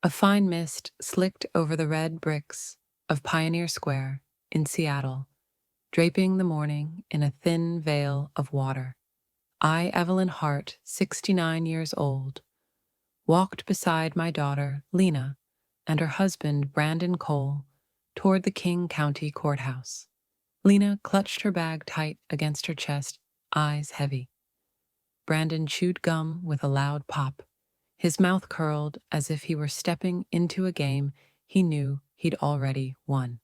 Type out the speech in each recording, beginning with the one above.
A fine mist slicked over the red bricks of Pioneer Square in Seattle, draping the morning in a thin veil of water. I, Evelyn Hart, 69 years old, walked beside my daughter, Lena, and her husband, Brandon Cole, toward the King County Courthouse. Lena clutched her bag tight against her chest, eyes heavy. Brandon chewed gum with a loud pop, his mouth curled as if he were stepping into a game he knew he'd already won.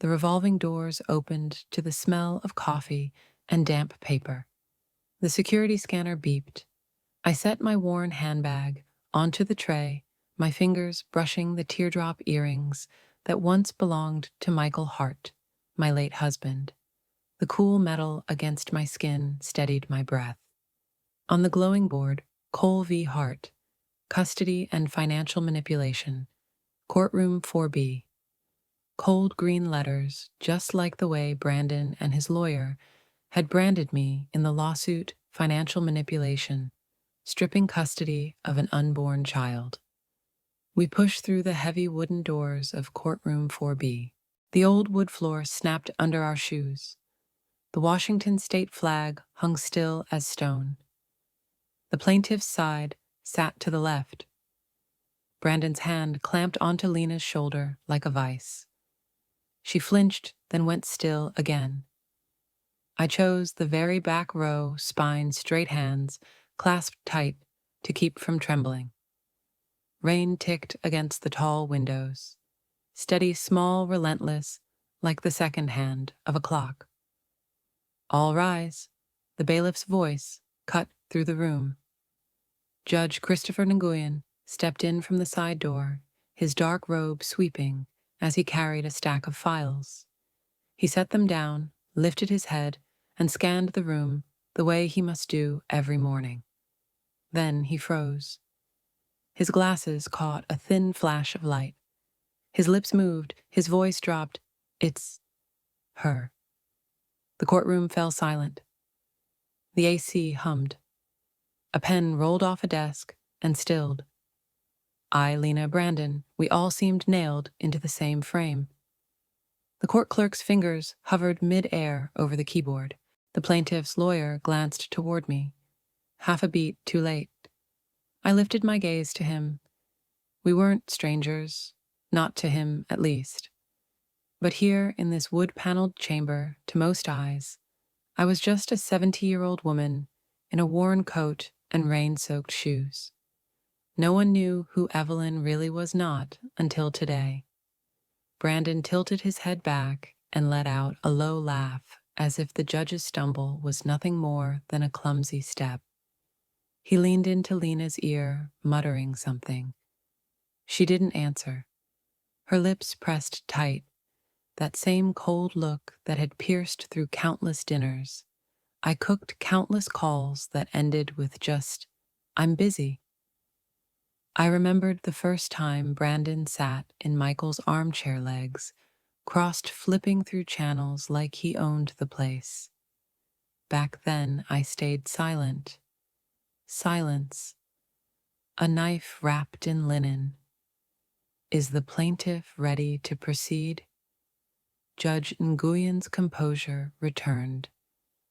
The revolving doors opened to the smell of coffee and damp paper. The security scanner beeped. I set my worn handbag onto the tray, my fingers brushing the teardrop earrings that once belonged to Michael Hart, my late husband. The cool metal against my skin steadied my breath. On the glowing board, Cole v. Hart, Custody and Financial Manipulation, Courtroom 4B. Cold green letters, just like the way Brandon and his lawyer had branded me in the lawsuit Financial Manipulation, stripping custody of an unborn child. We pushed through the heavy wooden doors of Courtroom 4B. The old wood floor snapped under our shoes. The Washington state flag hung still as stone. The plaintiff's side sat to the left. Brandon's hand clamped onto Lena's shoulder like a vice. She flinched, then went still again. I chose the very back row, spine straight, hands clasped tight to keep from trembling. Rain ticked against the tall windows, steady, small, relentless, like the second hand of a clock. All rise, the bailiff's voice cut through the room. Judge Christopher Nguyen stepped in from the side door, his dark robe sweeping as he carried a stack of files. He set them down, lifted his head, and scanned the room the way he must do every morning. Then he froze. His glasses caught a thin flash of light. His lips moved, his voice dropped. It's her. The courtroom fell silent. The AC hummed. A pen rolled off a desk and stilled. I, Lena, Brandon, we all seemed nailed into the same frame. The court clerk's fingers hovered mid-air over the keyboard. The plaintiff's lawyer glanced toward me, half a beat too late. I lifted my gaze to him. We weren't strangers, not to him at least. But here in this wood-paneled chamber, to most eyes, I was just a 70-year-old woman in a worn coat and rain-soaked shoes. No one knew who Evelyn really was not until today. Brandon tilted his head back and let out a low laugh, as if the judge's stumble was nothing more than a clumsy step. He leaned into Lena's ear, muttering something. She didn't answer. Her lips pressed tight, that same cold look that had pierced through countless dinners. I cooked countless calls that ended with just, "I'm busy." I remembered the first time Brandon sat in Michael's armchair legs, crossed flipping through channels like he owned the place. Back then, I stayed silent. Silence. A knife wrapped in linen. Is the plaintiff ready to proceed? Judge Nguyen's composure returned,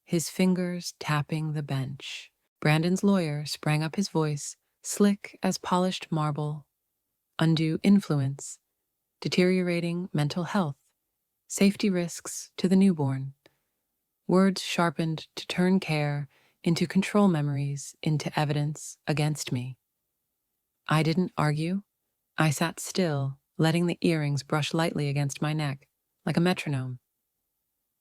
his fingers tapping the bench. Brandon's lawyer sprang up, his voice slick as polished marble. Undue influence, deteriorating mental health, safety risks to the newborn. Words sharpened to turn care into control memories, into evidence against me. I didn't argue. I sat still, letting the earrings brush lightly against my neck, like a metronome.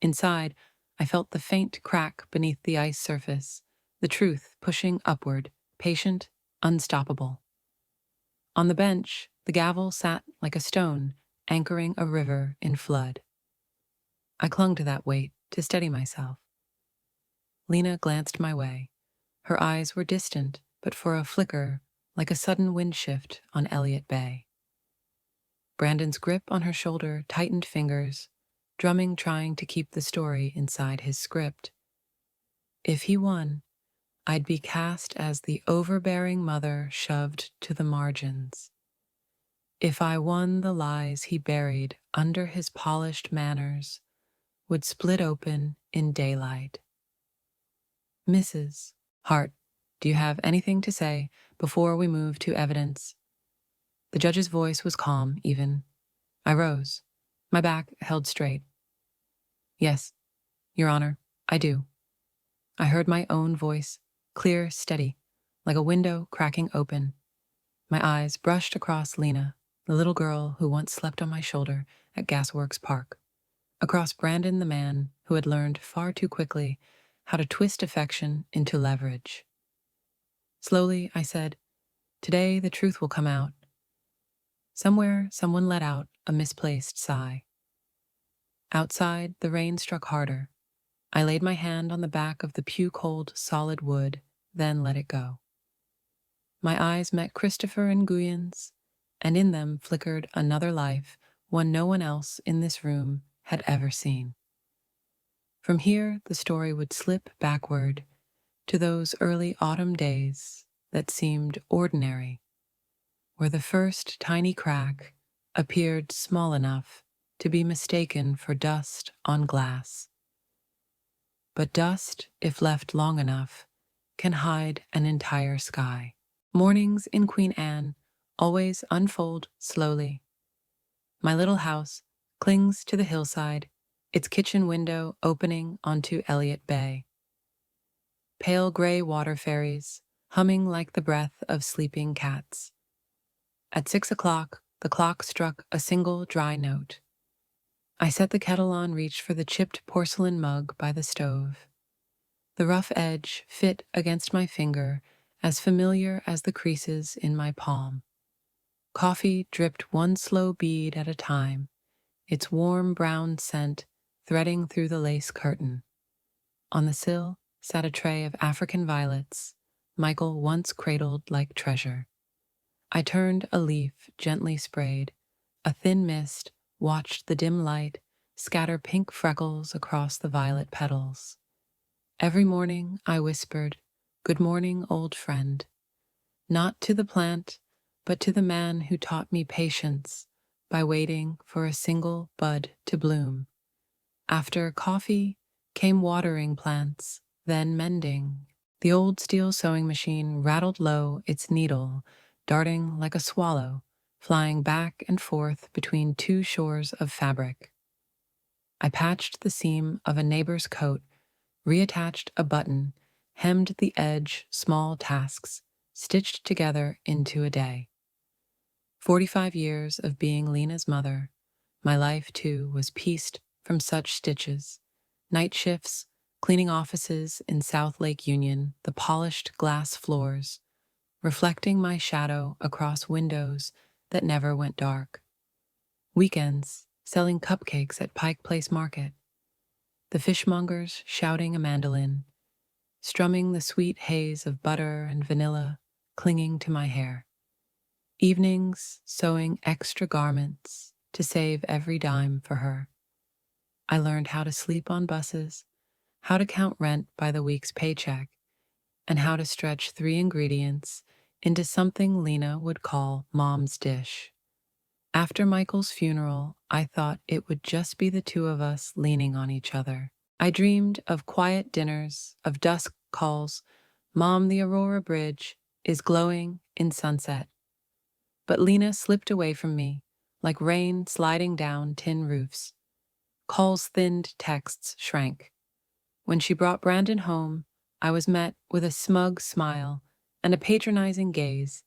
Inside, I felt the faint crack beneath the ice surface, the truth pushing upward, patient, unstoppable. On the bench, the gavel sat like a stone, anchoring a river in flood. I clung to that weight to steady myself. Lena glanced my way. Her eyes were distant, but for a flicker, like a sudden wind shift on Elliott Bay. Brandon's grip on her shoulder tightened, fingers, drumming, trying to keep the story inside his script. If he won, I'd be cast as the overbearing mother shoved to the margins. If I won, the lies he buried under his polished manners would split open in daylight. Mrs. Hart, do you have anything to say before we move to evidence? The judge's voice was calm, even. I rose, my back held straight. Yes, Your Honor, I do. I heard my own voice, clear, steady, like a window cracking open. My eyes brushed across Lena, the little girl who once slept on my shoulder at Gasworks Park, across Brandon, the man who had learned far too quickly how to twist affection into leverage. Slowly, I said, "Today the truth will come out." Somewhere, someone let out a misplaced sigh. Outside, the rain struck harder. I laid my hand on the back of the pew-cold solid wood, then let it go. My eyes met Christopher and Nguyen's, and in them flickered another life, one no one else in this room had ever seen. From here, the story would slip backward to those early autumn days that seemed ordinary, where the first tiny crack appeared small enough to be mistaken for dust on glass. But dust, if left long enough, can hide an entire sky. Mornings in Queen Anne always unfold slowly. My little house clings to the hillside, its kitchen window opening onto Elliott Bay. Pale gray water fairies, humming like the breath of sleeping cats. At 6 o'clock, the clock struck a single dry note. I set the kettle on, reached for the chipped porcelain mug by the stove. The rough edge fit against my finger, as familiar as the creases in my palm. Coffee dripped one slow bead at a time, its warm brown scent threading through the lace curtain. On the sill sat a tray of African violets Michael once cradled like treasure. I turned a leaf gently sprayed. A thin mist watched the dim light scatter pink freckles across the violet petals. Every morning I whispered, "Good morning, old friend," not to the plant, but to the man who taught me patience by waiting for a single bud to bloom. After coffee came watering plants, then mending. The old steel sewing machine rattled low, its needle darting like a swallow, flying back and forth between two shores of fabric. I patched the seam of a neighbor's coat, reattached a button, hemmed the edge, small tasks, stitched together into a day. 45 years of being Lena's mother, my life too was pieced from such stitches. Night shifts, cleaning offices in South Lake Union, the polished glass floors, reflecting my shadow across windows that never went dark. Weekends, selling cupcakes at Pike Place Market. The fishmongers shouting a mandolin, strumming the sweet haze of butter and vanilla clinging to my hair. Evenings, sewing extra garments to save every dime for her. I learned how to sleep on buses, how to count rent by the week's paycheck, and how to stretch 3 ingredients into something Lena would call Mom's dish. After Michael's funeral, I thought it would just be the two of us leaning on each other. I dreamed of quiet dinners, of dusk calls. "Mom, the Aurora Bridge is glowing in sunset." But Lena slipped away from me, like rain sliding down tin roofs. Calls thinned, texts shrank. When she brought Brandon home, I was met with a smug smile and a patronizing gaze.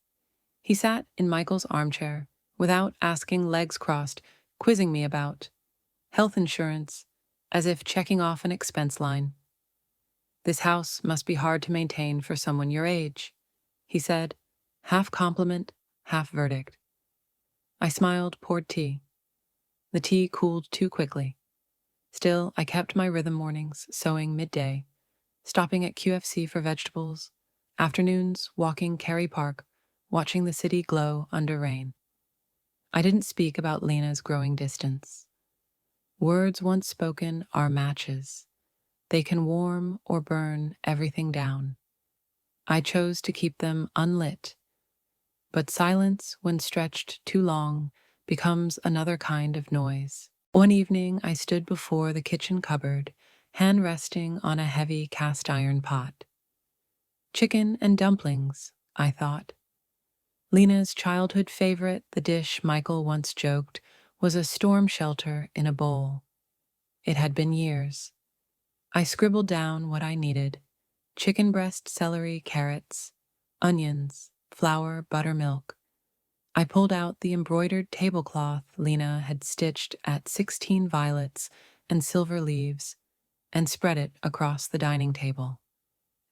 He sat in Michael's armchair, without asking, legs crossed, quizzing me about health insurance, as if checking off an expense line. "This house must be hard to maintain for someone your age," he said, half compliment, half verdict. I smiled, poured tea. The tea cooled too quickly. Still, I kept my rhythm mornings, sewing midday, stopping at QFC for vegetables, afternoons walking Cary Park, watching the city glow under rain. I didn't speak about Lena's growing distance. Words once spoken are matches. They can warm or burn everything down. I chose to keep them unlit. but silence, when stretched too long, becomes another kind of noise. One evening I stood before the kitchen cupboard, hand resting on a heavy cast iron pot. Chicken and dumplings, I thought. Lena's childhood favorite, the dish Michael once joked, was a storm shelter in a bowl. It had been years. I scribbled down what I needed: chicken breast, celery, carrots, onions, flour, buttermilk. I pulled out the embroidered tablecloth Lena had stitched at 16 violets and silver leaves and spread it across the dining table.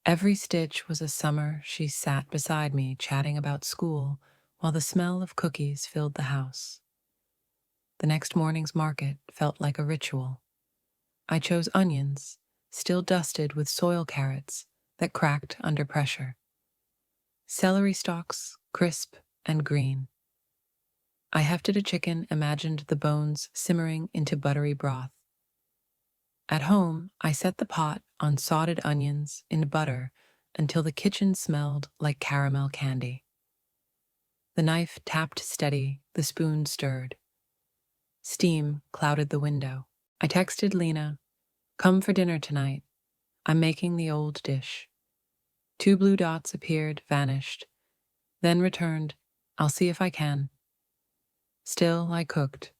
Every stitch was a summer she sat beside me chatting about school while the smell of cookies filled the house. The next morning's market felt like a ritual. I chose onions, still dusted with soil carrots that cracked under pressure. Celery stalks, crisp and green. I hefted a chicken, imagined the bones simmering into buttery broth. At home, I set the pot on sauteed onions in butter until the kitchen smelled like caramel candy. The knife tapped steady, the spoon stirred. Steam clouded the window. I texted Lena, "Come for dinner tonight. I'm making the old dish." 2 blue dots appeared, vanished, then returned, "I'll see if I can." Still, I cooked.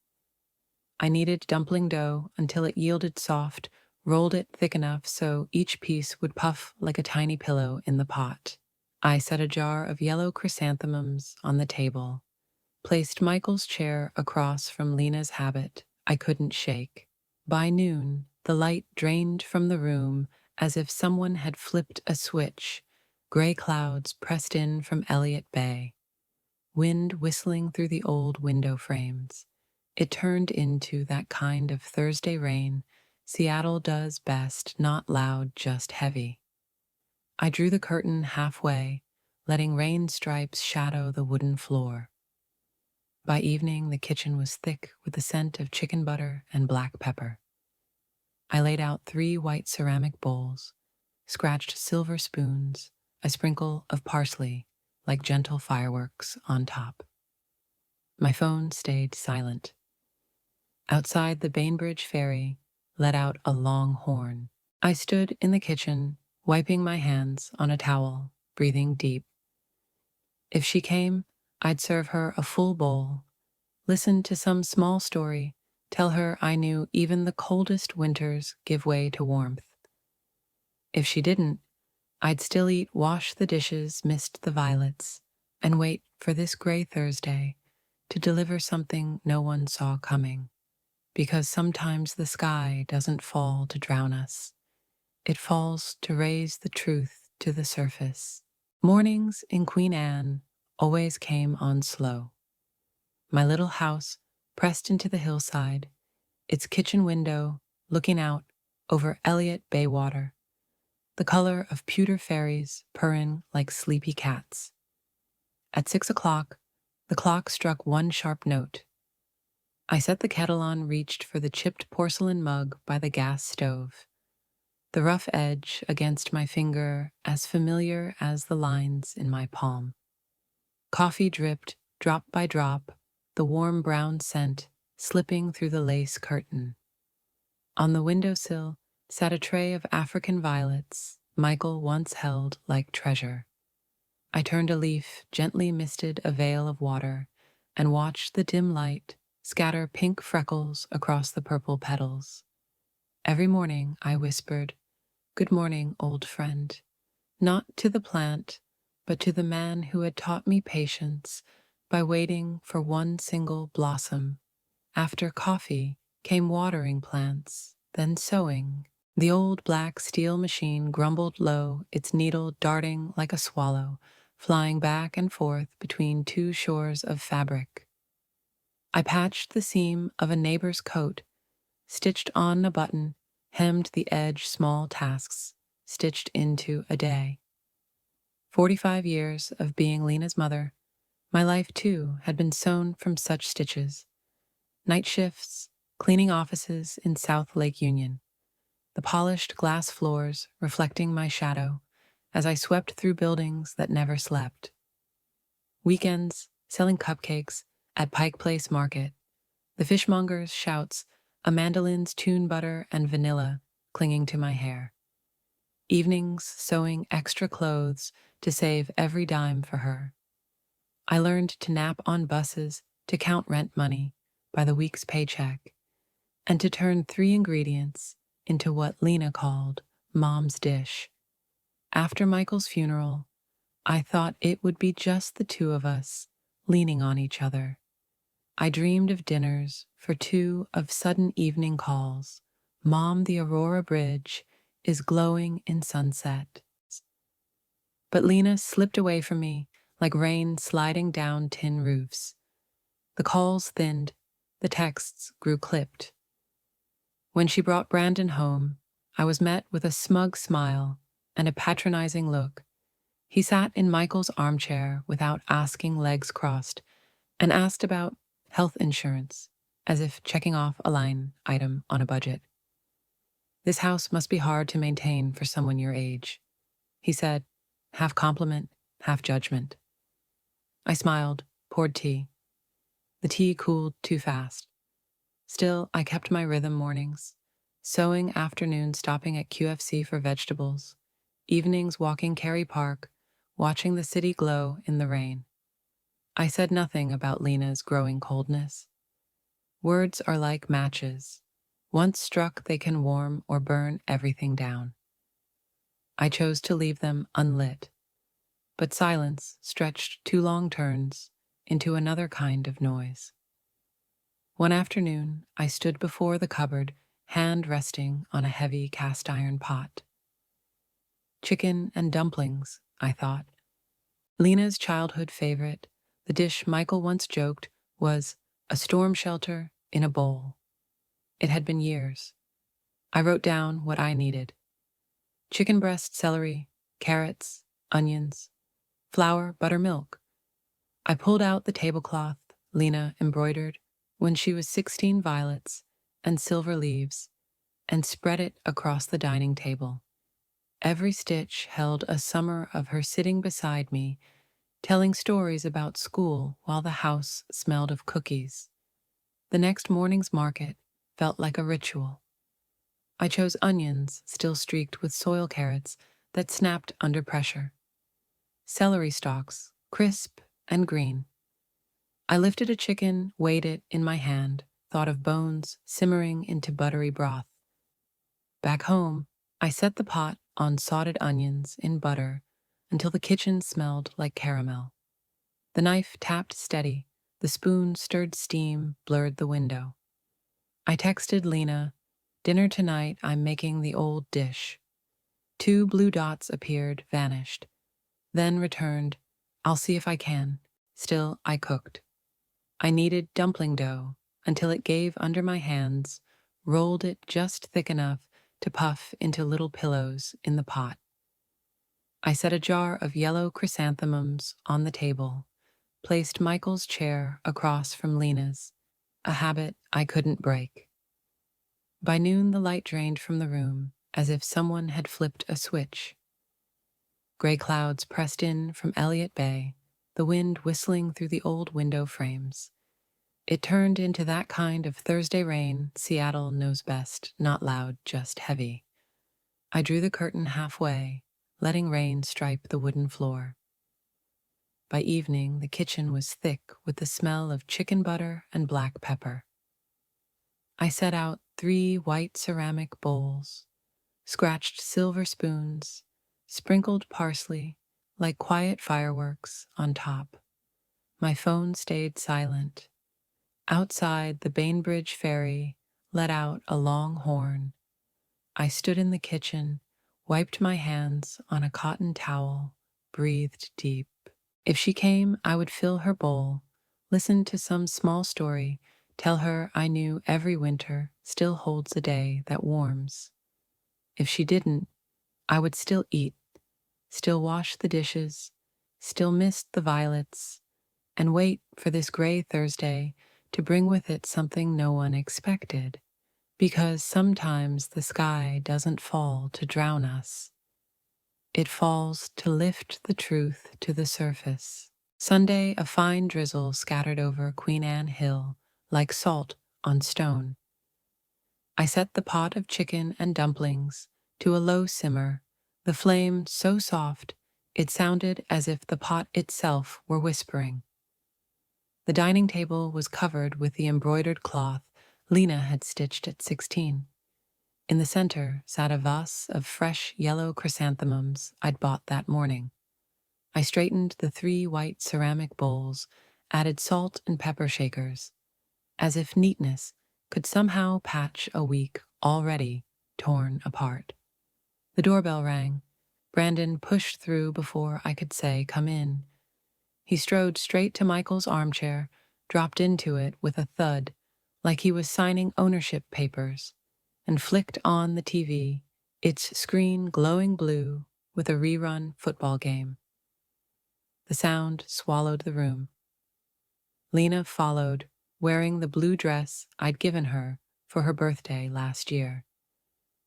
I kneaded dumpling dough until it yielded soft, rolled it thick enough so each piece would puff like a tiny pillow in the pot. I set a jar of yellow chrysanthemums on the table, placed Michael's chair across from Lena's habit I couldn't shake. By noon, the light drained from the room as if someone had flipped a switch. Gray clouds pressed in from Elliott Bay, wind whistling through the old window frames. It turned into that kind of Thursday rain Seattle does best, not loud, just heavy. I drew the curtain halfway, letting rain stripes shadow the wooden floor. By evening, the kitchen was thick with the scent of chicken butter and black pepper. I laid out 3 white ceramic bowls, scratched silver spoons, a sprinkle of parsley, like gentle fireworks on top. My phone stayed silent. Outside, the Bainbridge ferry let out a long horn. I stood in the kitchen, wiping my hands on a towel, breathing deep. If she came, I'd serve her a full bowl, listen to some small story, tell her I knew even the coldest winters give way to warmth. If she didn't, I'd still eat, wash the dishes, mist the violets, and wait for this gray Thursday to deliver something no one saw coming. Because sometimes the sky doesn't fall to drown us. It falls to raise the truth to the surface. Mornings in Queen Anne always came on slow. My little house pressed into the hillside, its kitchen window looking out over Elliott Bay water, the color of pewter fairies purring like sleepy cats. At 6 o'clock, the clock struck one sharp note. I set the kettle on, reached for the chipped porcelain mug by the gas stove. The rough edge against my finger as familiar as the lines in my palm. Coffee dripped, drop by drop, the warm brown scent slipping through the lace curtain. On the windowsill sat a tray of African violets Michael once held like treasure. I turned a leaf, gently misted a veil of water, and watched the dim light scatter pink freckles across the purple petals. Every morning I whispered, "Good morning, old friend," not to the plant, but to the man who had taught me patience by waiting for one single blossom. After coffee came watering plants, then sewing. The old black steel machine grumbled low, its needle darting like a swallow, flying back and forth between 2 shores of fabric. I patched the seam of a neighbor's coat, stitched on a button, hemmed the edge, small tasks stitched into a day. 45 years of being Lena's mother, my life too had been sewn from such stitches. Night shifts, cleaning offices in South Lake Union, the polished glass floors reflecting my shadow as I swept through buildings that never slept. Weekends, selling cupcakes at Pike Place Market. The fishmonger's shouts, a mandolin's tune butter and vanilla clinging to my hair. Evenings, sewing extra clothes to save every dime for her. I learned to nap on buses, to count rent money by the week's paycheck, and to turn 3 ingredients into what Lena called Mom's dish. After Michael's funeral, I thought it would be just the two of us, leaning on each other. I dreamed of dinners for 2, of sudden evening calls. Mom, the Aurora Bridge is glowing in sunset. But Lena slipped away from me like rain sliding down tin roofs. The calls thinned, the texts grew clipped. When she brought Brandon home, I was met with a smug smile and a patronizing look. He sat in Michael's armchair without asking, legs crossed, and asked about health insurance, as if checking off a line item on a budget. "This house must be hard to maintain for someone your age," he said, half compliment, half judgment. I smiled, poured tea. The tea cooled too fast. Still, I kept my rhythm mornings, sewing afternoons stopping at QFC for vegetables, evenings walking Cary Park, watching the city glow in the rain. I said nothing about Lena's growing coldness. Words are like matches. Once struck, they can warm or burn everything down. I chose to leave them unlit, but silence stretched 2 long turns into another kind of noise. One afternoon, I stood before the cupboard, hand resting on a heavy cast-iron pot. Chicken and dumplings, I thought. Lena's childhood favorite, the dish Michael once joked was a storm shelter in a bowl. It had been years. I wrote down what I needed: chicken breast, celery, carrots, onions, flour, buttermilk. I pulled out the tablecloth Lena embroidered when she was 16, violets and silver leaves, and spread it across the dining table. Every stitch held a summer of her sitting beside me, telling stories about school while the house smelled of cookies. The next morning's market felt like a ritual. I chose onions still streaked with soil carrots that snapped under pressure. Celery stalks, crisp and green. I lifted a chicken, weighed it in my hand, thought of bones simmering into buttery broth. Back home, I set the pot on sauteed onions in butter until the kitchen smelled like caramel. The knife tapped steady, the spoon stirred steam, blurred the window. I texted Lena, "Dinner tonight, I'm making the old dish." 2 blue dots appeared, vanished, then returned, "I'll see if I can." Still, I cooked. I kneaded dumpling dough until it gave under my hands, rolled it just thick enough to puff into little pillows in the pot. I set a jar of yellow chrysanthemums on the table, placed Michael's chair across from Lena's, a habit I couldn't break. By noon, the light drained from the room as if someone had flipped a switch. Gray clouds pressed in from Elliott Bay, the wind whistling through the old window frames. It turned into that kind of Thursday rain Seattle knows best, not loud, just heavy. I drew the curtain halfway, letting rain stripe the wooden floor. By evening, the kitchen was thick with the smell of chicken butter and black pepper. I set out 3 white ceramic bowls, scratched silver spoons, sprinkled parsley like quiet fireworks on top. My phone stayed silent. Outside, the Bainbridge ferry let out a long horn. I stood in the kitchen, wiped my hands on a cotton towel, breathed deep. If she came, I would fill her bowl, listen to some small story, tell her I knew every winter still holds a day that warms. If she didn't, I would still eat, still wash the dishes, still mist the violets, and wait for this gray Thursday to bring with it something no one expected. Because sometimes the sky doesn't fall to drown us. It falls to lift the truth to the surface. Sunday, a fine drizzle scattered over Queen Anne Hill like salt on stone. I set the pot of chicken and dumplings to a low simmer, the flame so soft it sounded as if the pot itself were whispering. The dining table was covered with the embroidered cloth Lena had stitched at 16. In the center sat a vase of fresh yellow chrysanthemums I'd bought that morning. I straightened the 3 white ceramic bowls, added salt and pepper shakers, as if neatness could somehow patch a week already torn apart. The doorbell rang. Brandon pushed through before I could say, "Come in." He strode straight to Michael's armchair, dropped into it with a thud, like he was signing ownership papers, and flicked on the TV, its screen glowing blue with a rerun football game. The sound swallowed the room. Lena followed, wearing the blue dress I'd given her for her birthday last year,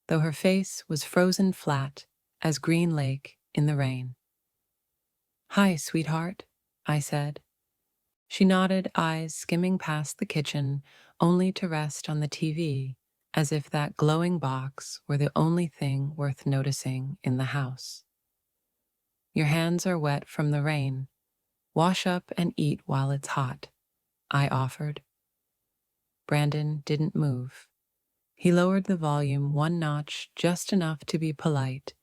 though her face was frozen flat as Green Lake in the rain. "Hi, sweetheart," I said. She nodded, eyes skimming past the kitchen, only to rest on the TV, as if that glowing box were the only thing worth noticing in the house. "Your hands are wet from the rain. Wash up and eat while it's hot," I offered. Brandon didn't move. He lowered the volume 1 notch, just enough to be polite,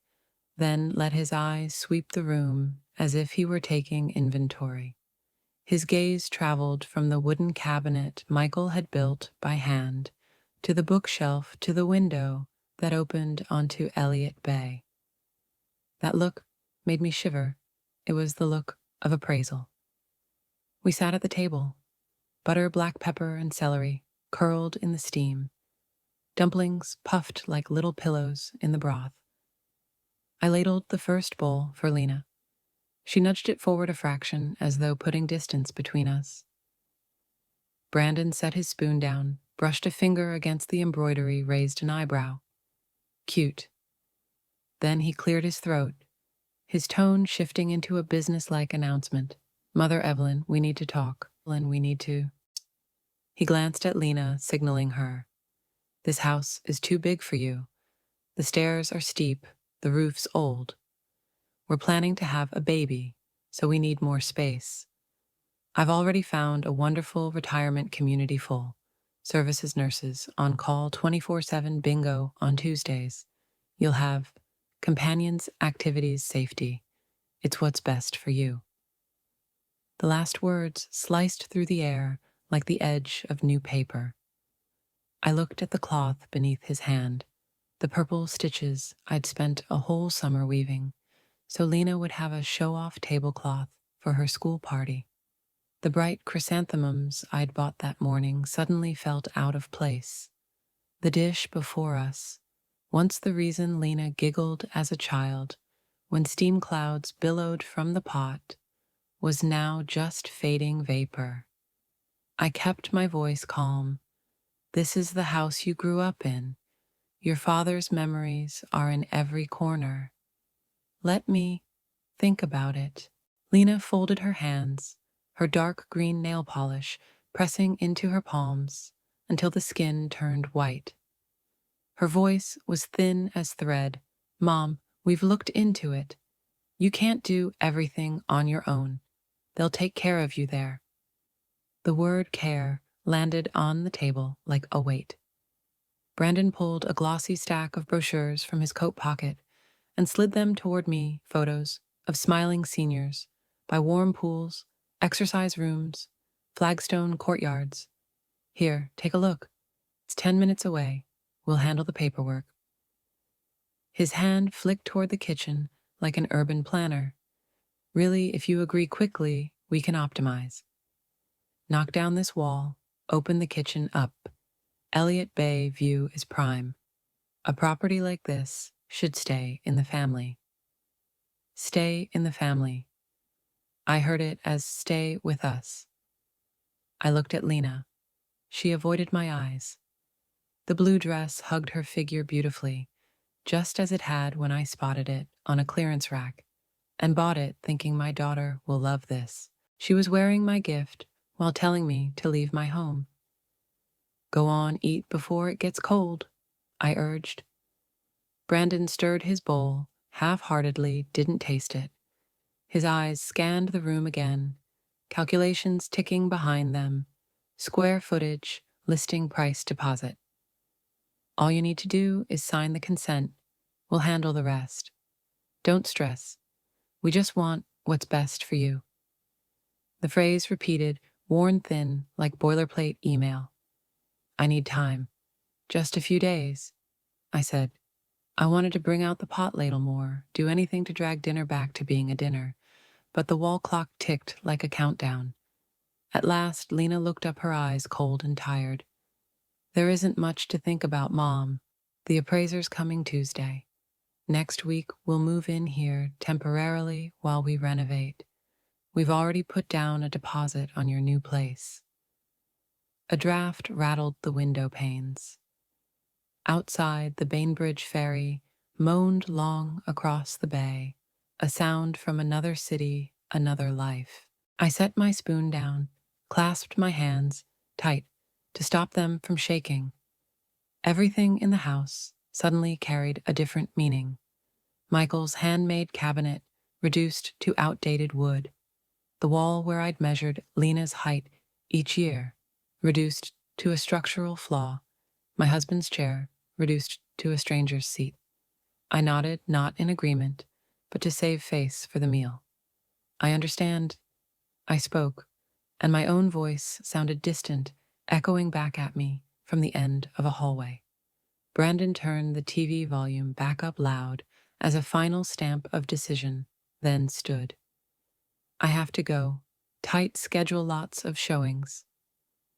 then let his eyes sweep the room as if he were taking inventory. His gaze traveled from the wooden cabinet Michael had built by hand to the bookshelf to the window that opened onto Elliott Bay. That look made me shiver. It was the look of appraisal. We sat at the table, butter, black pepper, and celery curled in the steam, dumplings puffed like little pillows in the broth. I ladled the first bowl for Lena. She nudged it forward a fraction, as though putting distance between us. Brandon set his spoon down, brushed a finger against the embroidery, raised an eyebrow. "Cute." Then he cleared his throat, his tone shifting into a businesslike announcement. "Mother Evelyn, we need to talk. Evelyn, we need to." He glanced at Lena, signaling her. "This house is too big for you. The stairs are steep, the roof's old. We're planning to have a baby, so we need more space. I've already found a wonderful retirement community full. Services nurses, on call 24/7 bingo on Tuesdays. You'll have companions, activities, safety. It's what's best for you." The last words sliced through the air like the edge of new paper. I looked at the cloth beneath his hand, the purple stitches I'd spent a whole summer weaving, so Lena would have a show-off tablecloth for her school party. The bright chrysanthemums I'd bought that morning suddenly felt out of place. The dish before us, once the reason Lena giggled as a child when steam clouds billowed from the pot, was now just fading vapor. I kept my voice calm. "This is the house you grew up in. Your father's memories are in every corner. Let me think about it." Lena folded her hands, her dark green nail polish pressing into her palms until the skin turned white. Her voice was thin as thread. "Mom, we've looked into it. You can't do everything on your own. They'll take care of you there." The word care landed on the table like a weight. Brandon pulled a glossy stack of brochures from his coat pocket and slid them toward me, photos of smiling seniors by warm pools, exercise rooms, flagstone courtyards. "Here, take a look. It's 10 minutes away. We'll handle the paperwork." His hand flicked toward the kitchen like an urban planner. "Really, if you agree quickly, we can optimize. Knock down this wall, open the kitchen up. Elliott Bay view is prime. A property like this should stay in the family." Stay in the family. I heard it as stay with us. I looked at Lena. She avoided my eyes. The blue dress hugged her figure beautifully, just as it had when I spotted it on a clearance rack and bought it thinking my daughter will love this. She was wearing my gift while telling me to leave my home. Go on, eat before it gets cold, I urged. Brandon stirred his bowl, half-heartedly, didn't taste it. His eyes scanned the room again, calculations ticking behind them, square footage, listing price deposit. All you need to do is sign the consent. We'll handle the rest. Don't stress. We just want what's best for you. The phrase repeated, worn thin like boilerplate email. I need time. Just a few days, I said. I wanted to bring out the pot ladle more, do anything to drag dinner back to being a dinner, but the wall clock ticked like a countdown. At last, Lena looked up, her eyes cold and tired. There isn't much to think about, Mom. The appraiser's coming Tuesday. Next week, we'll move in here temporarily while we renovate. We've already put down a deposit on your new place. A draft rattled the window panes. Outside, the Bainbridge ferry moaned long across the bay, a sound from another city, another life. I set my spoon down, clasped my hands tight to stop them from shaking. Everything in the house suddenly carried a different meaning. Michael's handmade cabinet reduced to outdated wood. The wall where I'd measured Lena's height each year reduced to a structural flaw. My husband's chair reduced to a stranger's seat. I nodded, not in agreement, but to save face for the meal. I understand, I spoke, and my own voice sounded distant, echoing back at me from the end of a hallway. Brandon turned the TV volume back up loud as a final stamp of decision, then stood. I have to go. Tight schedule, lots of showings.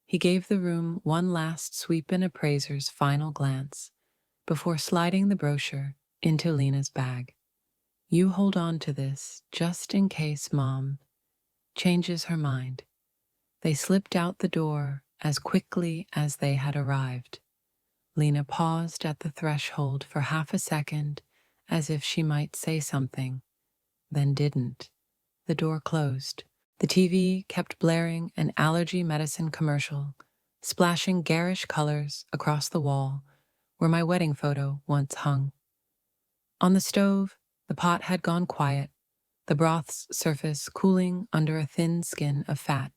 He gave the room one last sweep, an appraiser's final glance, before sliding the brochure into Lena's bag. You hold on to this, just in case Mom changes her mind. They slipped out the door as quickly as they had arrived. Lena paused at the threshold for half a second, as if she might say something, then didn't. The door closed. The TV kept blaring an allergy medicine commercial, splashing garish colors across the wall where my wedding photo once hung. On the stove, the pot had gone quiet, the broth's surface cooling under a thin skin of fat.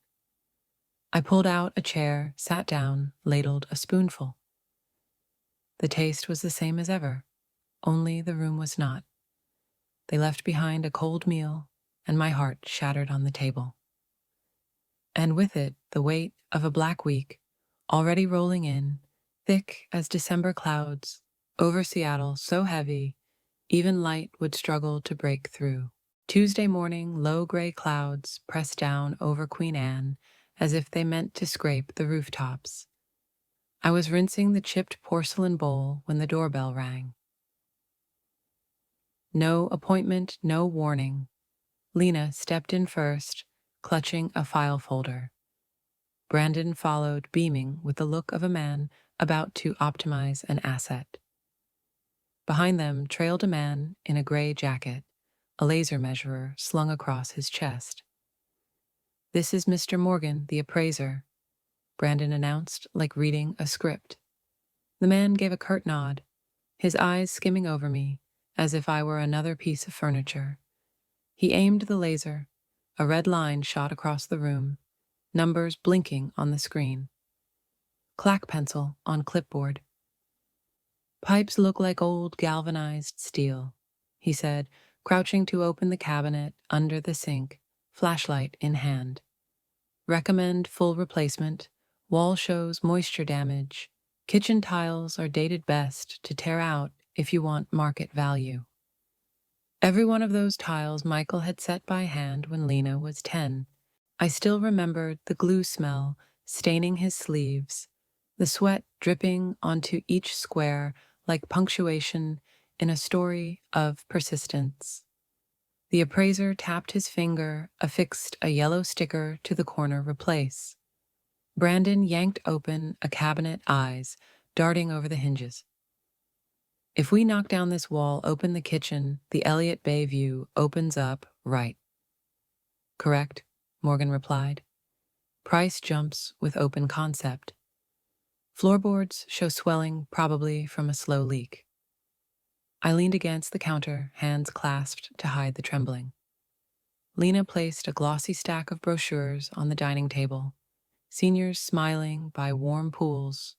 I pulled out a chair, sat down, ladled a spoonful. The taste was the same as ever, only the room was not. They left behind a cold meal, and my heart shattered on the table. And with it, the weight of a black week, already rolling in, thick as December clouds, over Seattle, so heavy, even light would struggle to break through. Tuesday morning, low gray clouds pressed down over Queen Anne as if they meant to scrape the rooftops. I was rinsing the chipped porcelain bowl when the doorbell rang. No appointment, no warning. Lena stepped in first, clutching a file folder. Brandon followed, beaming with the look of a man about to optimize an asset. Behind them trailed a man in a gray jacket, a laser measurer slung across his chest. This is Mr. Morgan, the appraiser, Brandon announced, like reading a script. The man gave a curt nod, his eyes skimming over me, as if I were another piece of furniture. He aimed the laser. A red line shot across the room, numbers blinking on the screen. Clack pencil on clipboard. Pipes look like old galvanized steel, he said, crouching to open the cabinet under the sink, flashlight in hand. Recommend full replacement. Wall shows moisture damage. Kitchen tiles are dated best to tear out if you want market value. Every one of those tiles Michael had set by hand when Lena was 10. I still remembered the glue smell staining his sleeves, the sweat dripping onto each square like punctuation in a story of persistence. The appraiser tapped his finger, affixed a yellow sticker to the corner replace. Brandon yanked open a cabinet, eyes darting over the hinges. If we knock down this wall, open the kitchen, the Elliott Bay view opens up right. Correct? Morgan replied. Price jumps with open concept. Floorboards show swelling, probably from a slow leak. I leaned against the counter, hands clasped to hide the trembling. Lena placed a glossy stack of brochures on the dining table. Seniors smiling by warm pools,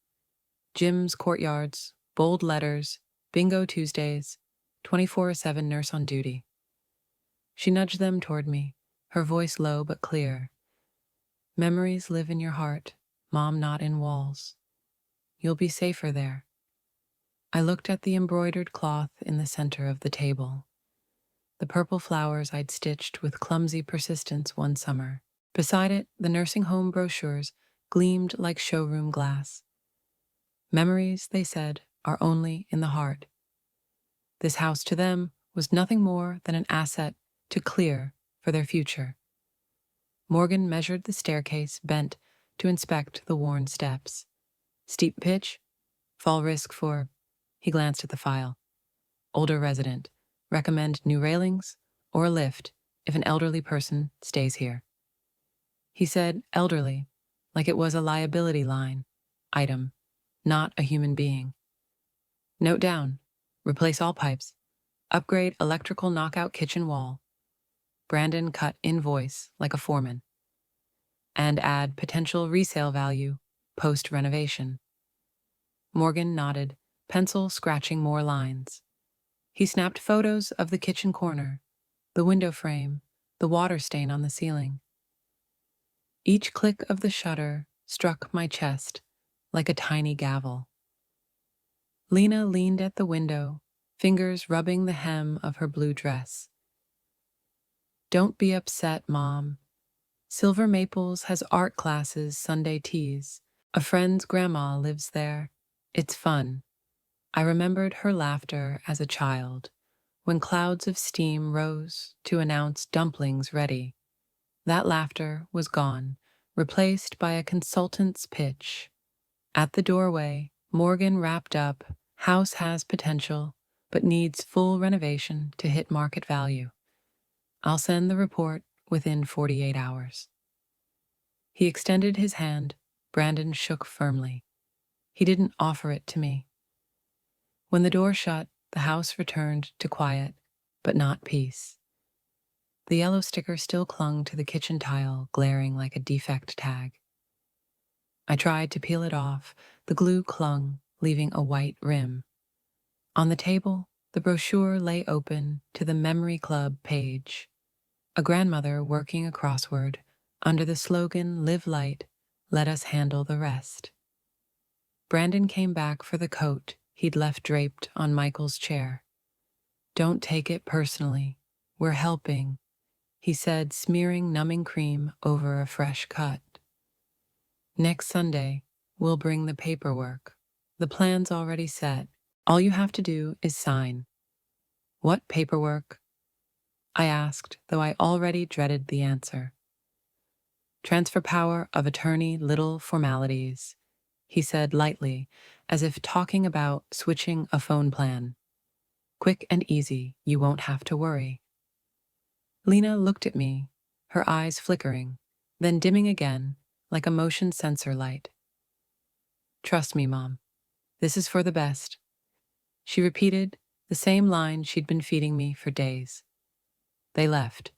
gyms, courtyards, bold letters, bingo Tuesdays, 24/7 nurse on duty. She nudged them toward me, her voice low but clear. Memories live in your heart, Mom, not in walls. You'll be safer there. I looked at the embroidered cloth in the center of the table. The purple flowers I'd stitched with clumsy persistence one summer. Beside it, the nursing home brochures gleamed like showroom glass. Memories, they said, are only in the heart. This house to them was nothing more than an asset to clear for their future. Morgan measured the staircase, bent to inspect the worn steps. Steep pitch, fall risk for... He glanced at the file. Older resident. Recommend new railings or a lift if an elderly person stays here. He said elderly, like it was a liability line item, not a human being. Note down, replace all pipes, upgrade electrical knockout kitchen wall. Brandon cut in voice like a foreman. And add potential resale value post-renovation. Morgan nodded, pencil scratching more lines. He snapped photos of the kitchen corner, the window frame, the water stain on the ceiling. Each click of the shutter struck my chest like a tiny gavel. Lena leaned at the window, fingers rubbing the hem of her blue dress. Don't be upset, Mom. Silver Maples has art classes Sunday teas. A friend's grandma lives there. It's fun. I remembered her laughter as a child, when clouds of steam rose to announce dumplings ready. That laughter was gone, replaced by a consultant's pitch. At the doorway, Morgan wrapped up, house has potential, but needs full renovation to hit market value. I'll send the report within 48 hours. He extended his hand. Brandon shook firmly. He didn't offer it to me. When the door shut, the house returned to quiet, but not peace. The yellow sticker still clung to the kitchen tile, glaring like a defect tag. I tried to peel it off. The glue clung, leaving a white rim. On the table, the brochure lay open to the Memory Club page. A grandmother working a crossword under the slogan, Live Light, let us handle the rest. Brandon came back for the coat he'd left draped on Michael's chair. Don't take it personally. We're helping, he said, smearing numbing cream over a fresh cut. Next Sunday, we'll bring the paperwork. The plan's already set. All you have to do is sign. What paperwork? I asked, though I already dreaded the answer. Transfer power of attorney, little formalities, he said lightly, as if talking about switching a phone plan. Quick and easy, you won't have to worry. Lena looked at me, her eyes flickering, then dimming again, like a motion sensor light. Trust me, Mom. This is for the best. She repeated the same line she'd been feeding me for days. They left.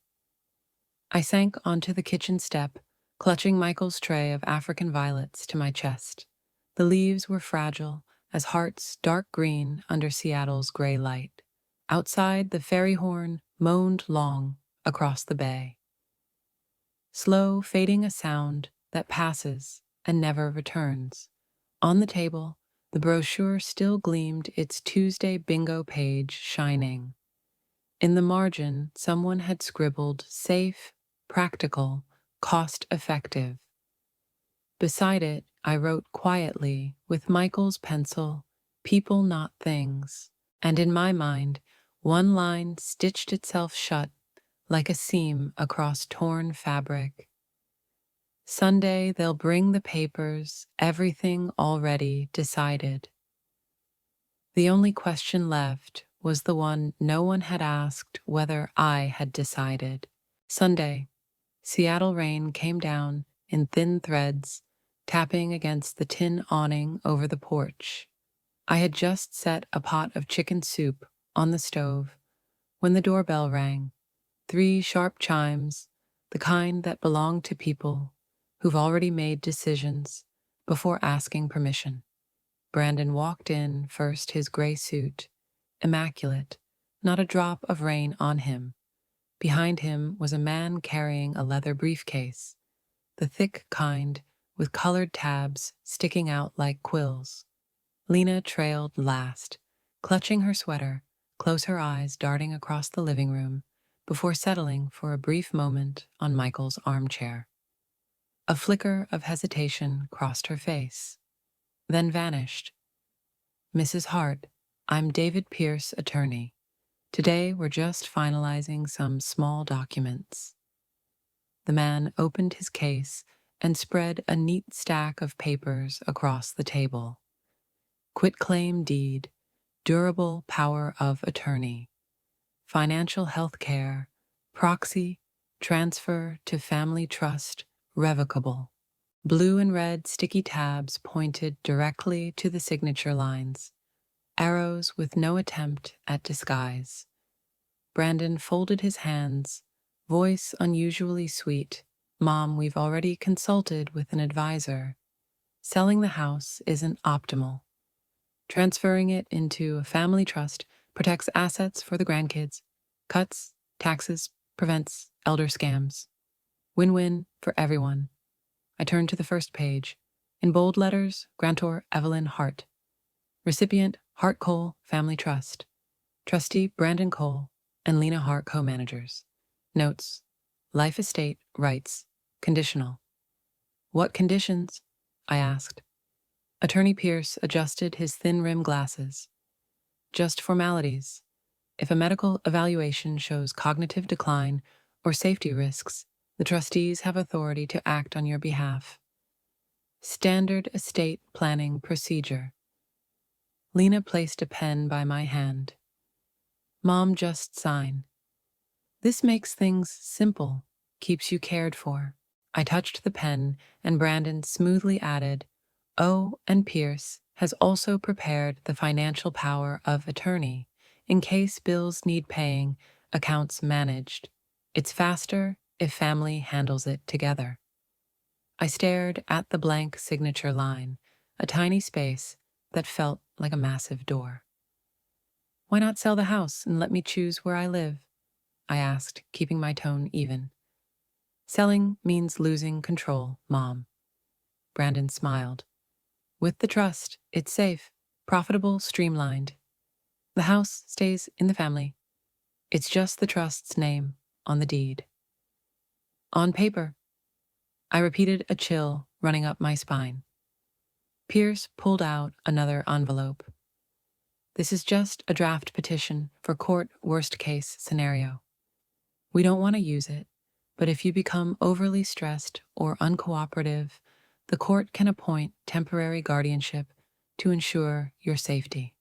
I sank onto the kitchen step, clutching Michael's tray of African violets to my chest. The leaves were fragile as hearts dark green under Seattle's gray light. Outside, the ferry horn moaned long across the bay. Slow, fading a sound that passes and never returns. On the table, the brochure still gleamed, its Tuesday bingo page shining. In the margin, someone had scribbled, safe, practical, cost-effective. Beside it, I wrote quietly, with Michael's pencil, people not things. And in my mind, one line stitched itself shut like a seam across torn fabric. Sunday, they'll bring the papers, everything already decided. The only question left was the one no one had asked, whether I had decided. Sunday, Seattle rain came down in thin threads, tapping against the tin awning over the porch. I had just set a pot of chicken soup on the stove when the doorbell rang. 3 sharp chimes, the kind that belong to people who've already made decisions before asking permission. Brandon walked in first, his gray suit, immaculate, not a drop of rain on him. Behind him was a man carrying a leather briefcase, the thick kind with colored tabs sticking out like quills. Lena trailed last, clutching her sweater, close her eyes darting across the living room before settling for a brief moment on Michael's armchair. A flicker of hesitation crossed her face, then vanished. "Mrs. Hart, I'm David Pierce, attorney. Today we're just finalizing some small documents." The man opened his case and spread a neat stack of papers across the table. Quitclaim deed, durable power of attorney, financial health care, proxy, transfer to family trust, revocable. Blue and red sticky tabs pointed directly to the signature lines, arrows with no attempt at disguise. Brandon folded his hands, voice unusually sweet. "Mom, we've already consulted with an advisor. Selling the house isn't optimal. Transferring it into a family trust protects assets for the grandkids, cuts taxes, prevents elder scams. Win-win for everyone." I turned to the first page. In bold letters, grantor Evelyn Hart. Recipient Hart Cole Family Trust. Trustee Brandon Cole and Lena Hart co-managers. Notes: life estate rights conditional. "What conditions?" I asked. Attorney Pierce adjusted his thin-rimmed glasses. "Just formalities. If a medical evaluation shows cognitive decline or safety risks, the trustees have authority to act on your behalf. Standard estate planning procedure." Lena placed a pen by my hand. "Mom, just sign. This makes things simple, keeps you cared for." I touched the pen, and Brandon smoothly added, "Oh, and Pierce has also prepared the financial power of attorney, in case bills need paying, accounts managed. It's faster if family handles it together." I stared at the blank signature line, a tiny space that felt like a massive door. "Why not sell the house and let me choose where I live?" I asked, keeping my tone even. "Selling means losing control, Mom." Brandon smiled. "With the trust, it's safe, profitable, streamlined. The house stays in the family. It's just the trust's name on the deed." "On paper," I repeated, a chill running up my spine. Pierce pulled out another envelope. "This is just a draft petition for court worst-case scenario. We don't want to use it, but if you become overly stressed or uncooperative, the court can appoint temporary guardianship to ensure your safety.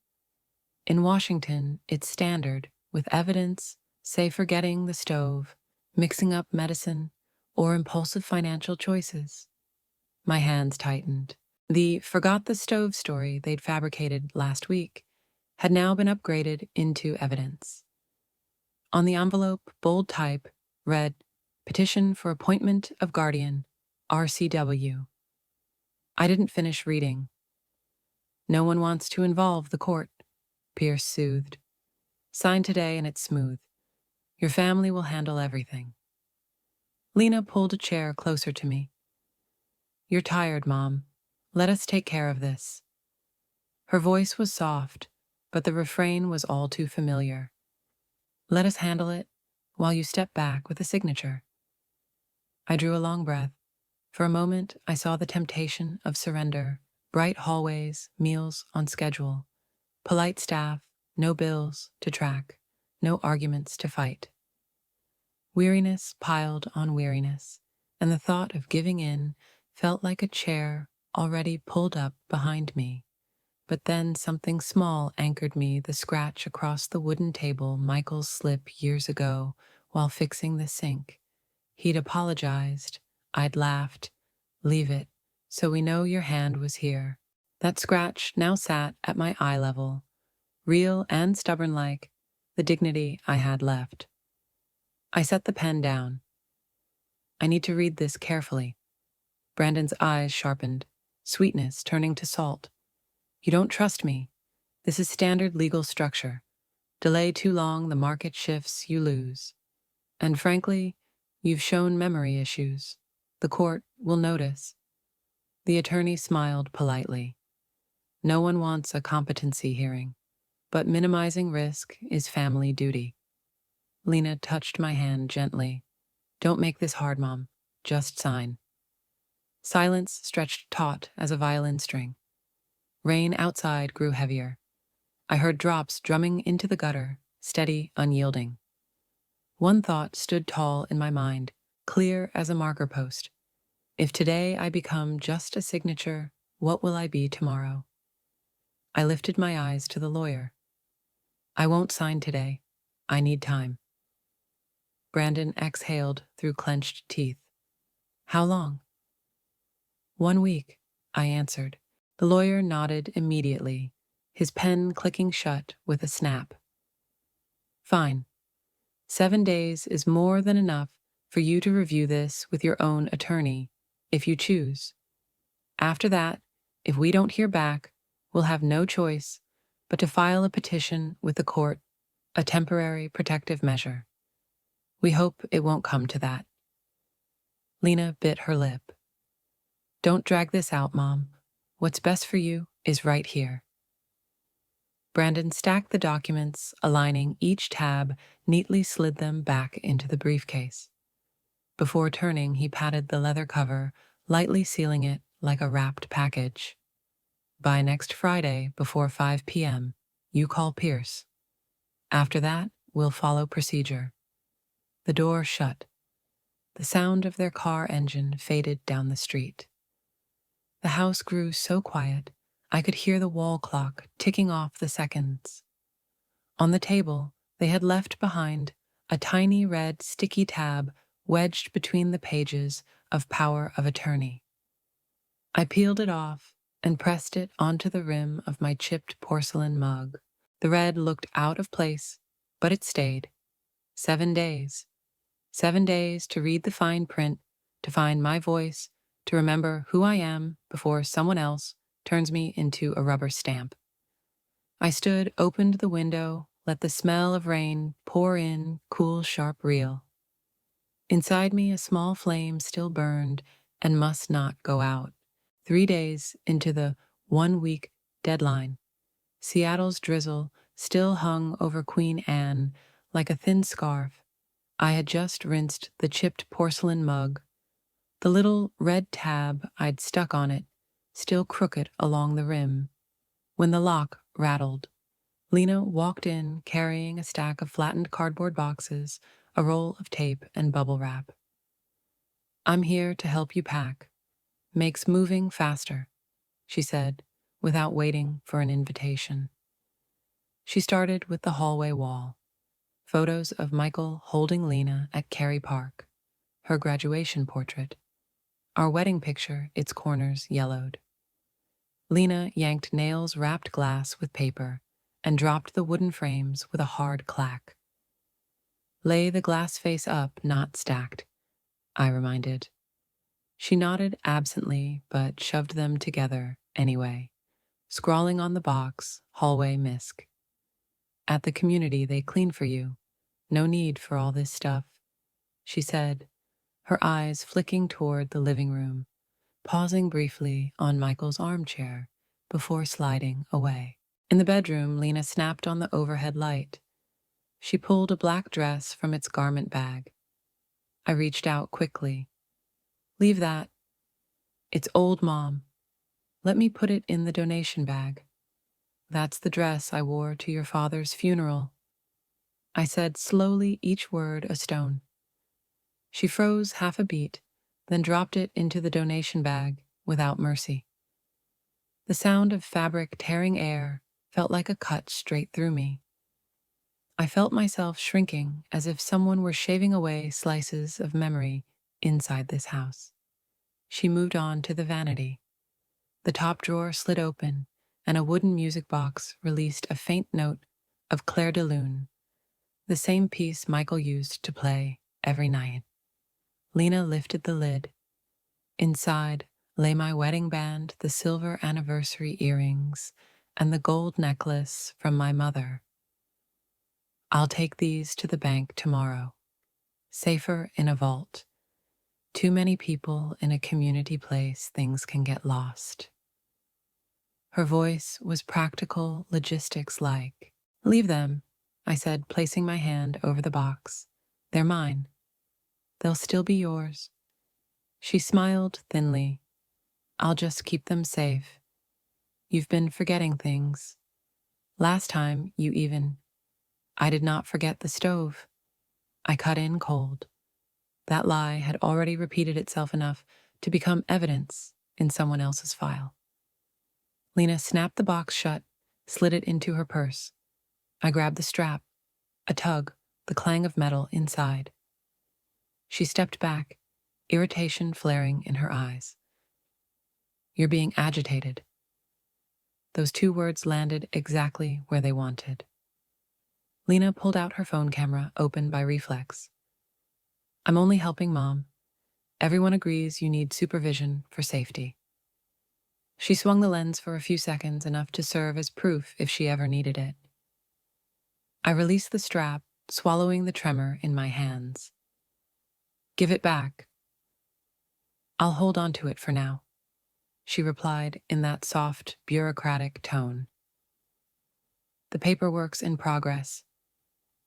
In Washington, it's standard, with evidence, say forgetting the stove, mixing up medicine, or impulsive financial choices." My hands tightened. The "forgot the stove" story they'd fabricated last week had now been upgraded into evidence. On the envelope, bold type, read, "Petition for Appointment of Guardian, RCW." I didn't finish reading. "No one wants to involve the court," Pierce soothed. "Sign today and it's smooth. Your family will handle everything." Lena pulled a chair closer to me. "You're tired, Mom. Let us take care of this." Her voice was soft, but the refrain was all too familiar. "Let us handle it while you step back with a signature." I drew a long breath. For a moment, I saw the temptation of surrender: bright hallways, meals on schedule, polite staff, no bills to track, no arguments to fight. Weariness piled on weariness, and the thought of giving in felt like a chair already pulled up behind me. But then something small anchored me, the scratch across the wooden table Michael slipped years ago while fixing the sink. He'd apologized. I'd laughed. Leave it, so we know your hand was here. That scratch now sat at my eye level, real and stubborn like the dignity I had left. I set the pen down. I need to read this carefully. Brandon's eyes sharpened, sweetness turning to salt. You don't trust me. This is standard legal structure. Delay too long, the market shifts, you lose. And frankly, you've shown memory issues. The court will notice. The attorney smiled politely. No one wants a competency hearing, but minimizing risk is family duty. Lena touched my hand gently. Don't make this hard, Mom. Just sign. Silence stretched taut as a violin string. Rain outside grew heavier. I heard drops drumming into the gutter, steady, unyielding. One thought stood tall in my mind, clear as a marker post. If today I become just a signature, what will I be tomorrow? I lifted my eyes to the lawyer. I won't sign today. I need time. Brandon exhaled through clenched teeth. How long? 1 week, I answered. The lawyer nodded immediately, his pen clicking shut with a snap. Fine. 7 days is more than enough for you to review this with your own attorney, if you choose. After that, if we don't hear back, we'll have no choice but to file a petition with the court, a temporary protective measure. We hope it won't come to that. Lena bit her lip. Don't drag this out, Mom. What's best for you is right here. Brandon stacked the documents, aligning each tab, neatly slid them back into the briefcase. Before turning, he patted the leather cover, lightly sealing it like a wrapped package. By next Friday, before 5 p.m., you call Pierce. After that, we'll follow procedure. The door shut. The sound of their car engine faded down the street. The house grew so quiet, I could hear the wall clock ticking off the seconds. On the table, they had left behind a tiny red sticky tab wedged between the pages of Power of Attorney. I peeled it off and pressed it onto the rim of my chipped porcelain mug. The red looked out of place, but it stayed. 7 days. 7 days to read the fine print, to find my voice, to remember who I am before someone else turns me into a rubber stamp. I stood, opened the window, let the smell of rain pour in, cool, sharp reel. Inside me, a small flame still burned and must not go out. 3 days into the 1 week deadline, Seattle's drizzle still hung over Queen Anne like a thin scarf. I had just rinsed the chipped porcelain mug, the little red tab I'd stuck on it still crooked along the rim, when the lock rattled. Lena walked in carrying a stack of flattened cardboard boxes, a roll of tape, and bubble wrap. I'm here to help you pack. Makes moving faster, she said, without waiting for an invitation. She started with the hallway wall. Photos of Michael holding Lena at Cary Park, her graduation portrait. Our wedding picture, its corners yellowed. Lena yanked nails-wrapped glass with paper and dropped the wooden frames with a hard clack. Lay the glass face up, not stacked, I reminded. She nodded absently, but shoved them together anyway, scrawling on the box, hallway misc. At the community, they clean for you. No need for all this stuff, she said, her eyes flicking toward the living room, pausing briefly on Michael's armchair before sliding away. In the bedroom, Lena snapped on the overhead light. She pulled a black dress from its garment bag. I reached out quickly. Leave that. It's old, Mom. Let me put it in the donation bag. That's the dress I wore to your father's funeral. I said slowly, each word a stone. She froze half a beat, then dropped it into the donation bag without mercy. The sound of fabric tearing air felt like a cut straight through me. I felt myself shrinking as if someone were shaving away slices of memory inside this house. She moved on to the vanity. The top drawer slid open, and a wooden music box released a faint note of Claire de Lune, the same piece Michael used to play every night. Lena lifted the lid. Inside lay my wedding band, the silver anniversary earrings, and the gold necklace from my mother. I'll take these to the bank tomorrow. Safer in a vault. Too many people in a community place, things can get lost. Her voice was practical, logistics-like. Leave them, I said, placing my hand over the box. They're mine. They'll still be yours. She smiled thinly. I'll just keep them safe. You've been forgetting things. Last time, I did not forget the stove. I cut in cold. That lie had already repeated itself enough to become evidence in someone else's file. Lena snapped the box shut, slid it into her purse. I grabbed the strap, a tug, the clang of metal inside. She stepped back, irritation flaring in her eyes. You're being agitated. Those two words landed exactly where they wanted. Lena pulled out her phone camera, open by reflex. I'm only helping Mom. Everyone agrees you need supervision for safety. She swung the lens for a few seconds, enough to serve as proof if she ever needed it. I released the strap, swallowing the tremor in my hands. Give it back. I'll hold on to it for now, she replied in that soft, bureaucratic tone. The paperwork's in progress.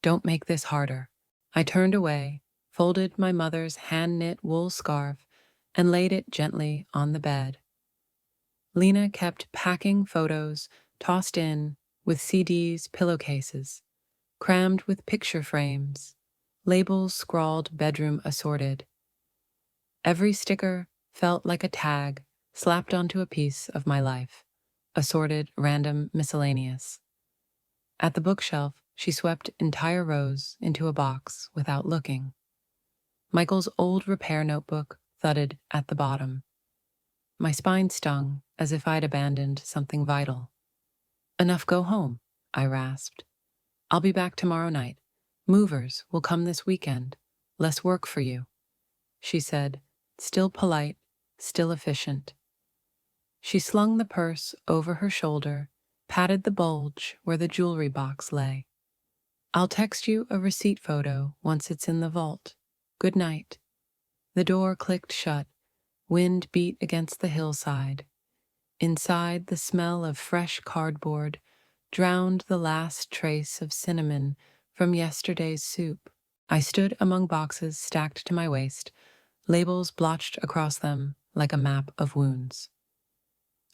Don't make this harder. I turned away, folded my mother's hand-knit wool scarf, and laid it gently on the bed. Lena kept packing photos, tossed in with CDs, pillowcases, crammed with picture frames, labels scrawled bedroom assorted. Every sticker felt like a tag slapped onto a piece of my life, assorted, random, miscellaneous. At the bookshelf, she swept entire rows into a box without looking. Michael's old repair notebook thudded at the bottom. My spine stung as if I'd abandoned something vital. Enough, go home, I rasped. I'll be back tomorrow night. Movers will come this weekend. Less work for you, she said, still polite, still efficient. She slung the purse over her shoulder, patted the bulge where the jewelry box lay. I'll text you a receipt photo once it's in the vault. Good night. The door clicked shut. Wind beat against the hillside. Inside, the smell of fresh cardboard drowned the last trace of cinnamon from yesterday's soup. I stood among boxes stacked to my waist, labels blotched across them like a map of wounds.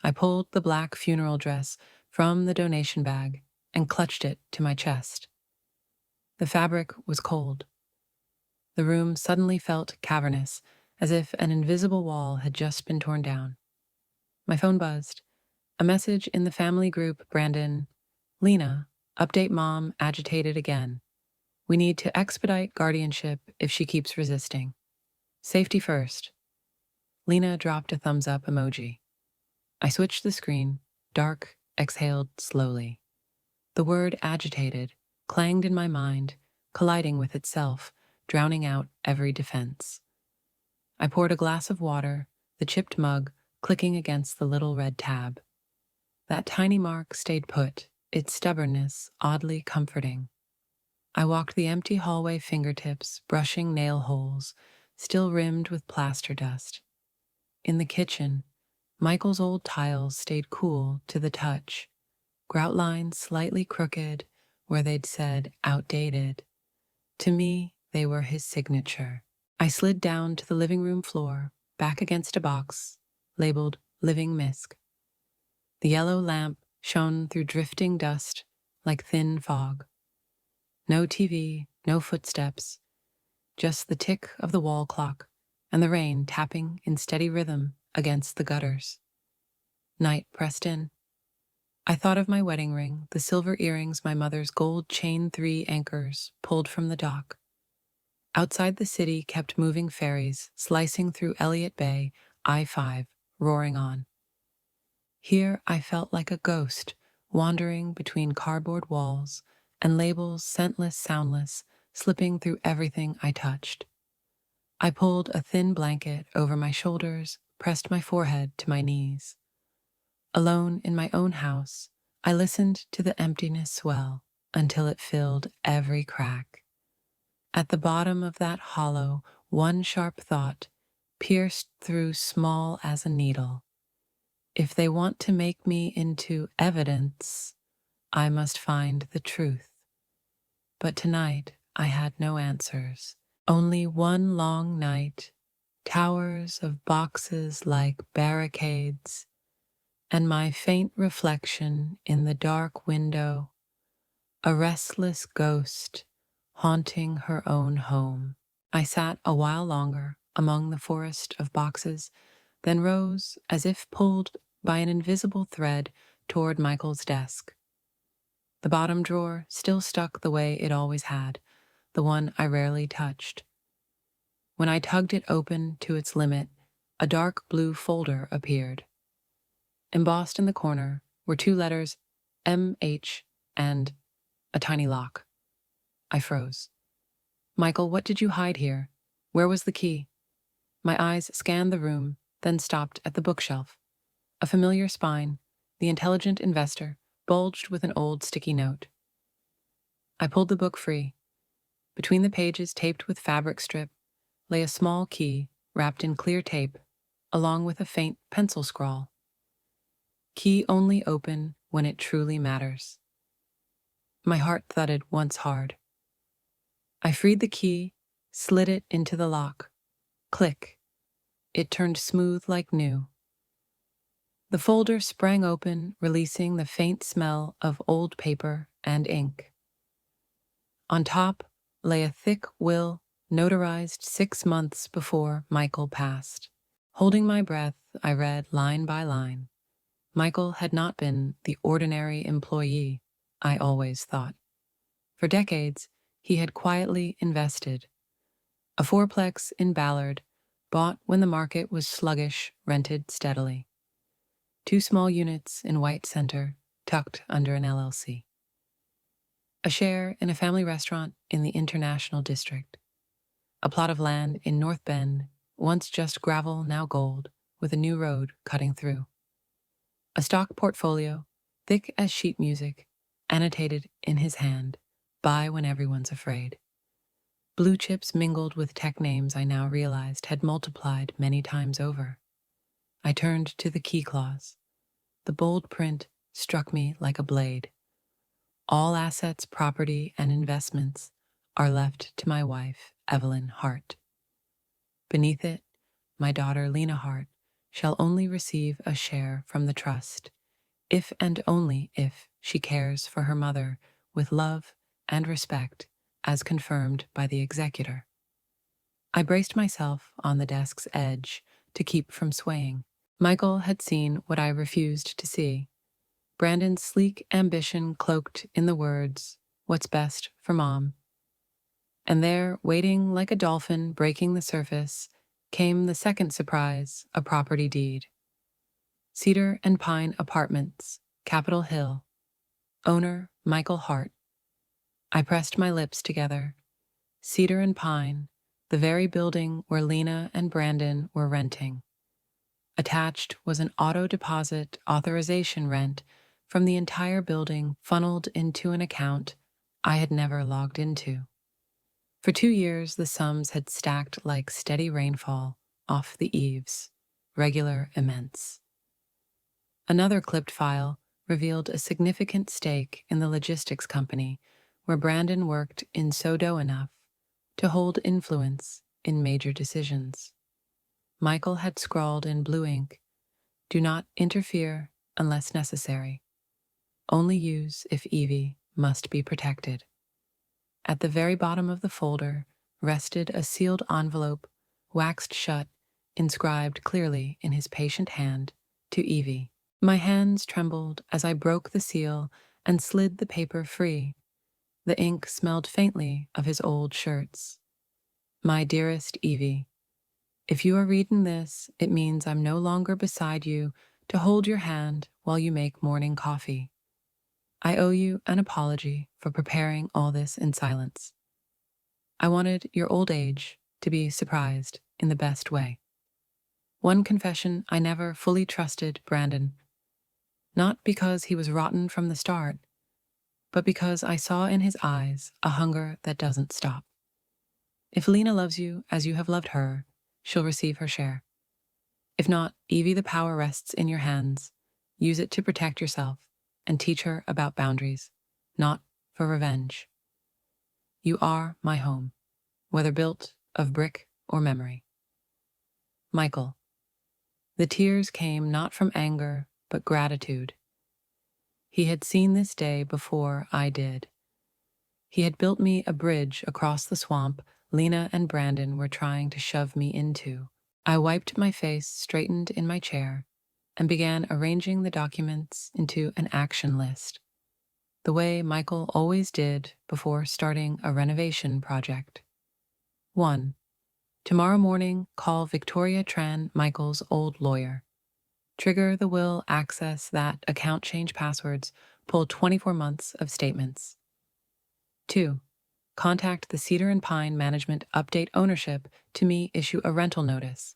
I pulled the black funeral dress from the donation bag and clutched it to my chest. The fabric was cold. The room suddenly felt cavernous, as if an invisible wall had just been torn down. My phone buzzed. A message in the family group, Brandon. Lena, update Mom, agitated again. We need to expedite guardianship if she keeps resisting. Safety first. Lena dropped a thumbs up emoji. I switched the screen. Dark exhaled slowly. The word agitated clanged in my mind, colliding with itself, drowning out every defense. I poured a glass of water, the chipped mug clicking against the little red tab. That tiny mark stayed put, its stubbornness oddly comforting. I walked the empty hallway, fingertips brushing nail holes, still rimmed with plaster dust. In the kitchen, Michael's old tiles stayed cool to the touch, grout lines slightly crooked where they'd said outdated. To me, they were his signature. I slid down to the living room floor, back against a box labeled Living Misc. The yellow lamp shone through drifting dust like thin fog. No TV, no footsteps, just the tick of the wall clock and the rain tapping in steady rhythm against the gutters. Night pressed in. I thought of my wedding ring, the silver earrings my mother's gold chain 3 anchors pulled from the dock. Outside the city kept moving ferries, slicing through Elliott Bay, I-5, roaring on. Here I felt like a ghost, wandering between cardboard walls and labels scentless, soundless, slipping through everything I touched. I pulled a thin blanket over my shoulders, pressed my forehead to my knees. Alone in my own house, I listened to the emptiness swell until it filled every crack. At the bottom of that hollow, one sharp thought pierced through small as a needle. If they want to make me into evidence, I must find the truth. But tonight I had no answers. Only one long night, towers of boxes like barricades, and my faint reflection in the dark window, a restless ghost haunting her own home. I sat a while longer among the forest of boxes, then rose as if pulled by an invisible thread toward Michael's desk. The bottom drawer still stuck the way it always had, the one I rarely touched. When I tugged it open to its limit, a dark blue folder appeared. Embossed in the corner were 2 letters, M.H., and a tiny lock. I froze. Michael, what did you hide here? Where was the key? My eyes scanned the room, then stopped at the bookshelf. A familiar spine, The Intelligent Investor, bulged with an old sticky note. I pulled the book free. Between the pages taped with fabric strip lay a small key wrapped in clear tape, along with a faint pencil scrawl. Key only open when it truly matters. My heart thudded once hard. I freed the key, slid it into the lock. Click. It turned smooth like new. The folder sprang open, releasing the faint smell of old paper and ink. On top lay a thick will notarized 6 months before Michael passed. Holding my breath, I read line by line. Michael had not been the ordinary employee I always thought. For decades, he had quietly invested. A fourplex in Ballard, bought when the market was sluggish, rented steadily. 2 small units in White Center, tucked under an LLC. A share in a family restaurant in the International District. A plot of land in North Bend, once just gravel, now gold, with a new road cutting through. A stock portfolio, thick as sheet music, annotated in his hand, buy when everyone's afraid. Blue chips mingled with tech names I now realized had multiplied many times over. I turned to the key clause. The bold print struck me like a blade. All assets, property, and investments are left to my wife, Evelyn Hart. Beneath it, my daughter, Lena Hart, shall only receive a share from the trust, if and only if she cares for her mother with love and respect, as confirmed by the executor. I braced myself on the desk's edge to keep from swaying. Michael had seen what I refused to see. Brandon's sleek ambition cloaked in the words, "What's best for Mom?" And there, waiting like a dolphin breaking the surface, came the second surprise, a property deed. Cedar and Pine Apartments, Capitol Hill. Owner, Michael Hart. I pressed my lips together. Cedar and Pine, the very building where Lena and Brandon were renting. Attached was an auto deposit authorization rent from the entire building funneled into an account I had never logged into. For 2 years, the sums had stacked like steady rainfall off the eaves, regular, immense. Another clipped file revealed a significant stake in the logistics company where Brandon worked in Sodo enough to hold influence in major decisions. Michael had scrawled in blue ink, "Do not interfere unless necessary. Only use if Evie must be protected." At the very bottom of the folder rested a sealed envelope, waxed shut, inscribed clearly in his patient hand, "To Evie." My hands trembled as I broke the seal and slid the paper free. The ink smelled faintly of his old shirts. My dearest Evie, if you are reading this, it means I'm no longer beside you to hold your hand while you make morning coffee. I owe you an apology for preparing all this in silence. I wanted your old age to be surprised in the best way. One confession: I never fully trusted Brandon, not because he was rotten from the start, but because I saw in his eyes a hunger that doesn't stop. If Lena loves you as you have loved her, she'll receive her share. If not, Evie, the power rests in your hands. Use it to protect yourself and teach her about boundaries, not for revenge. You are my home, whether built of brick or memory. Michael. The tears came not from anger, but gratitude. He had seen this day before I did. He had built me a bridge across the swamp Lena and Brandon were trying to shove me into. I wiped my face, straightened in my chair, and began arranging the documents into an action list, the way Michael always did before starting a renovation project. 1. Tomorrow morning, call Victoria Tran, Michael's old lawyer. Trigger the will, access that account, change passwords, pull 24 months of statements. 2. Contact the Cedar and Pine Management, update ownership to me, issue a rental notice,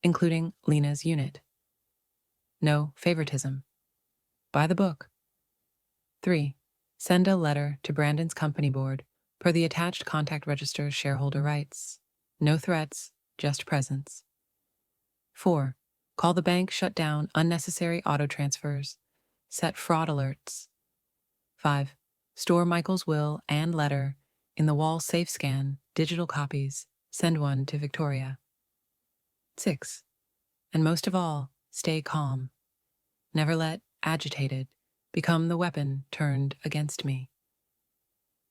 including Lena's unit. No favoritism. By the book. 3. Send a letter to Brandon's company board per the attached contact register, shareholder rights. No threats, just presence. 4. Call the bank, shut down unnecessary auto transfers, set fraud alerts. 5. Store Michael's will and letter in the wall safe, scan digital copies, send one to Victoria. 6. And most of all, stay calm. Never let agitated become the weapon turned against me.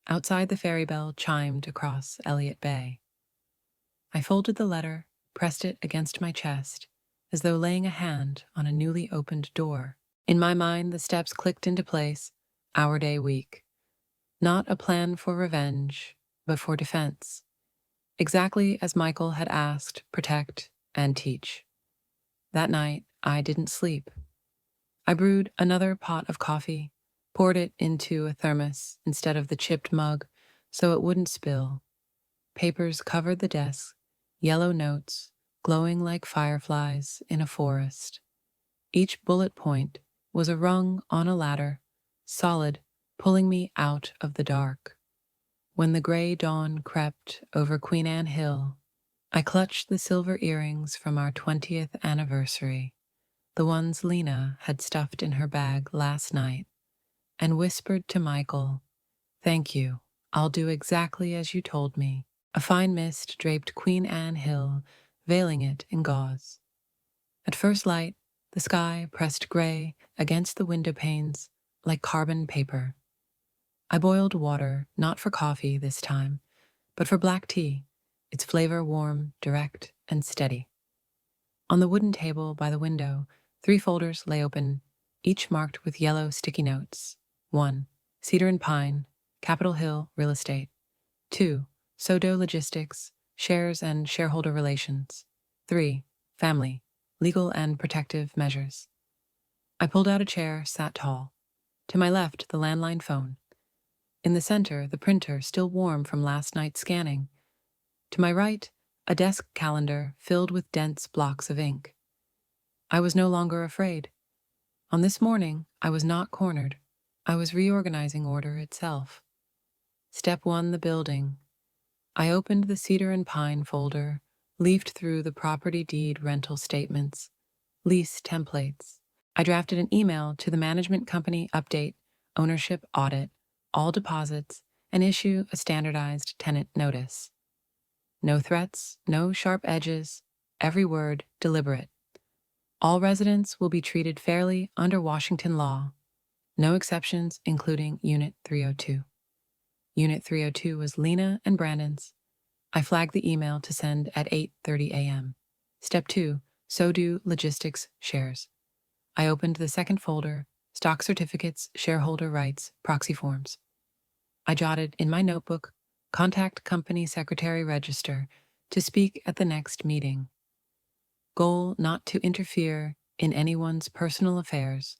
Outside, the ferry bell chimed across Elliott Bay. I folded the letter, pressed it against my chest, as though laying a hand on a newly opened door. In my mind, the steps clicked into place, our day week. Not a plan for revenge, but for defense. Exactly as Michael had asked, protect and teach. That night, I didn't sleep. I brewed another pot of coffee, poured it into a thermos instead of the chipped mug so it wouldn't spill. Papers covered the desk, yellow notes glowing like fireflies in a forest. Each bullet point was a rung on a ladder, solid, pulling me out of the dark. When the gray dawn crept over Queen Anne Hill, I clutched the silver earrings from our 20th anniversary, the ones Lena had stuffed in her bag last night, and whispered to Michael, "Thank you, I'll do exactly as you told me." A fine mist draped Queen Anne Hill, veiling it in gauze. At first light, the sky pressed gray against the window panes like carbon paper. I boiled water, not for coffee this time, but for black tea, its flavor warm, direct, and steady. On the wooden table by the window, 3 folders lay open, each marked with yellow sticky notes. 1. Cedar and Pine, Capitol Hill Real Estate. 2. Sodo Logistics, Shares and Shareholder Relations. 3. Family, Legal and Protective Measures. I pulled out a chair, sat tall. To my left, the landline phone. In the center, the printer, still warm from last night's scanning. To my right, a desk calendar filled with dense blocks of ink. I was no longer afraid. On this morning, I was not cornered. I was reorganizing order itself. Step 1, the building. I opened the Cedar and Pine folder, leafed through the property deed rental statements, lease templates. I drafted an email to the management company, update, ownership audit, all deposits, and issue a standardized tenant notice. No threats, no sharp edges, every word deliberate. All residents will be treated fairly under Washington law. No exceptions, including Unit 302. Unit 302 was Lena and Brandon's. I flagged the email to send at 8:30 a.m. Step 2, Sodo Logistics Shares. I opened the second folder, stock certificates, shareholder rights, proxy forms. I jotted in my notebook, contact company secretary register to speak at the next meeting. Goal not to interfere in anyone's personal affairs,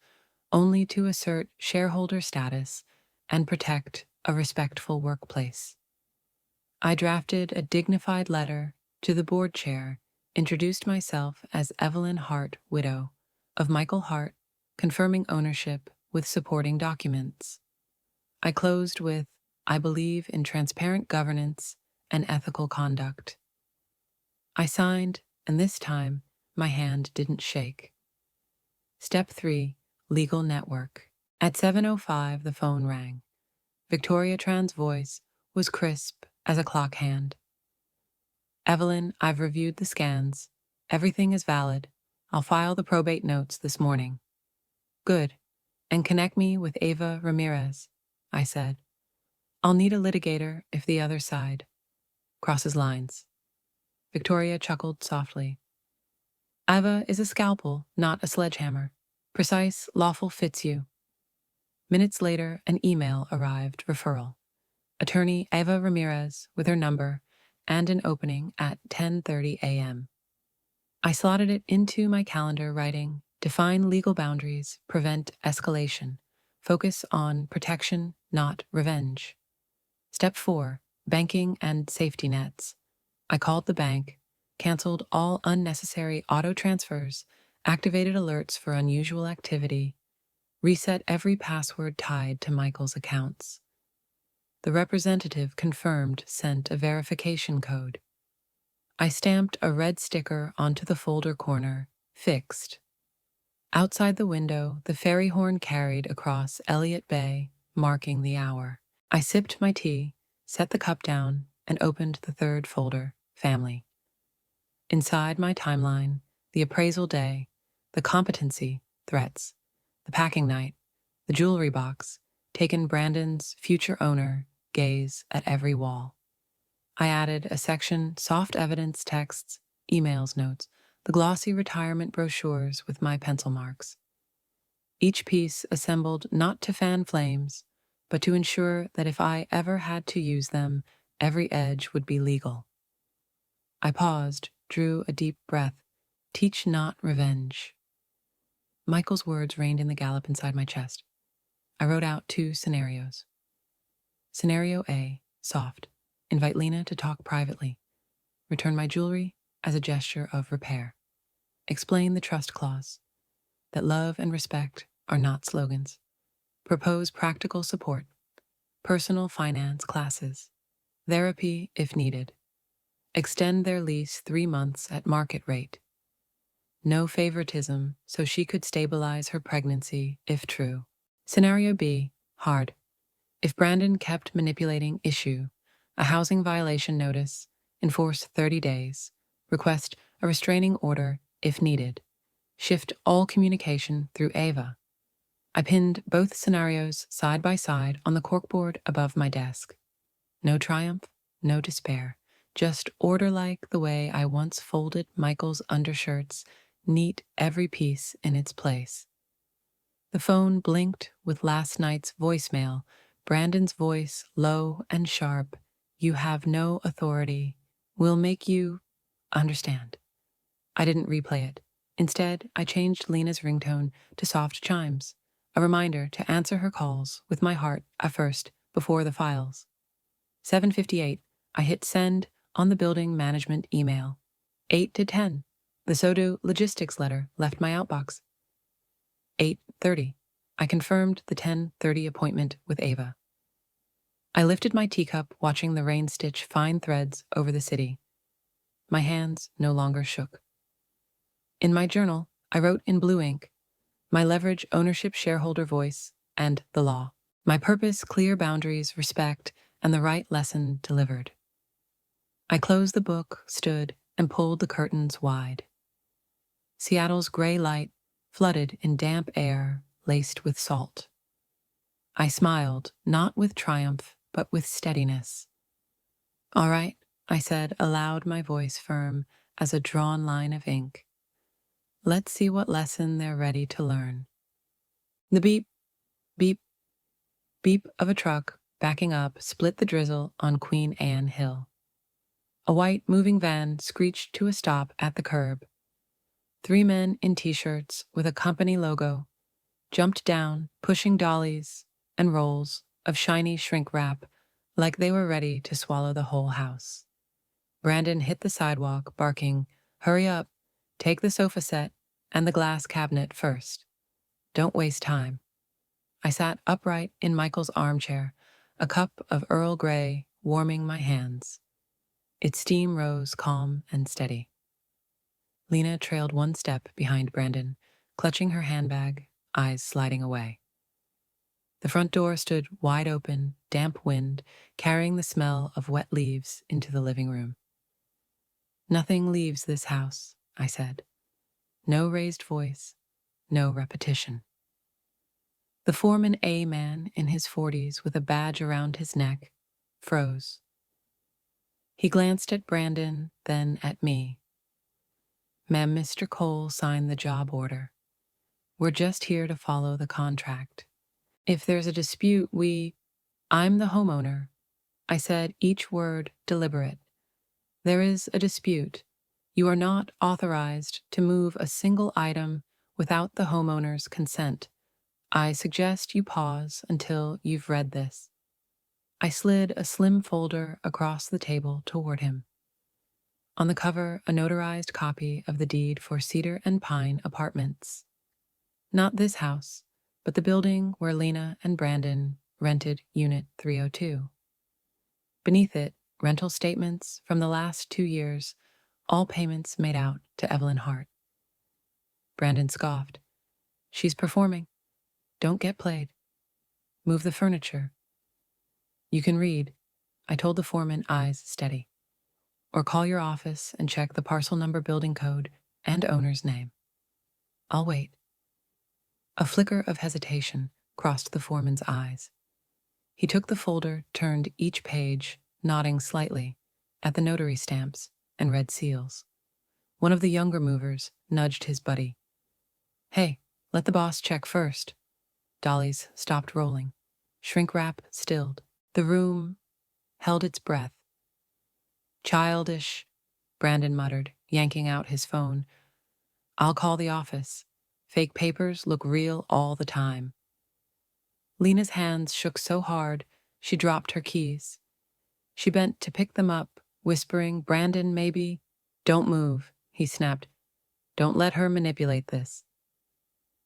only to assert shareholder status and protect a respectful workplace. I drafted a dignified letter to the board chair, introduced myself as Evelyn Hart, widow of Michael Hart, confirming ownership with supporting documents. I closed with, I believe in transparent governance and ethical conduct. I signed, and this time, my hand didn't shake. Step 3, Legal Network. At 7:05, the phone rang. Victoria Tran's voice was crisp as a clock hand. Evelyn, I've reviewed the scans. Everything is valid. I'll file the probate notes this morning. Good. And connect me with Ava Ramirez, I said. I'll need a litigator if the other side crosses lines. Victoria chuckled softly. Ava is a scalpel, not a sledgehammer. Precise, lawful fits you. Minutes later, an email arrived, referral. Attorney Ava Ramirez with her number and an opening at 10:30 a.m. I slotted it into my calendar, writing, define legal boundaries, prevent escalation, focus on protection, not revenge. Step 4, banking and safety nets. I called the bank, canceled all unnecessary auto transfers, activated alerts for unusual activity, reset every password tied to Michael's accounts. The representative confirmed sent a verification code. I stamped a red sticker onto the folder corner, fixed. Outside the window, the ferry horn carried across Elliott Bay, marking the hour. I sipped my tea, set the cup down, and opened the third folder, family. Inside my timeline, the appraisal day, the competency, threats, the packing night, the jewelry box, taken Brandon's future owner, gaze at every wall. I added a section, soft evidence texts, emails, notes, the glossy retirement brochures with my pencil marks. Each piece assembled not to fan flames, but to ensure that if I ever had to use them, every edge would be legal. I paused, drew a deep breath. Teach not revenge. Michael's words reined in the gallop inside my chest. I wrote out 2 scenarios. Scenario A, soft. Invite Lena to talk privately. Return my jewelry as a gesture of repair. Explain the trust clause, that love and respect are not slogans. Propose practical support, personal finance classes, therapy if needed. Extend their lease 3 months at market rate. No favoritism, so she could stabilize her pregnancy if true. Scenario B, hard. If Brandon kept manipulating, issue a housing violation notice, enforce 30 days, request a restraining order if needed, shift all communication through Ava. I pinned both scenarios side by side on the corkboard above my desk. No triumph, no despair, just order like the way I once folded Michael's undershirts, neat every piece in its place. The phone blinked with last night's voicemail, Brandon's voice low and sharp. You have no authority. We'll make you understand. I didn't replay it. Instead, I changed Lena's ringtone to soft chimes, a reminder to answer her calls with my heart at first, before the files. 7:58, I hit send on the building management email. 8 to 10, the Sodo logistics letter left my outbox. 8:30, I confirmed the 10:30 appointment with Ava. I lifted my teacup, watching the rain stitch fine threads over the city. My hands no longer shook. In my journal, I wrote in blue ink, my leverage, ownership, shareholder voice, and the law. My purpose, clear boundaries, respect, and the right lesson delivered. I closed the book, stood, and pulled the curtains wide. Seattle's gray light flooded in damp air laced with salt. I smiled, not with triumph, but with steadiness. All right, I said aloud, my voice firm as a drawn line of ink. Let's see what lesson they're ready to learn. The beep, beep, beep of a truck backing up split the drizzle on Queen Anne Hill. A white moving van screeched to a stop at the curb. 3 men in t-shirts with a company logo jumped down, pushing dollies and rolls of shiny shrink wrap like they were ready to swallow the whole house. Brandon hit the sidewalk, barking, "Hurry up, take the sofa set and the glass cabinet first. Don't waste time." I sat upright in Michael's armchair, a cup of Earl Grey warming my hands. Its steam rose calm and steady. Lena trailed 1 step behind Brandon, clutching her handbag, eyes sliding away. The front door stood wide open, damp wind carrying the smell of wet leaves into the living room. "Nothing leaves this house," I said. No raised voice, no repetition. The foreman, a man in his 40s with a badge around his neck, froze. He glanced at Brandon, then at me. "Ma'am, Mr. Cole signed the job order. We're just here to follow the contract. If there's a dispute, I'm the homeowner." I said, each word deliberate. "There is a dispute. You are not authorized to move a single item without the homeowner's consent. I suggest you pause until you've read this." I slid a slim folder across the table toward him. On the cover, a notarized copy of the deed for Cedar and Pine Apartments. Not this house, but the building where Lena and Brandon rented Unit 302. Beneath it, rental statements from the last 2 years, all payments made out to Evelyn Hart. Brandon scoffed. "She's performing. Don't get played. Move the furniture." "You can read," I told the foreman, eyes steady. "Or call your office and check the parcel number, building code, and owner's name. I'll wait." A flicker of hesitation crossed the foreman's eyes. He took the folder, turned each page, nodding slightly at the notary stamps and red seals. One of the younger movers nudged his buddy. "Hey, let the boss check first." Dollies stopped rolling. Shrink wrap stilled. The room held its breath. "Childish," Brandon muttered, yanking out his phone. "I'll call the office. Fake papers look real all the time." Lena's hands shook so hard she dropped her keys. She bent to pick them up, whispering, "Brandon, maybe." "Don't move," he snapped. "Don't let her manipulate this."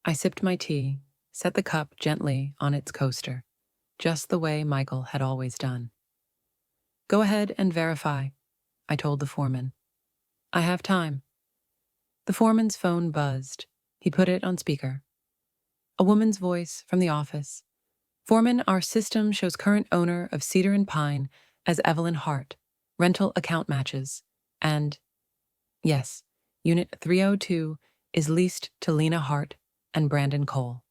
I sipped my tea, set the cup gently on its coaster, just the way Michael had always done. "Go ahead and verify," I told the foreman. "I have time." The foreman's phone buzzed. He put it on speaker. A woman's voice from the office. "Foreman, our system shows current owner of Cedar and Pine as Evelyn Hart. Rental account matches. And, yes, Unit 302 is leased to Lena Hart and Brandon Cole."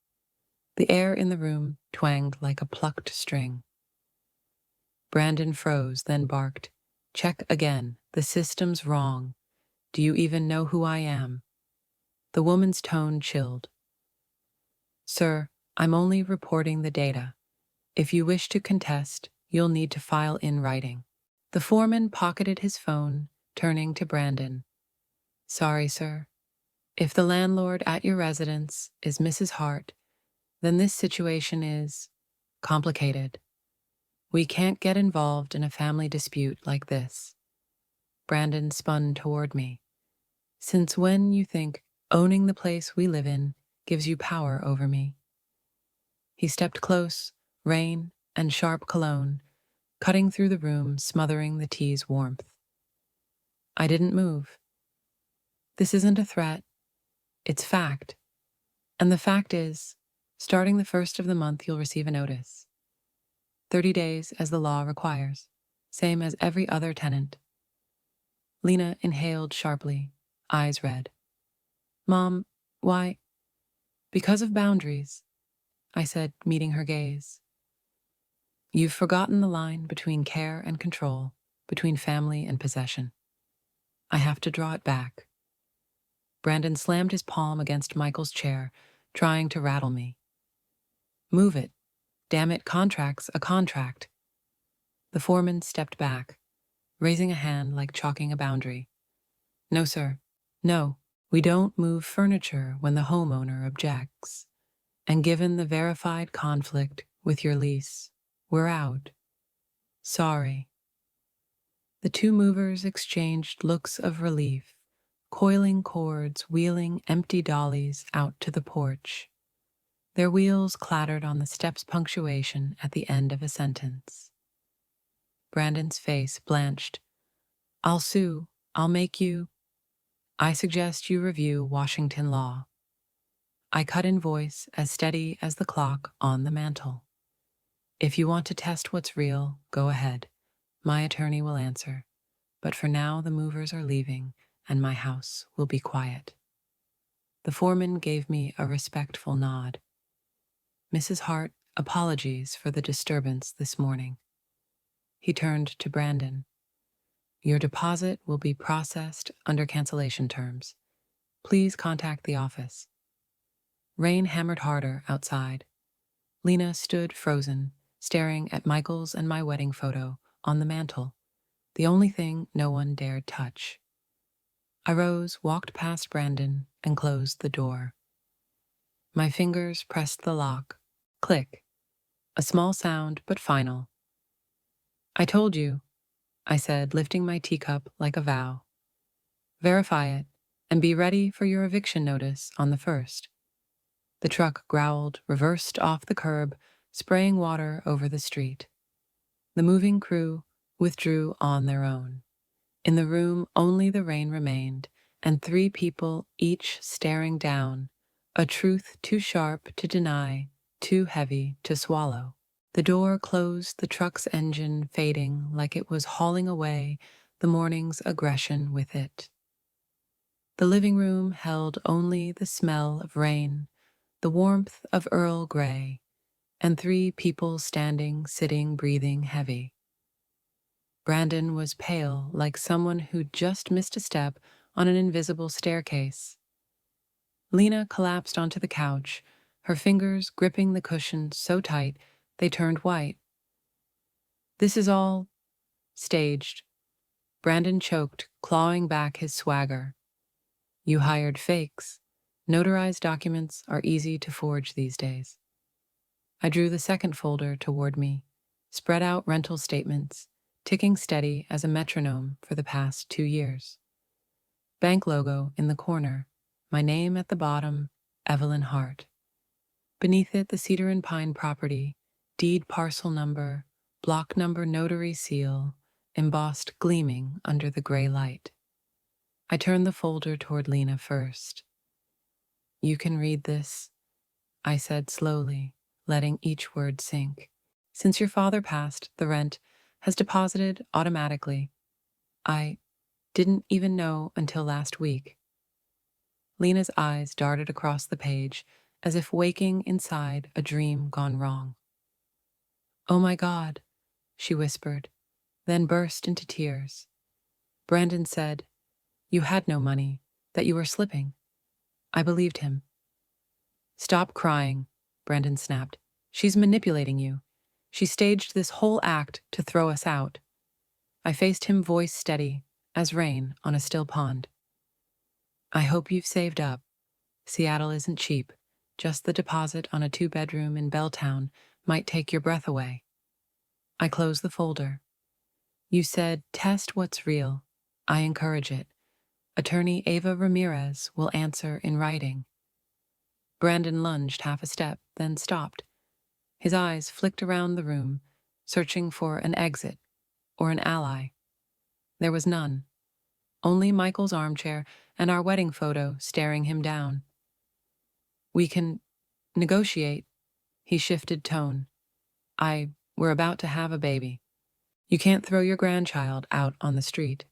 The air in the room twanged like a plucked string. Brandon froze, then barked, "Check again. The system's wrong. Do you even know who I am?" The woman's tone chilled. "Sir, I'm only reporting the data. If you wish to contest, you'll need to file in writing." The foreman pocketed his phone, turning to Brandon. "Sorry, sir. If the landlord at your residence is Mrs. Hart, then this situation is complicated. We can't get involved in a family dispute like this." Brandon spun toward me. "Since when you think owning the place we live in gives you power over me?" He stepped close, rain and sharp cologne cutting through the room, smothering the tea's warmth. I didn't move. "This isn't a threat. It's fact. And the fact is, starting the 1st of the month, you'll receive a notice. 30 days as the law requires, same as every other tenant." Lena inhaled sharply, eyes red. "Mom, why?" "Because of boundaries," I said, meeting her gaze. "You've forgotten the line between care and control, between family and possession. I have to draw it back." Brandon slammed his palm against Michael's chair, trying to rattle me. Move it. Damn it, contract's a contract. The foreman stepped back, raising a hand like chalking a boundary. No, sir. No, we don't move furniture when the homeowner objects. And given the verified conflict with your lease, we're out. Sorry. The two movers exchanged looks of relief, coiling cords, wheeling empty dollies out to the porch. Their wheels clattered on the step's punctuation at the end of a sentence. Brandon's face blanched. I'll sue. I'll make you. I suggest you review Washington law. I cut in voice as steady as the clock on the mantel. If you want to test what's real, go ahead. My attorney will answer. But for now, the movers are leaving, and my house will be quiet. The foreman gave me a respectful nod. Mrs. Hart, apologies for the disturbance this morning. He turned to Brandon. Your deposit will be processed under cancellation terms. Please contact the office. Rain hammered harder outside. Lena stood frozen, staring at Michael's and my wedding photo on the mantel, the only thing no one dared touch. I rose, walked past Brandon, and closed the door. My fingers pressed the lock. Click. A small sound, but final. I told you, I said, lifting my teacup like a vow. Verify it, and be ready for your eviction notice on the 1st. The truck growled, reversed off the curb, spraying water over the street. The moving crew withdrew on their own. In the room, only the rain remained, and 3 people each staring down, a truth too sharp to deny, too heavy to swallow. The door closed, the truck's engine fading like it was hauling away the morning's aggression with it. The living room held only the smell of rain, the warmth of Earl Grey, and 3 people standing, sitting, breathing heavy. Brandon was pale, like someone who'd just missed a step on an invisible staircase. Lena collapsed onto the couch, her fingers gripping the cushion so tight they turned white. This is all staged. Brandon choked, clawing back his swagger. You hired fakes. Notarized documents are easy to forge these days. I drew the second folder toward me, spread out rental statements, ticking steady as a metronome for the past 2 years. Bank logo in the corner, my name at the bottom, Evelyn Hart. Beneath it, the Cedar and Pine property, deed parcel number, block number, notary seal, embossed gleaming under the gray light. I turned the folder toward Lena first. You can read this, I said slowly, letting each word sink. Since your father passed, the rent has deposited automatically. I didn't even know until last week. Lena's eyes darted across the page as if waking inside a dream gone wrong. Oh my God, she whispered, then burst into tears. Brandon said, you had no money, that you were slipping. I believed him. Stop crying, Brandon snapped. She's manipulating you. She staged this whole act to throw us out. I faced him, voice steady as rain on a still pond. I hope you've saved up. Seattle isn't cheap. Just the deposit on a 2-bedroom in Belltown might take your breath away. I closed the folder. You said, test what's real. I encourage it. Attorney Ava Ramirez will answer in writing. Brandon lunged half a step, then stopped. His eyes flicked around the room, searching for an exit or an ally. There was none. Only Michael's armchair and our wedding photo staring him down. We can negotiate. He shifted tone. We're about to have a baby. You can't throw your grandchild out on the street.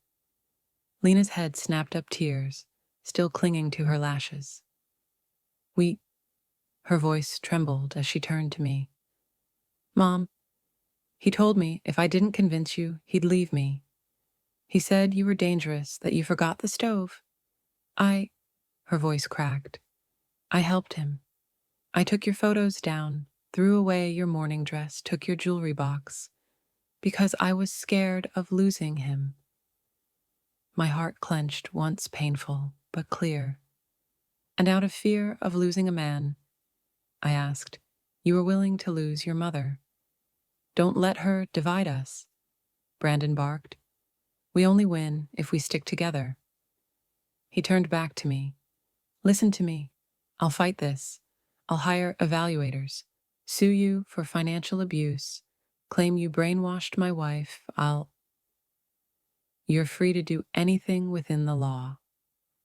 Lena's head snapped up, tears still clinging to her lashes. Her voice trembled as she turned to me. Mom, he told me if I didn't convince you, he'd leave me. He said you were dangerous, that you forgot the stove. Her voice cracked. I helped him. I took your photos down, threw away your morning dress, took your jewelry box, because I was scared of losing him. My heart clenched, once painful, but clear. And out of fear of losing a man, I asked, you were willing to lose your mother. Don't let her divide us, Brandon barked. We only win if we stick together. He turned back to me. Listen to me. I'll fight this. I'll hire evaluators, sue you for financial abuse, claim you brainwashed my wife. You're free to do anything within the law,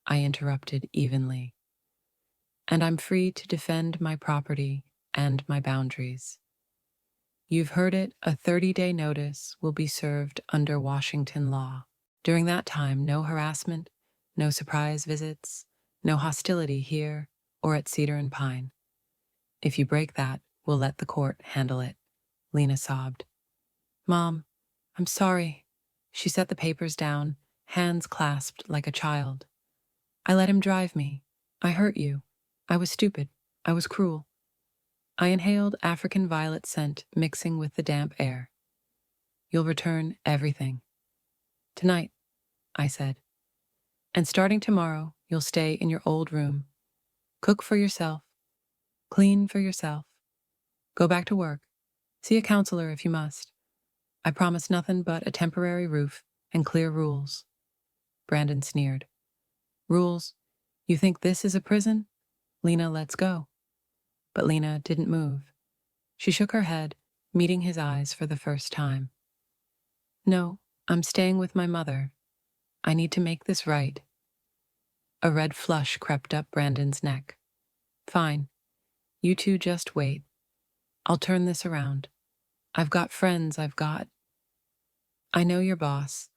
I interrupted evenly. And I'm free to defend my property and my boundaries. You've heard it, a 30-day notice will be served under Washington law. During that time, no harassment, no surprise visits, no hostility here or at Cedar and Pine. If you break that, we'll let the court handle it, Lena sobbed. Mom, I'm sorry. She set the papers down, hands clasped like a child. I let him drive me. I hurt you. I was stupid. I was cruel. I inhaled African violet scent mixing with the damp air. You'll return everything. Tonight, I said. And starting tomorrow, you'll stay in your old room. Cook for yourself. Clean for yourself. Go back to work. See a counselor if you must. I promise nothing but a temporary roof and clear rules. Brandon sneered. Rules? You think this is a prison? Lena, let's go. But Lena didn't move. She shook her head, meeting his eyes for the first time. No, I'm staying with my mother. I need to make this right. A red flush crept up Brandon's neck. Fine. You two just wait. I'll turn this around. I've got friends, I know your boss.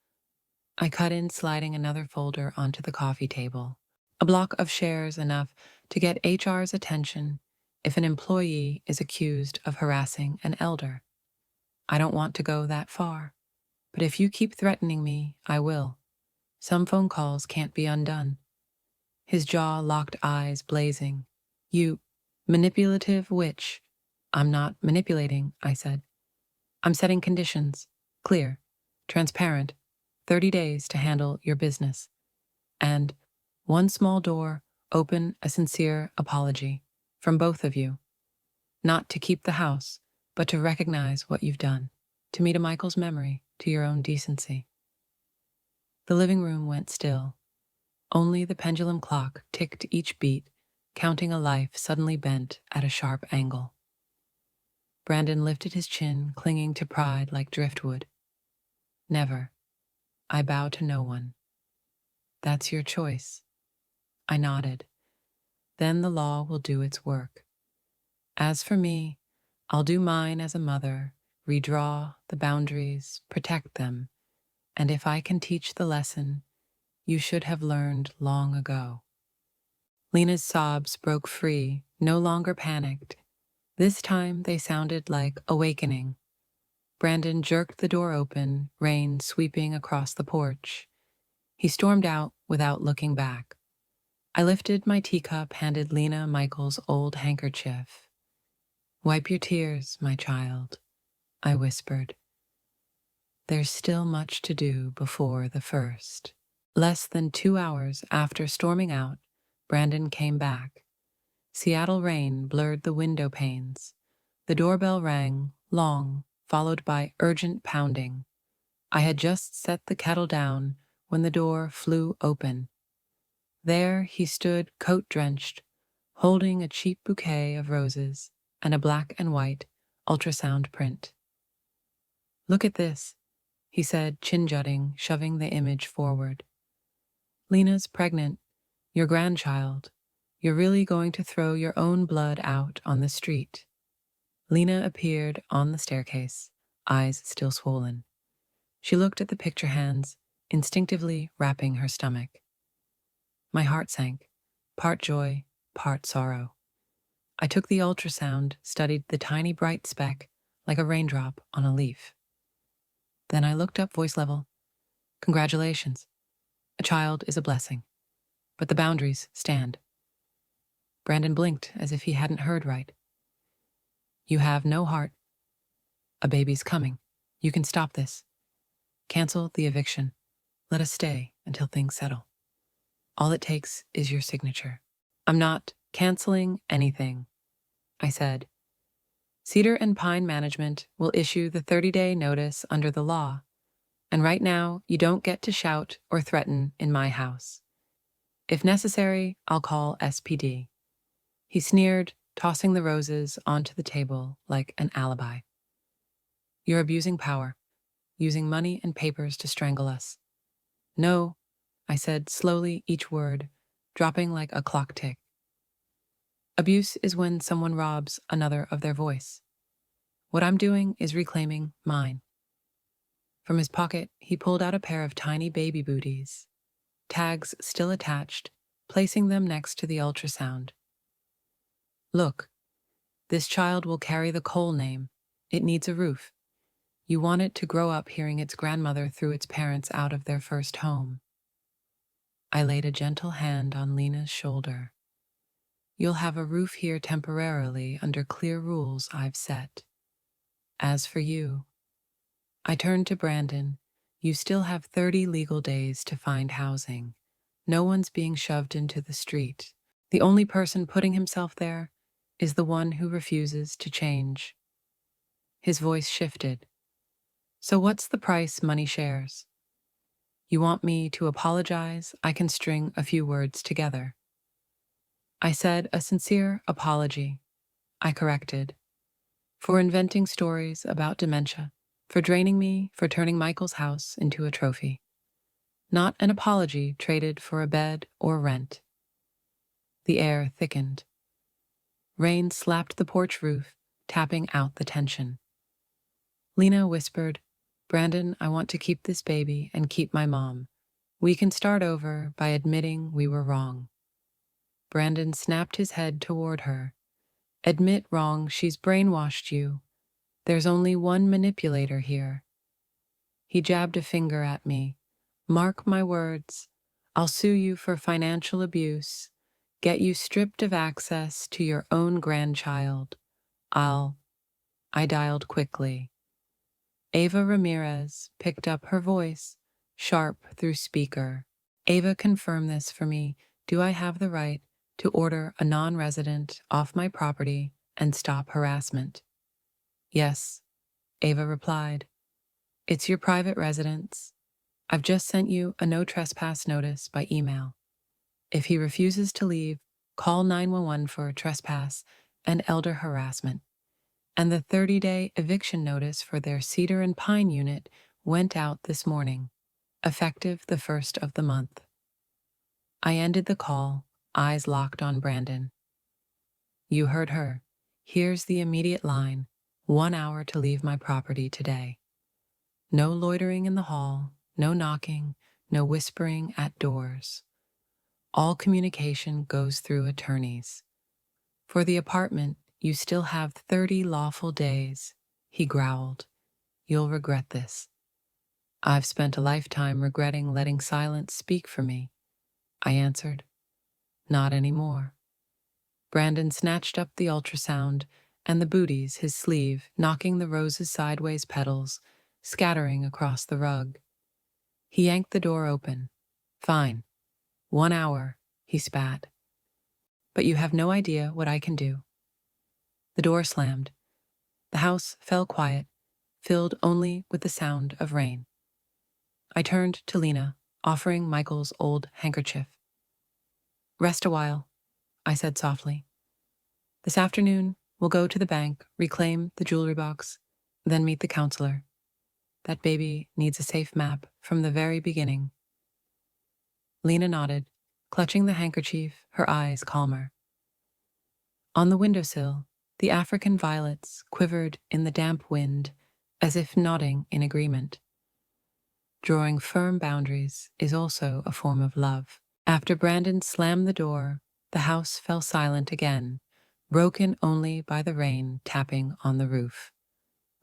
I cut in, sliding another folder onto the coffee table. A block of shares enough to get HR's attention if an employee is accused of harassing an elder. I don't want to go that far, but if you keep threatening me, I will. Some phone calls can't be undone. His jaw locked, eyes blazing. You manipulative witch. I'm not manipulating, I said. I'm setting conditions. Clear. Transparent. 30 days to handle your business. And one small door, open a sincere apology from both of you. Not to keep the house, but to recognize what you've done. To Meta Michael's memory, to your own decency. The living room went still. Only the pendulum clock ticked each beat, counting a life suddenly bent at a sharp angle. Brandon lifted his chin, clinging to pride like driftwood. Never. I bow to no one. That's your choice. I nodded. Then the law will do its work. As for me, I'll do mine as a mother, redraw the boundaries, protect them, and if I can teach the lesson, you should have learned long ago. Lena's sobs broke free, no longer panicked. This time they sounded like awakening. Brandon jerked the door open, rain sweeping across the porch. He stormed out without looking back. I lifted my teacup, handed Lena Michael's old handkerchief. Wipe your tears, my child, I whispered. There's still much to do before the first. Less than 2 hours after storming out, Brandon came back. Seattle rain blurred the window panes. The doorbell rang, long, followed by urgent pounding. I had just set the kettle down when the door flew open. There he stood, coat-drenched, holding a cheap bouquet of roses and a black and white ultrasound print. Look at this, he said, chin-jutting, shoving the image forward. Lena's pregnant, your grandchild. You're really going to throw your own blood out on the street. Lena appeared on the staircase, eyes still swollen. She looked at the picture hands, instinctively wrapping her stomach. My heart sank, part joy, part sorrow. I took the ultrasound, studied the tiny bright speck like a raindrop on a leaf. Then I looked up, voice level. Congratulations. A child is a blessing. but the boundaries stand. Brandon blinked as if he hadn't heard right. You have no heart. A baby's coming. You can stop this. Cancel the eviction. Let us stay until things settle. All it takes is your signature. I'm not canceling anything, I said. Cedar and Pine Management will issue the 30-day notice under the law, and right now you don't get to shout or threaten in my house. If necessary, I'll call SPD. He sneered, tossing the roses onto the table like an alibi. You're abusing power, using money and papers to strangle us. No, I said slowly, each word, dropping like a clock tick. Abuse is when someone robs another of their voice. What I'm doing is reclaiming mine. From his pocket, he pulled out a pair of tiny baby booties, tags still attached, placing them next to the ultrasound. Look, this child will carry the Cole name. It needs a roof. You want it to grow up hearing its grandmother threw its parents out of their first home. I laid a gentle hand on Lena's shoulder. You'll have a roof here temporarily under clear rules I've set. As for you, I turned to Brandon. You still have 30 legal days to find housing. No one's being shoved into the street. The only person putting himself there is the one who refuses to change. His voice shifted. So what's the price money shares? You want me to apologize? I can string a few words together. I said a sincere apology. I corrected. For inventing stories about dementia, for draining me, for turning Michael's house into a trophy. Not an apology traded for a bed or rent. The air thickened. Rain slapped the porch roof, tapping out the tension. Lena whispered, Brandon, I want to keep this baby and keep my mom. We can start over by admitting we were wrong. Brandon snapped his head toward her. Admit wrong, she's brainwashed you. There's only one manipulator here. He jabbed a finger at me. Mark my words. I'll sue you for financial abuse, get you stripped of access to your own grandchild. I dialed quickly. Ava Ramirez picked up her voice, sharp through speaker. Ava, confirm this for me. Do I have the right to order a non-resident off my property and stop harassment? Yes, Ava replied. It's your private residence. I've just sent you a no trespass notice by email. If he refuses to leave, call 911 for trespass and elder harassment. And the 30-day eviction notice for their Cedar and Pine unit went out this morning, effective the 1st of the month. I ended the call, eyes locked on Brandon. You heard her. Here's the immediate line. 1 hour to leave my property today. No loitering in the hall, no knocking, no whispering at doors. All communication goes through attorneys. For the apartment, you still have 30 lawful days, he growled. You'll regret this. I've spent a lifetime regretting letting silence speak for me, I answered. Not anymore. Brandon snatched up the ultrasound and the booties, his sleeve knocking the rose's sideways petals, scattering across the rug. He yanked the door open. Fine. 1 hour, he spat. But you have no idea what I can do. The door slammed. The house fell quiet, filled only with the sound of rain. I turned to Lena, offering Michael's old handkerchief. Rest a while, I said softly. This afternoon, we'll go to the bank, reclaim the jewelry box, then meet the counselor. That baby needs a safe map from the very beginning. Lena nodded, clutching the handkerchief, her eyes calmer. On the windowsill, the African violets quivered in the damp wind, as if nodding in agreement. Drawing firm boundaries is also a form of love. After Brandon slammed the door, the house fell silent again, broken only by the rain tapping on the roof.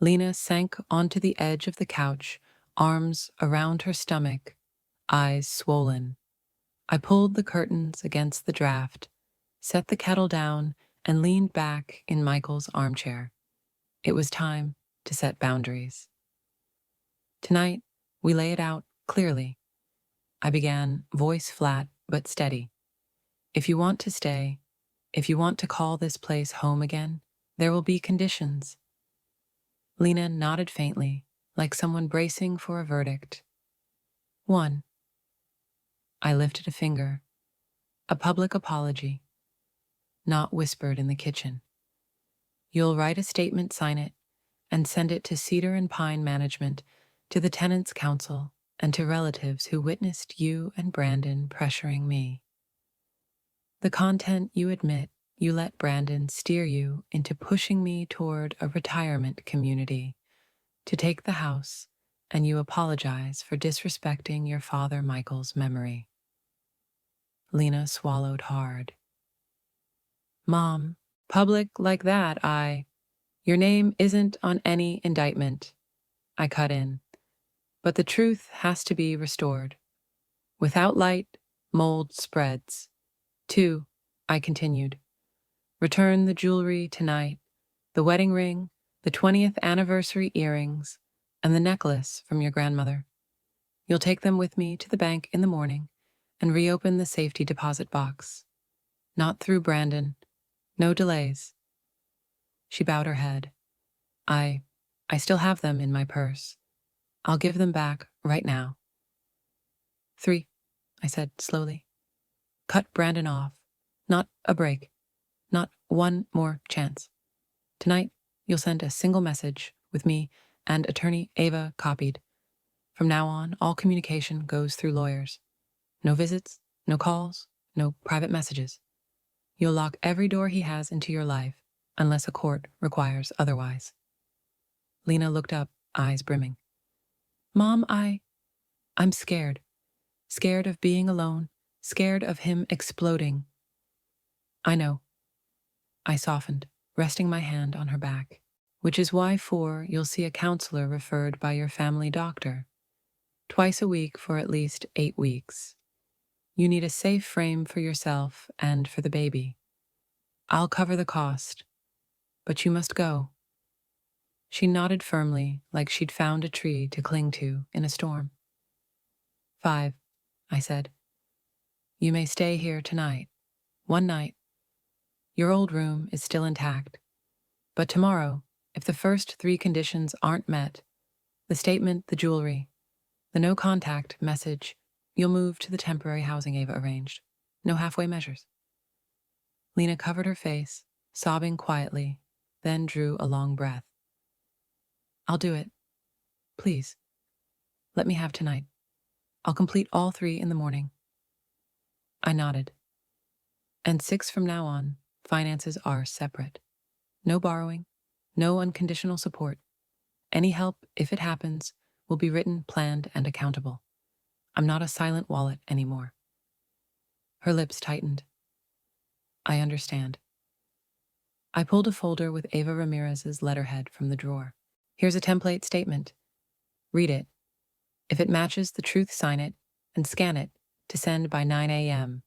Lena sank onto the edge of the couch, arms around her stomach, eyes swollen. I pulled the curtains against the draft, set the kettle down, and leaned back in Michael's armchair. It was time to set boundaries. Tonight, we lay it out clearly. I began, voice flat but steady. If you want to stay, if you want to call this place home again, there will be conditions. Lena nodded faintly, like someone bracing for a verdict. 1. I lifted a finger. A public apology. Not whispered in the kitchen. You'll write a statement, sign it, and send it to Cedar and Pine Management, to the Tenants Council, and to relatives who witnessed you and Brandon pressuring me. The content you admit you let Brandon steer you into pushing me toward a retirement community to take the house, and you apologize for disrespecting your father Michael's memory. Lena swallowed hard. Mom, public like that, your name isn't on any indictment. I cut in. But the truth has to be restored. Without light, mold spreads. 2, I continued. Return the jewelry tonight, the wedding ring, the 20th anniversary earrings, and the necklace from your grandmother. You'll take them with me to the bank in the morning and reopen the safety deposit box. Not through Brandon. No delays. She bowed her head. I still have them in my purse. I'll give them back right now. 3, I said slowly. Cut Brandon off. Not a break. Not one more chance. Tonight, you'll send a single message with me and attorney Ava copied. From now on, all communication goes through lawyers. No visits, no calls, no private messages. You'll lock every door he has into your life, unless a court requires otherwise. Lena looked up, eyes brimming. Mom, I'm scared. Scared of being alone, scared of him exploding. I know. I softened, resting my hand on her back, which is why you'll see a counselor referred by your family doctor. Twice a week for at least 8 weeks. You need a safe frame for yourself and for the baby. I'll cover the cost, but you must go. She nodded firmly, like she'd found a tree to cling to in a storm. 5, I said. You may stay here tonight. 1 night. Your old room is still intact. But tomorrow, if the first 3 conditions aren't met, the statement, the jewelry, the no contact message, you'll move to the temporary housing Ava arranged. No halfway measures. Lena covered her face, sobbing quietly, then drew a long breath. I'll do it. Please. Let me have tonight. I'll complete all 3 in the morning. I nodded. And 6 from now on, finances are separate. No borrowing, no unconditional support. Any help, if it happens, will be written, planned, and accountable. I'm not a silent wallet anymore. Her lips tightened. I understand. I pulled a folder with Ava Ramirez's letterhead from the drawer. Here's a template statement. Read it. If it matches the truth, sign it and scan it to send by 9 a.m.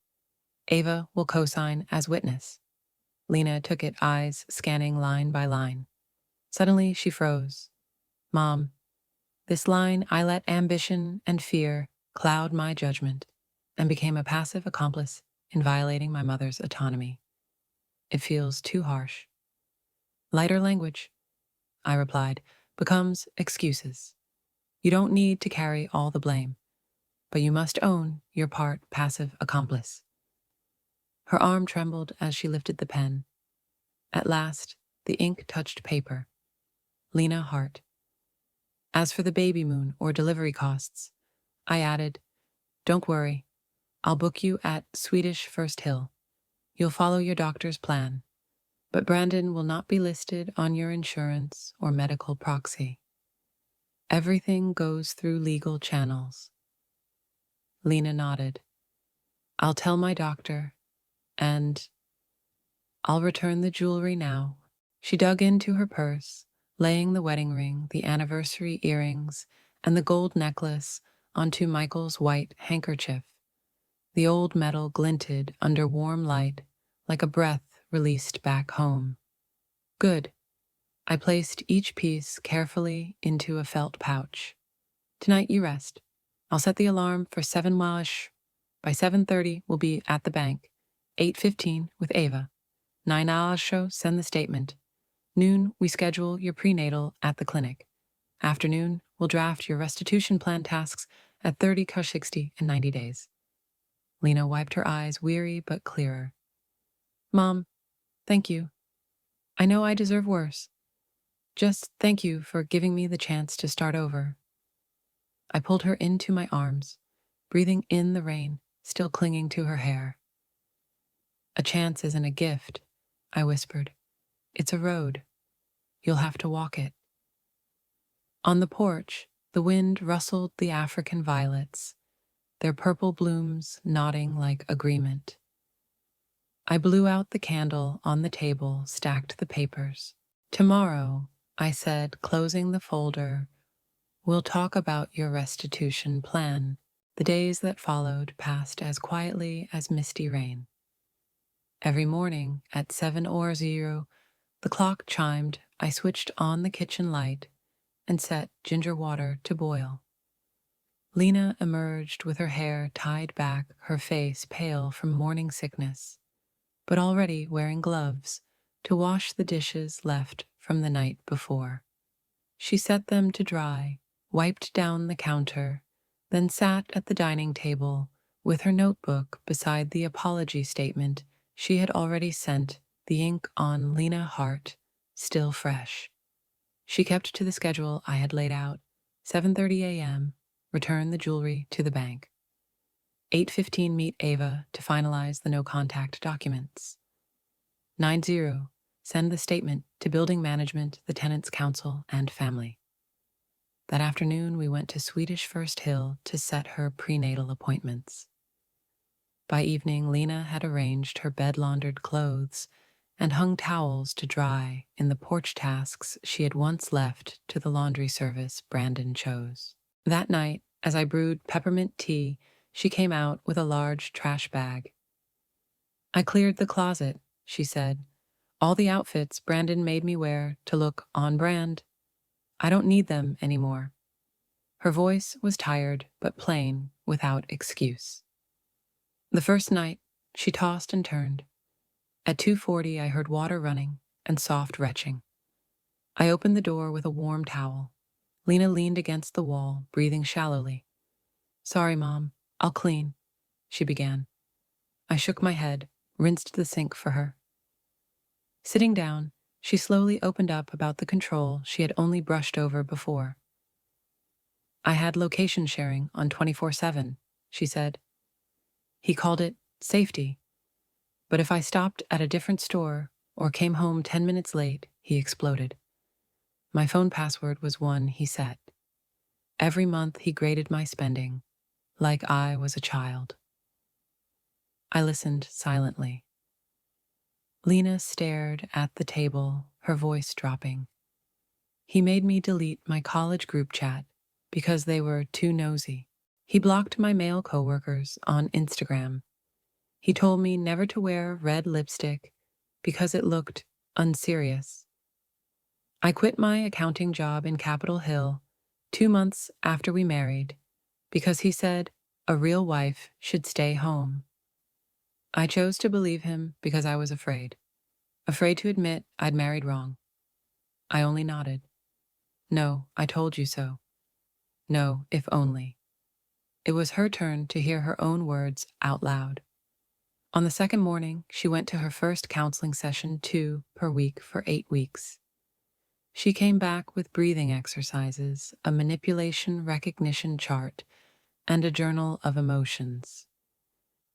Ava will co-sign as witness. Lena took it, eyes scanning line by line. Suddenly, she froze. Mom, this line, I let ambition and fear cloud my judgment and became a passive accomplice in violating my mother's autonomy. It feels too harsh. Lighter language, I replied, becomes excuses. You don't need to carry all the blame, but you must own your part passive accomplice. Her arm trembled as she lifted the pen. At last, the ink touched paper. Lena Hart. As for the baby moon or delivery costs, I added, don't worry, I'll book you at Swedish First Hill. You'll follow your doctor's plan, but Brandon will not be listed on your insurance or medical proxy. Everything goes through legal channels. Lena nodded. I'll tell my doctor, and I'll return the jewelry now. She dug into her purse, laying the wedding ring, the anniversary earrings, and the gold necklace onto Michael's white handkerchief. The old metal glinted under warm light like a breath released back home. Good. I placed each piece carefully into a felt pouch. Tonight you rest. I'll set the alarm for 7 miles. By 7:30, we'll be at the bank. 8:15 with Ava. 9 hours show, send the statement. Noon, we schedule your prenatal at the clinic. Afternoon, we'll draft your restitution plan tasks at 30, 60, and 90 days. Lena wiped her eyes, weary but clearer. Mom, thank you. I know I deserve worse. Just thank you for giving me the chance to start over. I pulled her into my arms, breathing in the rain, still clinging to her hair. A chance isn't a gift, I whispered. It's a road. You'll have to walk it. On the porch, the wind rustled the African violets, their purple blooms nodding like agreement. I blew out the candle on the table, stacked the papers. Tomorrow, I said, closing the folder, we'll talk about your restitution plan. The days that followed passed as quietly as misty rain. Every morning at 7:00, the clock chimed. I switched on the kitchen light and set ginger water to boil. Lena emerged with her hair tied back, her face pale from morning sickness, but already wearing gloves to wash the dishes left from the night before. She set them to dry, wiped down the counter, then sat at the dining table with her notebook beside the apology statement she had already sent, the ink on Lena Hart still fresh. She kept to the schedule I had laid out. 7:30 a.m., return the jewelry to the bank. 8:15, meet Ava to finalize the no-contact documents. 9:00, send the statement to building management, the tenants' council, and family. That afternoon, we went to Swedish First Hill to set her prenatal appointments. By evening, Lena had arranged her bed-laundered clothes and hung towels to dry in the porch tasks she had once left to the laundry service Brandon chose. That night, as I brewed peppermint tea, she came out with a large trash bag. I cleared the closet, she said. All the outfits Brandon made me wear to look on brand. I don't need them anymore. Her voice was tired but plain, without excuse. The first night, she tossed and turned. At 2:40, I heard water running and soft retching. I opened the door with a warm towel. Lena leaned against the wall, breathing shallowly. Sorry, Mom, I'll clean, she began. I shook my head, rinsed the sink for her. Sitting down, she slowly opened up about the control she had only brushed over before. I had location sharing on 24/7, she said. He called it safety. But if I stopped at a different store or came home 10 minutes late, he exploded. My phone password was one he set. Every month he graded my spending, like I was a child. I listened silently. Lena stared at the table, her voice dropping. He made me delete my college group chat because they were too nosy. He blocked my male coworkers on Instagram. He told me never to wear red lipstick because it looked unserious. I quit my accounting job in Capitol Hill 2 months after we married because he said a real wife should stay home. I chose to believe him because I was afraid to admit I'd married wrong. I only nodded. No, I told you so. No, if only. It was her turn to hear her own words out loud. On the second morning, she went to her first counseling session, 2 per week for 8 weeks. She came back with breathing exercises, a manipulation recognition chart, and a journal of emotions.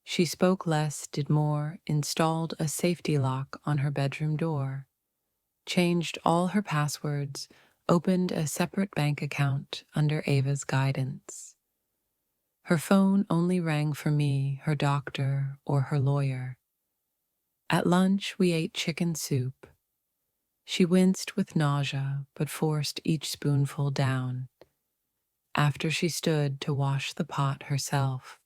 She spoke less, did more, installed a safety lock on her bedroom door, changed all her passwords, opened a separate bank account under Ava's guidance. Her phone only rang for me, her doctor, or her lawyer. At lunch, we ate chicken soup. She winced with nausea, but forced each spoonful down. After she stood to wash the pot herself,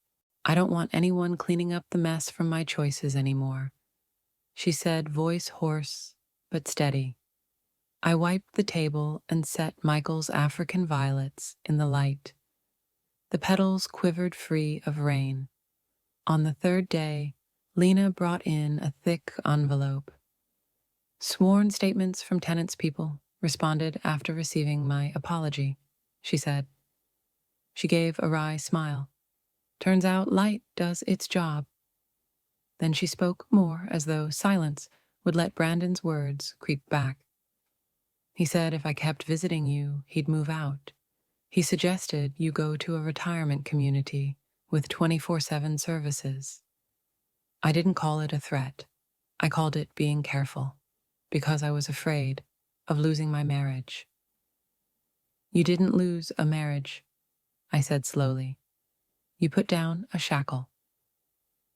I don't want anyone cleaning up the mess from my choices anymore, she said, voice hoarse but steady. I wiped the table and set Michael's African violets in the light. The petals quivered free of rain. On the third day, Lena brought in a thick envelope. Sworn statements from tenants' people responded after receiving my apology, she said. She gave a wry smile. Turns out light does its job. Then she spoke more as though silence would let Brandon's words creep back. He said if I kept visiting you, he'd move out. He suggested you go to a retirement community with 24/7 services. I didn't call it a threat. I called it being careful, because I was afraid of losing my marriage. You didn't lose a marriage, I said slowly. You put down a shackle.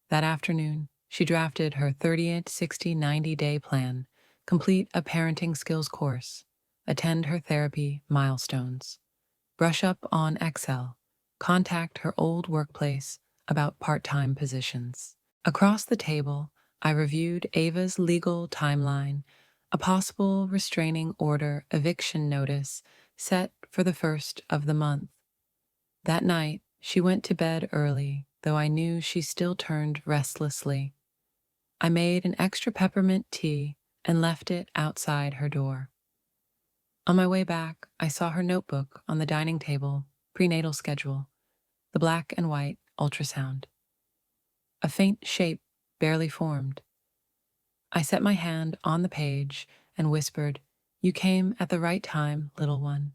That afternoon, she drafted her 38, 60, 90-day plan, complete a parenting skills course, attend her therapy milestones, brush up on Excel, contact her old workplace about part-time positions. Across the table, I reviewed Ava's legal timeline, a possible restraining order eviction notice set for the first of the month. That night, she went to bed early, though I knew she still turned restlessly. I made an extra peppermint tea and left it outside her door. On my way back, I saw her notebook on the dining table, prenatal schedule, the black and white ultrasound. A faint shape barely formed. I set my hand on the page and whispered, "You came at the right time, little one.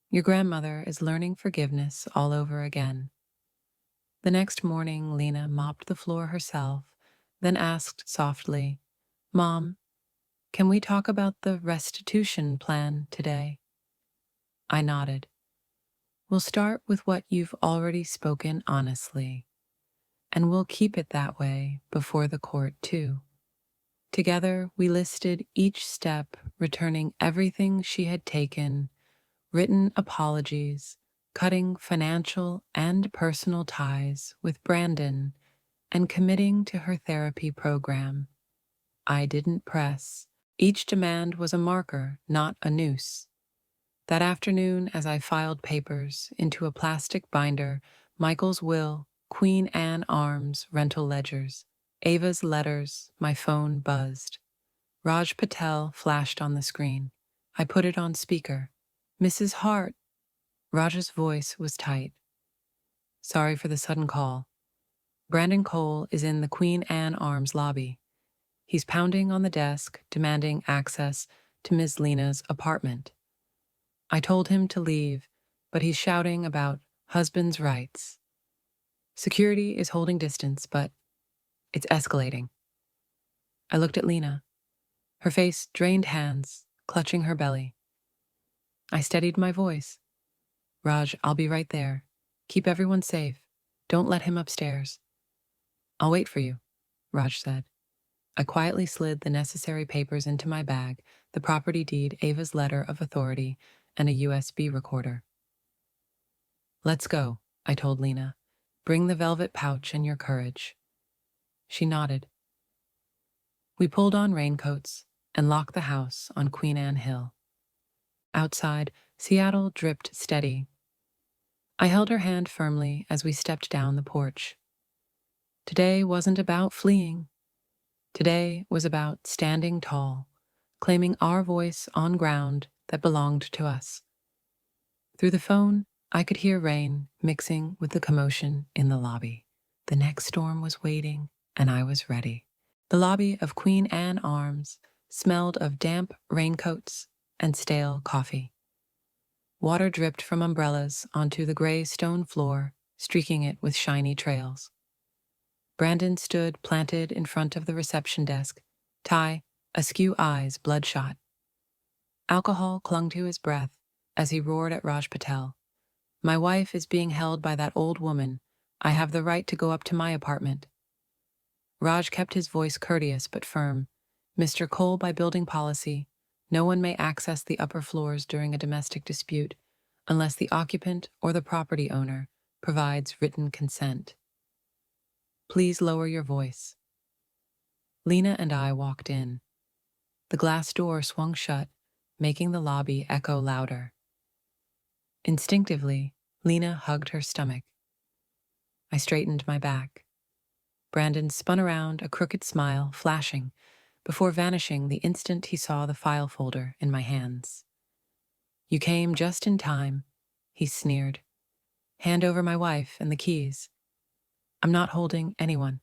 Your grandmother is learning forgiveness all over again." The next morning, Lena mopped the floor herself, then asked softly, "Mom, can we talk about the restitution plan today?" I nodded. "We'll start with what you've already spoken honestly, and we'll keep it that way before the court, too." Together, we listed each step, returning everything she had taken, written apologies, cutting financial and personal ties with Brandon, and committing to her therapy program. I didn't press. Each demand was a marker, not a noose. That afternoon, as I filed papers into a plastic binder, Michael's will, Queen Anne Arms rental ledgers, Ava's letters, my phone buzzed. Raj Patel flashed on the screen. I put it on speaker. "Mrs. Hart." Raj's voice was tight. "Sorry for the sudden call. Brandon Cole is in the Queen Anne Arms lobby. He's pounding on the desk, demanding access to Ms. Lena's apartment. I told him to leave, but he's shouting about husband's rights. Security is holding distance, but it's escalating." I looked at Lena, her face drained hands, clutching her belly. I steadied my voice. "Raj, I'll be right there. Keep everyone safe. Don't let him upstairs." "I'll wait for you," Raj said. I quietly slid the necessary papers into my bag, the property deed, Ava's letter of authority, and a USB recorder. "Let's go," I told Lena. "Bring the velvet pouch and your courage." She nodded. We pulled on raincoats and locked the house on Queen Anne Hill. Outside, Seattle dripped steady. I held her hand firmly as we stepped down the porch. Today wasn't about fleeing. Today was about standing tall, claiming our voice on ground that belonged to us. Through the phone, I could hear rain mixing with the commotion in the lobby. The next storm was waiting, and I was ready. The lobby of Queen Anne Arms smelled of damp raincoats and stale coffee. Water dripped from umbrellas onto the gray stone floor, streaking it with shiny trails. Brandon stood planted in front of the reception desk, tie askew, eyes bloodshot. Alcohol clung to his breath as he roared at Raj Patel. "My wife is being held by that old woman. I have the right to go up to my apartment." Raj kept his voice courteous but firm. "Mr. Cole, by building policy, no one may access the upper floors during a domestic dispute unless the occupant or the property owner provides written consent." Please lower your voice. Lena and I walked in. The glass door swung shut, making the lobby echo louder. Instinctively, Lena hugged her stomach. I straightened my back. Brandon spun around, a crooked smile flashing, before vanishing the instant he saw the file folder in my hands. You came just in time, he sneered. Hand over my wife and the keys. I'm not holding anyone,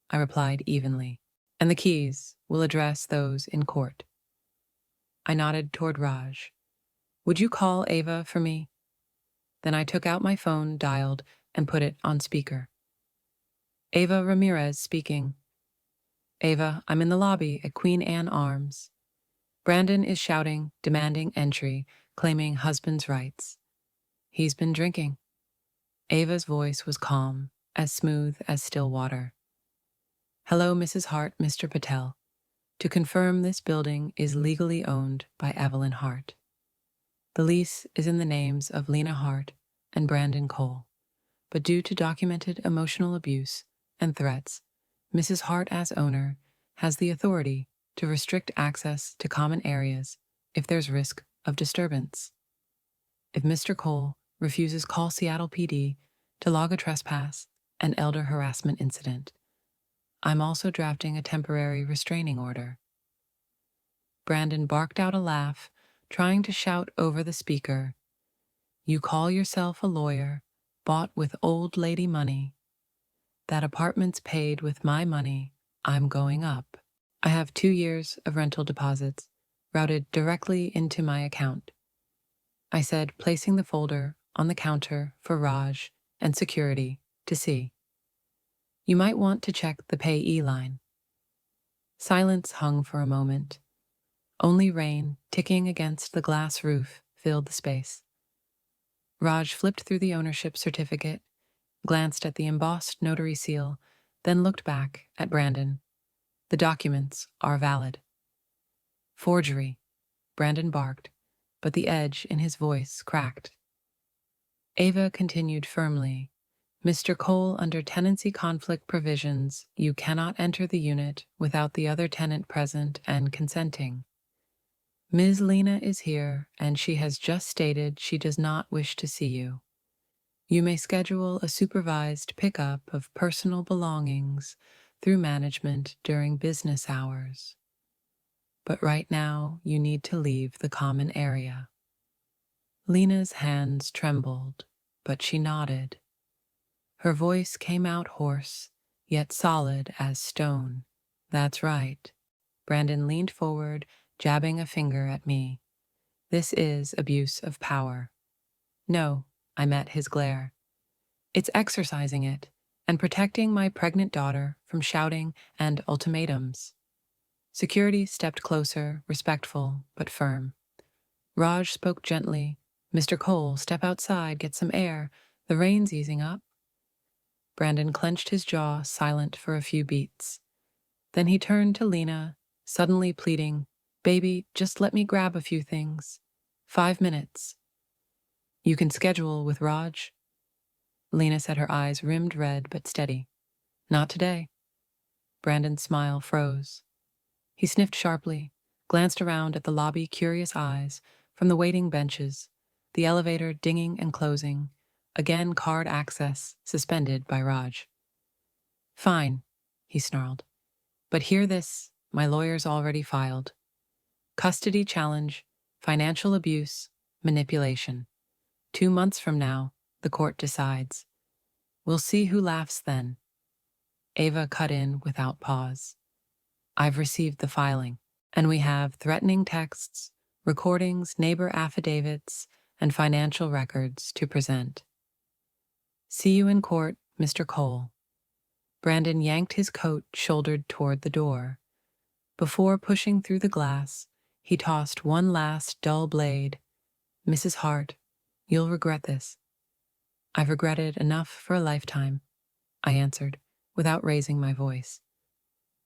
I replied evenly. And the keys will address those in court. I nodded toward Raj. Would you call Ava for me? Then I took out my phone, dialed, and put it on speaker. Ava Ramirez speaking. Ava, I'm in the lobby at Queen Anne Arms. Brandon is shouting, demanding entry, claiming husband's rights. He's been drinking. Ava's voice was calm, as smooth as still water. Hello, Mrs. Hart, Mr. Patel. To confirm, this building is legally owned by Evelyn Hart. The lease is in the names of Lena Hart and Brandon Cole, but due to documented emotional abuse and threats, Mrs. Hart, as owner, has the authority to restrict access to common areas if there's risk of disturbance. If Mr. Cole refuses, call Seattle PD to log a trespass and elder harassment incident. I'm also drafting a temporary restraining order. Brandon barked out a laugh, trying to shout over the speaker. You call yourself a lawyer, bought with old lady money. That apartment's paid with my money. I'm going up. I have 2 years of rental deposits routed directly into my account, I said, placing the folder on the counter for Raj and security to see. You might want to check the payee line. Silence hung for a moment. Only rain ticking against the glass roof filled the space. Raj flipped through the ownership certificate, glanced at the embossed notary seal, then looked back at Brandon. The documents are valid. Forgery, Brandon barked, but the edge in his voice cracked. Ava continued firmly. Mr. Cole, under tenancy conflict provisions, you cannot enter the unit without the other tenant present and consenting. Ms. Lena is here, and she has just stated she does not wish to see you. You may schedule a supervised pickup of personal belongings through management during business hours. But right now, you need to leave the common area. Lena's hands trembled, but she nodded. Her voice came out hoarse, yet solid as stone. That's right. Brandon leaned forward, jabbing a finger at me. This is abuse of power. No, I met his glare. It's exercising it and protecting my pregnant daughter from shouting and ultimatums. Security stepped closer, respectful but firm. Raj spoke gently. Mr. Cole, step outside, get some air. The rain's easing up. Brandon clenched his jaw, silent for a few beats. Then he turned to Lena, suddenly pleading, Baby, just let me grab a few things. 5 minutes. You can schedule with Raj? Lena said, her eyes rimmed red but steady. Not today. Brandon's smile froze. He sniffed sharply, glanced around at the lobby, curious eyes, from the waiting benches, the elevator dinging and closing, again card access suspended by Raj. Fine, he snarled. But hear this, my lawyer's already filed. Custody challenge, financial abuse, manipulation. 2 months from now, the court decides. We'll see who laughs then. Ava cut in without pause. I've received the filing, and we have threatening texts, recordings, neighbor affidavits, and financial records to present. See you in court, Mr. Cole. Brandon yanked his coat shouldered toward the door. Before pushing through the glass, he tossed one last dull blade. Mrs. Hart, you'll regret this. I've regretted enough for a lifetime, I answered, without raising my voice.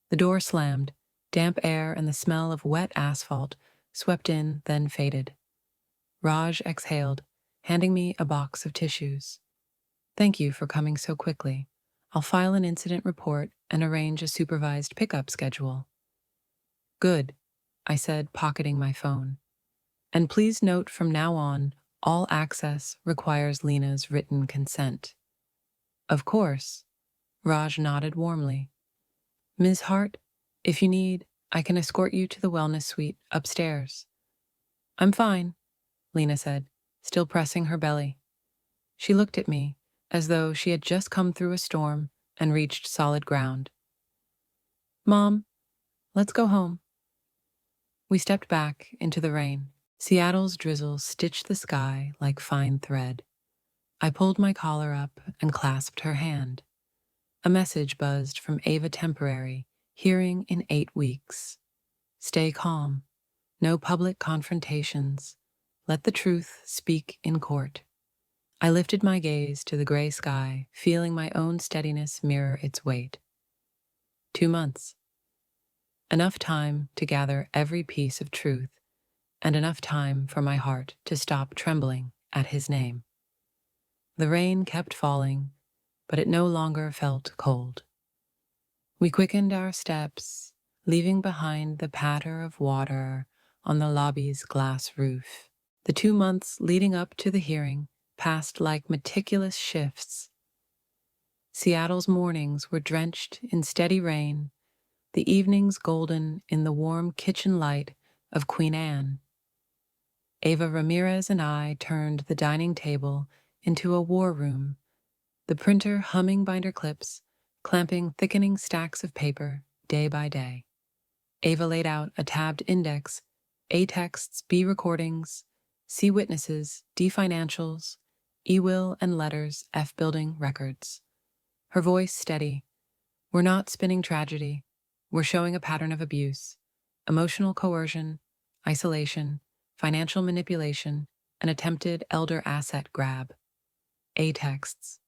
The door slammed. Damp air and the smell of wet asphalt swept in, then faded. Raj exhaled, handing me a box of tissues. Thank you for coming so quickly. I'll file an incident report and arrange a supervised pickup schedule. Good, I said, pocketing my phone. And please note from now on, all access requires Lena's written consent. Of course, Raj nodded warmly. Ms. Hart, if you need, I can escort you to the wellness suite upstairs. I'm fine, Lena said, still pressing her belly. She looked at me, as though she had just come through a storm and reached solid ground. Mom, let's go home. We stepped back into the rain. Seattle's drizzle stitched the sky like fine thread. I pulled my collar up and clasped her hand. A message buzzed from Ava Temporary, hearing in 8 weeks. Stay calm. No public confrontations. Let the truth speak in court. I lifted my gaze to the gray sky, feeling my own steadiness mirror its weight. 2 months. Enough time to gather every piece of truth, and enough time for my heart to stop trembling at his name. The rain kept falling, but it no longer felt cold. We quickened our steps, leaving behind the patter of water on the lobby's glass roof. The 2 months leading up to the hearing passed like meticulous shifts. Seattle's mornings were drenched in steady rain, the evenings golden in the warm kitchen light of Queen Anne. Ava Ramirez and I turned the dining table into a war room, the printer humming binder clips, clamping thickening stacks of paper day by day. Ava laid out a tabbed index, A texts, B recordings, C witnesses, D financials, E will and letters, F building records. Her voice steady. We're not spinning tragedy. We're showing a pattern of abuse, emotional coercion, isolation, financial manipulation, and attempted elder asset grab. A texts.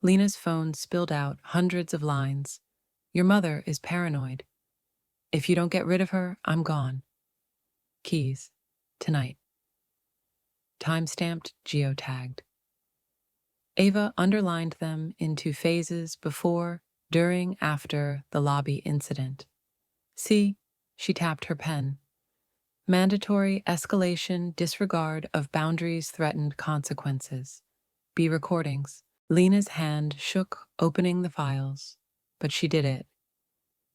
Lena's phone spilled out hundreds of lines. Your mother is paranoid. If you don't get rid of her, I'm gone. Keys. Tonight. Time-stamped, geotagged. Ava underlined them into phases before, during, after the lobby incident. See, she tapped her pen. Mandatory escalation, disregard of boundaries, threatened consequences. B recordings. Lena's hand shook, opening the files, but she did it.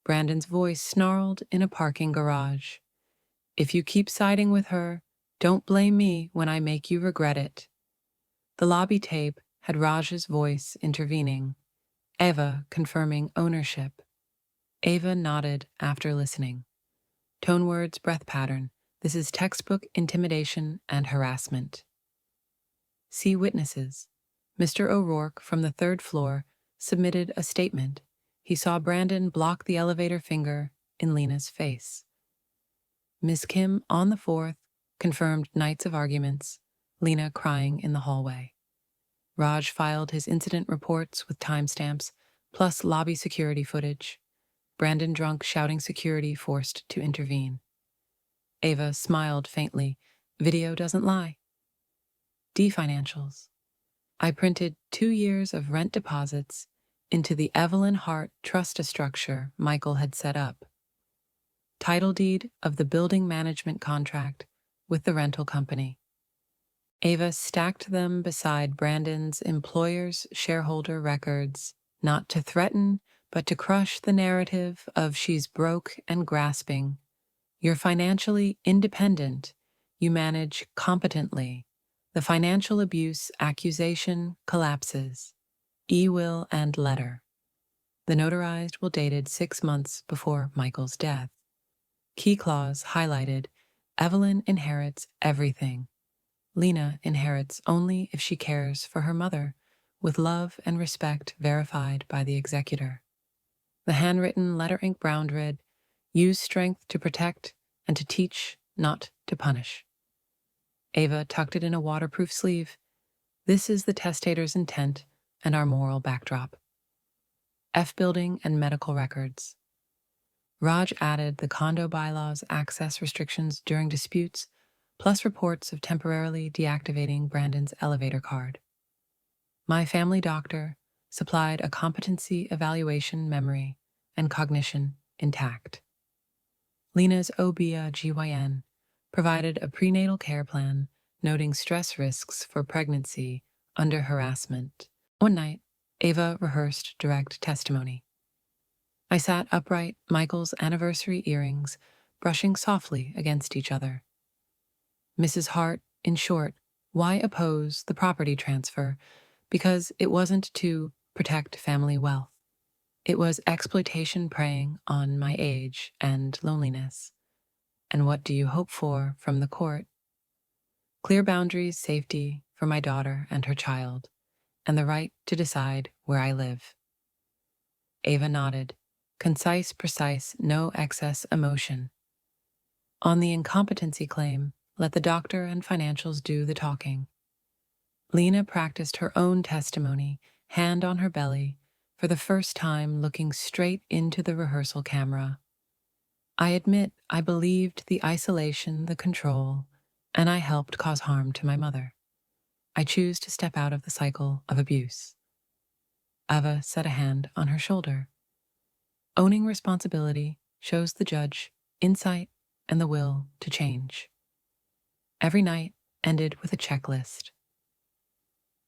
Brandon's voice snarled in a parking garage. If you keep siding with her, don't blame me when I make you regret it. The lobby tape had Raj's voice intervening, Ava confirming ownership. Ava nodded after listening. Tone words, breath pattern. This is textbook intimidation and harassment. See witnesses. Mr. O'Rourke from the 3rd floor submitted a statement. He saw Brandon block the elevator finger in Lena's face. Ms. Kim on the 4th confirmed nights of arguments, Lena crying in the hallway. Raj filed his incident reports with timestamps, plus lobby security footage. Brandon drunk shouting security forced to intervene. Ava smiled faintly. Video doesn't lie. D financials. I printed 2 years of rent deposits into the Evelyn Hart trust structure Michael had set up. Title deed of the building management contract with the rental company. Ava stacked them beside Brandon's employer's shareholder records, not to threaten, but to crush the narrative of she's broke and grasping. You're financially independent. You manage competently. The financial abuse accusation collapses. E-will and letter. The notarized will dated 6 months before Michael's death. Key clause highlighted, Evelyn inherits everything. Lena inherits only if she cares for her mother, with love and respect verified by the executor. The handwritten letter ink brown read, use strength to protect and to teach, not to punish. Ava tucked it in a waterproof sleeve. This is the testator's intent and our moral backdrop. F building and medical records. Raj added the condo bylaws access restrictions during disputes, plus reports of temporarily deactivating Brandon's elevator card. My family doctor supplied a competency evaluation memory and cognition intact. Lena's OB-GYN provided a prenatal care plan noting stress risks for pregnancy under harassment. One night, Ava rehearsed direct testimony. I sat upright, Michael's anniversary earrings brushing softly against each other. Mrs. Hart, in short, why oppose the property transfer? Because it wasn't to protect family wealth. It was exploitation preying on my age and loneliness. And what do you hope for from the court? Clear boundaries, safety for my daughter and her child, and the right to decide where I live. Ava nodded. Concise, precise, no excess emotion. On the incompetency claim, let the doctor and financials do the talking. Lena practiced her own testimony, hand on her belly, for the first time looking straight into the rehearsal camera. I admit I believed the isolation, the control, and I helped cause harm to my mother. I choose to step out of the cycle of abuse. Ava set a hand on her shoulder. Owning responsibility shows the judge insight and the will to change. Every night ended with a checklist.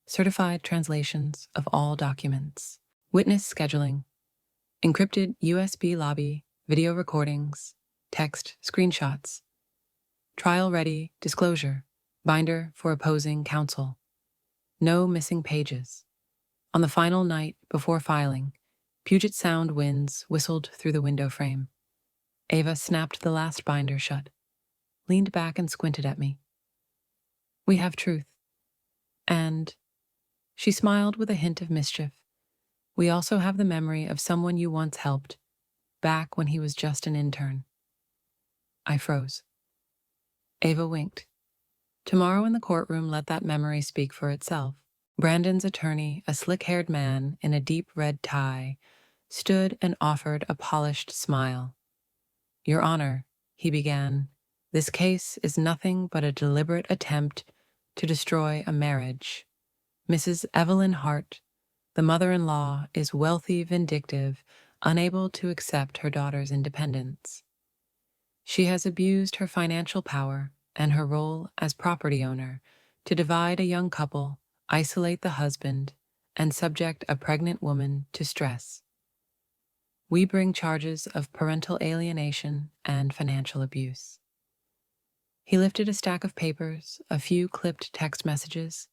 Certified translations of all documents, witness scheduling, encrypted USB lobby, video recordings, text screenshots, trial-ready disclosure, binder for opposing counsel, no missing pages. On the final night before filing, Puget Sound winds whistled through the window frame. Ava snapped the last binder shut, leaned back and squinted at me. We have truth. And she smiled with a hint of mischief. We also have the memory of someone you once helped, back when he was just an intern. I froze. Ava winked. Tomorrow in the courtroom, let that memory speak for itself. Brandon's attorney, a slick-haired man in a deep red tie, stood and offered a polished smile. Your Honor, he began, this case is nothing but a deliberate attempt to destroy a marriage. Mrs. Evelyn Hart, the mother-in-law, is wealthy, vindictive, unable to accept her daughter's independence. She has abused her financial power and her role as property owner to divide a young couple, isolate the husband, and subject a pregnant woman to stress. We bring charges of parental alienation and financial abuse. He lifted a stack of papers, a few clipped text messages,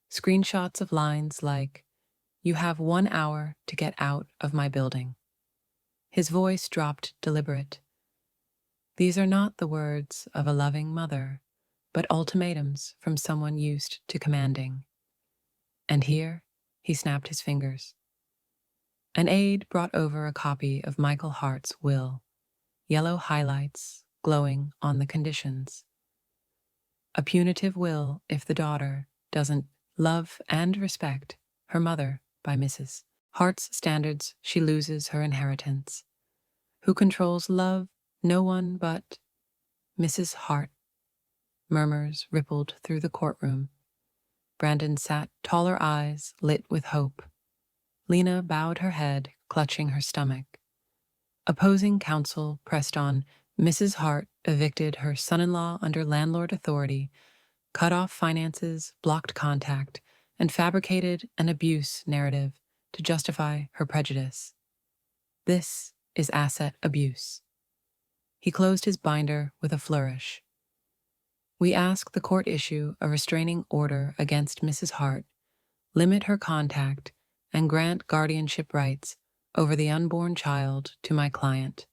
screenshots of lines like, "You have 1 hour to get out of my building." His voice dropped deliberate. These are not the words of a loving mother, but ultimatums from someone used to commanding. And here, he snapped his fingers. An aide brought over a copy of Michael Hart's will, yellow highlights glowing on the conditions. A punitive will if the daughter doesn't love and respect her mother by Mrs. Hart's standards, she loses her inheritance. Who controls love? No one but Mrs. Hart. Murmurs rippled through the courtroom. Brandon sat, taller eyes lit with hope. Lena bowed her head, clutching her stomach. Opposing counsel pressed on. Mrs. Hart evicted her son-in-law under landlord authority, cut off finances, blocked contact, and fabricated an abuse narrative to justify her prejudice. This is asset abuse. He closed his binder with a flourish. We ask the court issue a restraining order against Mrs. Hart, limit her contact, and grant guardianship rights over the unborn child to my client,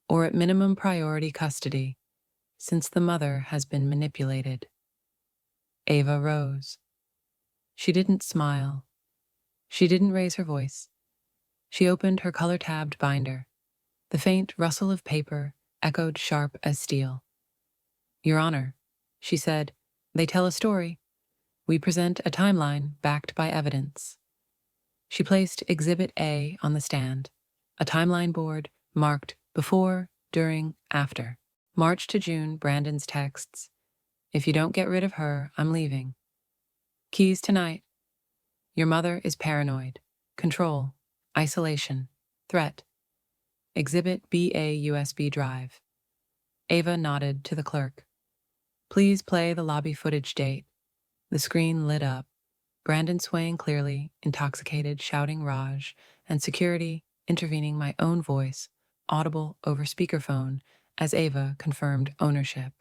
or at minimum priority custody, since the mother has been manipulated. Ava rose. She didn't smile. She didn't raise her voice. She opened her color-tabbed binder. The faint rustle of paper echoed sharp as steel. Your Honor, she said, they tell a story. We present a timeline backed by evidence. She placed Exhibit A on the stand, a timeline board marked before, during, after. March to June, Brandon's texts. If you don't get rid of her, I'm leaving. Keys tonight. Your mother is paranoid. Control. Isolation. Threat. Exhibit BA USB drive. Ava nodded to the clerk. Please play the lobby footage date. The screen lit up. Brandon swaying clearly, intoxicated, shouting Raj, and security intervening, my own voice, audible over speakerphone, as Ava confirmed ownership.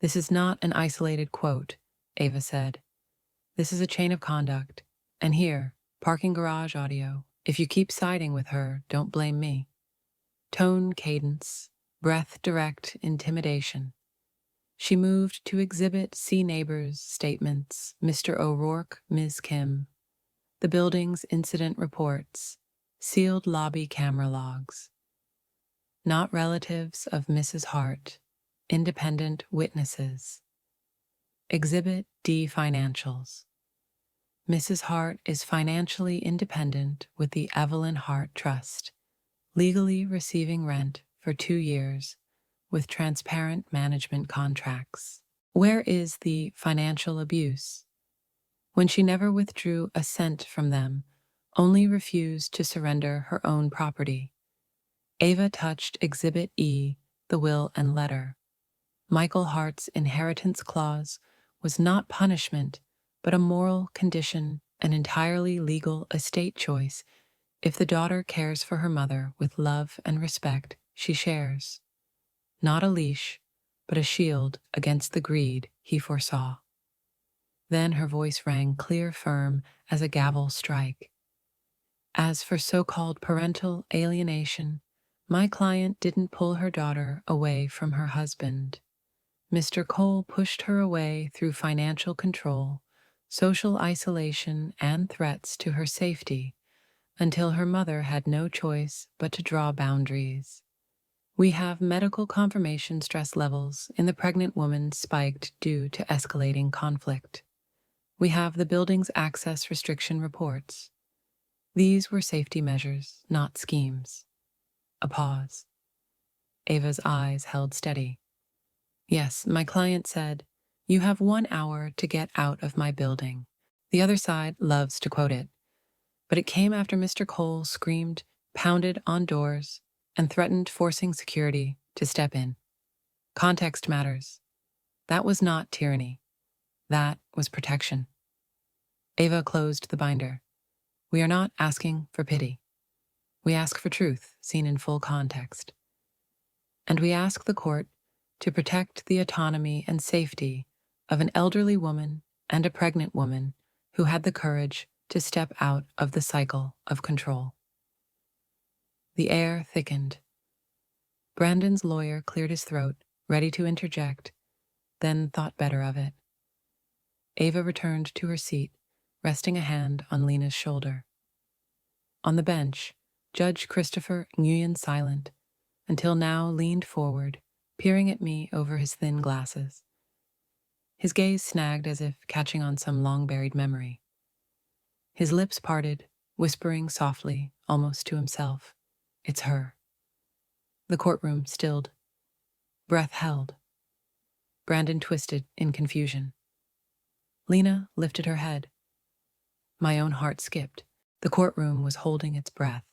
This is not an isolated quote, Ava said. This is a chain of conduct. And here, parking garage audio. If you keep siding with her, don't blame me. Tone, cadence, breath, direct intimidation. She moved to exhibit C neighbors' statements, Mr. O'Rourke, Ms. Kim, the building's incident reports, sealed lobby camera logs. Not relatives of Mrs. Hart, independent witnesses. Exhibit D financials. Mrs. Hart is financially independent with the Evelyn Hart Trust, legally receiving rent for 2 years with transparent management contracts. Where is the financial abuse? When she never withdrew a cent from them, only refused to surrender her own property. Ava touched Exhibit E, the will and letter. Michael Hart's inheritance clause was not punishment, but a moral condition, an entirely legal estate choice. If the daughter cares for her mother with love and respect, she shares. Not a leash, but a shield against the greed he foresaw. Then her voice rang clear, firm as a gavel strike. As for so-called parental alienation, my client didn't pull her daughter away from her husband. Mr. Cole pushed her away through financial control, social isolation, and threats to her safety, until her mother had no choice but to draw boundaries. We have medical confirmation stress levels in the pregnant woman spiked due to escalating conflict. We have the building's access restriction reports. These were safety measures, not schemes. A pause. Ava's eyes held steady. Yes, my client said, "You have 1 hour to get out of my building." The other side loves to quote it. But it came after Mr. Cole screamed, pounded on doors, and threatened forcing security to step in. Context matters. That was not tyranny. That was protection. Ava closed the binder. We are not asking for pity. We ask for truth, seen in full context. And we ask the court to protect the autonomy and safety of an elderly woman and a pregnant woman who had the courage to step out of the cycle of control. The air thickened. Brandon's lawyer cleared his throat, ready to interject, then thought better of it. Ava returned to her seat, resting a hand on Lena's shoulder. On the bench, Judge Christopher Nguyen, silent, until now leaned forward, peering at me over his thin glasses. His gaze snagged as if catching on some long-buried memory. His lips parted, whispering softly, almost to himself, "It's her." The courtroom stilled. Breath held. Brandon twisted in confusion. Lena lifted her head. My own heart skipped. The courtroom was holding its breath.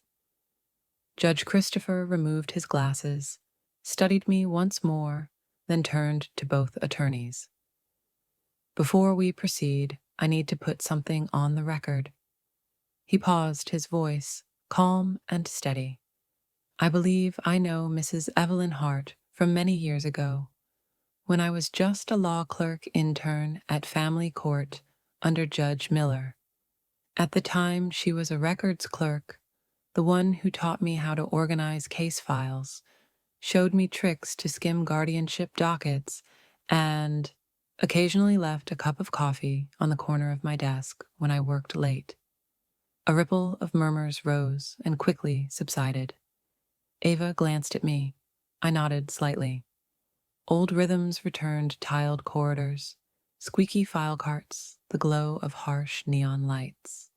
Judge Christopher removed his glasses, studied me once more, then turned to both attorneys. Before we proceed, I need to put something on the record. He paused, his voice calm and steady. I believe I know Mrs. Evelyn Hart from many years ago, when I was just a law clerk intern at Family Court under Judge Miller. At the time, she was a records clerk, the one who taught me how to organize case files, showed me tricks to skim guardianship dockets, and occasionally left a cup of coffee on the corner of my desk when I worked late. A ripple of murmurs rose and quickly subsided. Ava glanced at me. I nodded slightly. Old rhythms returned, tiled corridors, squeaky file carts, the glow of harsh neon lights.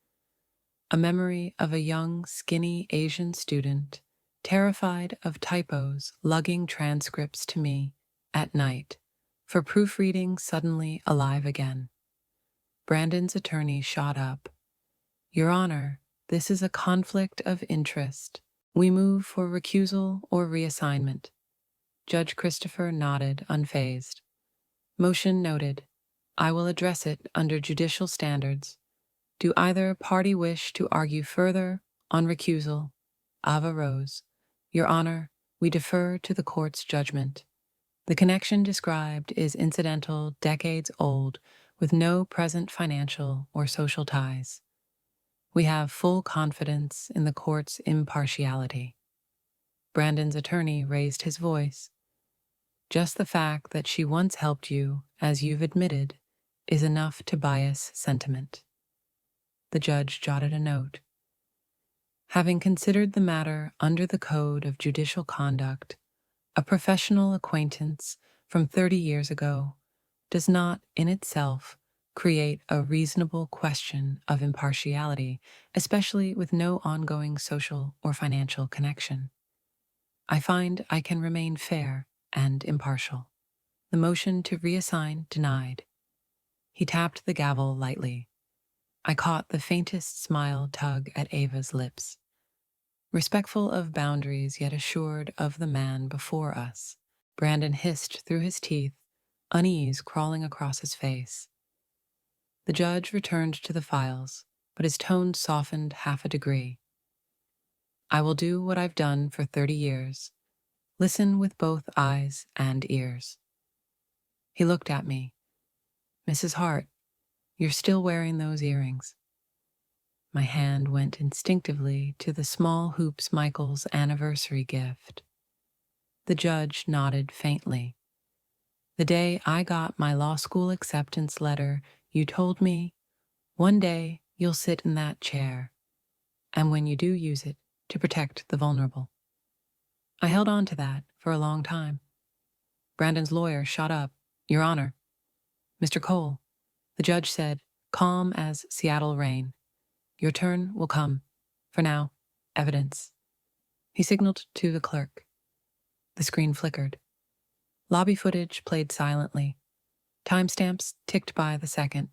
A memory of a young, skinny Asian student, terrified of typos, lugging transcripts to me at night, for proofreading suddenly alive again. Brandon's attorney shot up. Your Honor, This is a conflict of interest. We move for recusal or reassignment. Judge Christopher nodded, unfazed. Motion noted. I will address it under judicial standards. Do either party wish to argue further on recusal? Ava rose. Your Honor, we defer to the court's judgment. The connection described is incidental, decades old, with no present financial or social ties. We have full confidence in the court's impartiality. Brandon's attorney raised his voice. Just the fact that she once helped you, as you've admitted, is enough to bias sentiment. The judge jotted a note. Having considered the matter under the Code of Judicial Conduct, a professional acquaintance from 30 years ago does not, in itself, create a reasonable question of impartiality, especially with no ongoing social or financial connection. I find I can remain fair and impartial. The motion to reassign denied. He tapped the gavel lightly. I caught the faintest smile tug at Ava's lips. Respectful of boundaries yet assured of the man before us, Brandon hissed through his teeth, unease crawling across his face. The judge returned to the files, but his tone softened half a degree. I will do what I've done for 30 years. Listen with both eyes and ears. He looked at me. Mrs. Hart, you're still wearing those earrings. My hand went instinctively to the small hoops Michael's anniversary gift. The judge nodded faintly. The day I got my law school acceptance letter, you told me, one day you'll sit in that chair, and when you do use it, to protect the vulnerable. I held on to that for a long time. Brandon's lawyer shot up. Your Honor. Mr. Cole, the judge said, calm as Seattle rain. Your turn will come. For now, evidence. He signaled to the clerk. The screen flickered. Lobby footage played silently. Timestamps ticked by the second.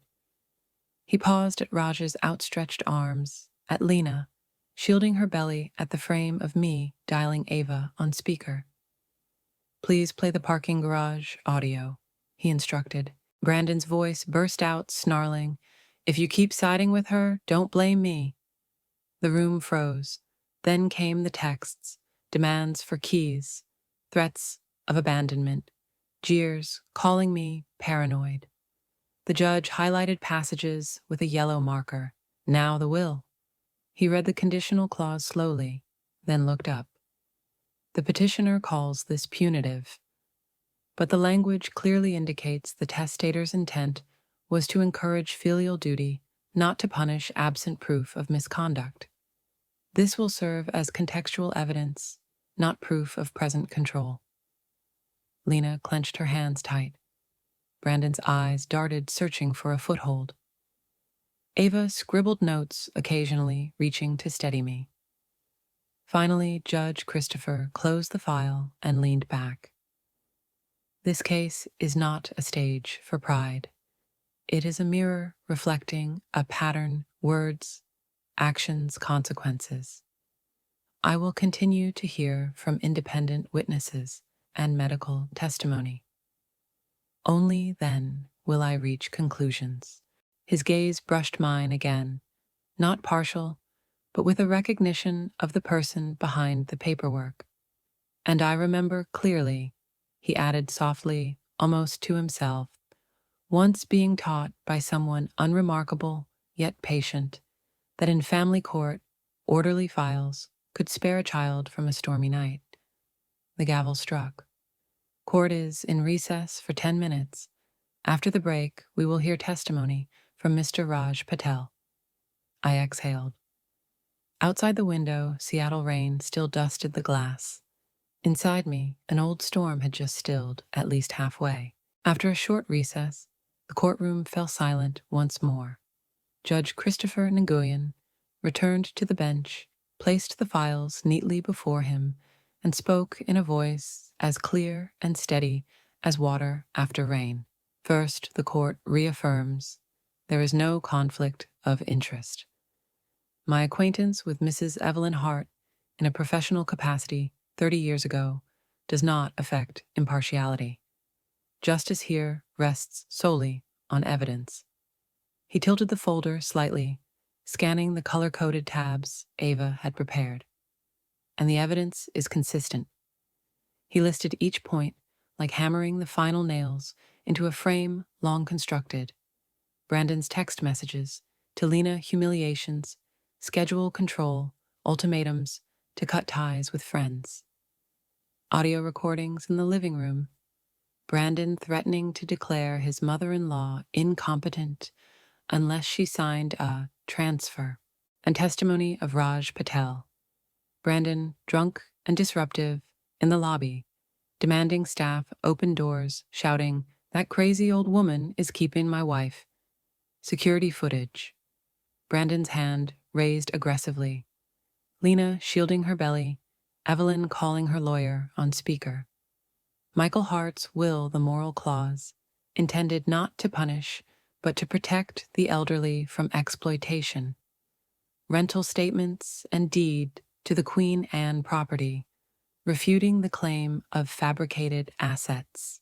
He paused at Raj's outstretched arms, at Lena, shielding her belly at the frame of me dialing Ava on speaker. Please play the parking garage audio, he instructed. Brandon's voice burst out, snarling, If you keep siding with her, don't blame me. The room froze. Then came the texts, demands for keys, threats of abandonment, jeers calling me paranoid. The judge highlighted passages with a yellow marker. Now the will. He read the conditional clause slowly, then looked up. The petitioner calls this punitive, but the language clearly indicates the testator's intent was to encourage filial duty, not to punish absent proof of misconduct. This will serve as contextual evidence, not proof of present control. Lena clenched her hands tight. Brandon's eyes darted, searching for a foothold. Ava scribbled notes, occasionally reaching to steady me. Finally, Judge Christopher closed the file and leaned back. This case is not a stage for pride. It is a mirror reflecting a pattern, words, actions, consequences. I will continue to hear from independent witnesses and medical testimony. Only then will I reach conclusions. His gaze brushed mine again, not partial, but with a recognition of the person behind the paperwork. And I remember clearly, he added softly, almost to himself, once being taught by someone unremarkable yet patient, that in family court, orderly files could spare a child from a stormy night. The gavel struck. Court is in recess for 10 minutes. After the break, we will hear testimony from Mr. Raj Patel. I exhaled. Outside the window, Seattle rain still dusted the glass. Inside me, an old storm had just stilled, at least halfway. After a short recess, the courtroom fell silent once more. Judge Christopher Nguyen returned to the bench, placed the files neatly before him, and spoke in a voice as clear and steady as water after rain. First, the court reaffirms there is no conflict of interest. My acquaintance with Mrs. Evelyn Hart in a professional capacity 30 years ago does not affect impartiality. Justice here rests solely on evidence. He tilted the folder slightly, scanning the color-coded tabs Ava had prepared. And the evidence is consistent. He listed each point like hammering the final nails into a frame long constructed. Brandon's text messages, to Lena humiliations, schedule control, ultimatums to cut ties with friends. Audio recordings in the living room, Brandon threatening to declare his mother-in-law incompetent unless she signed a transfer, and testimony of Raj Patel. Brandon, drunk and disruptive, in the lobby, demanding staff open doors, shouting, "That crazy old woman is keeping my wife." Security footage. Brandon's hand raised aggressively. Lena shielding her belly, Evelyn calling her lawyer on speaker. Michael Hart's will, the moral clause, intended not to punish, but to protect the elderly from exploitation. Rental statements and deed to the Queen Anne property, refuting the claim of fabricated assets.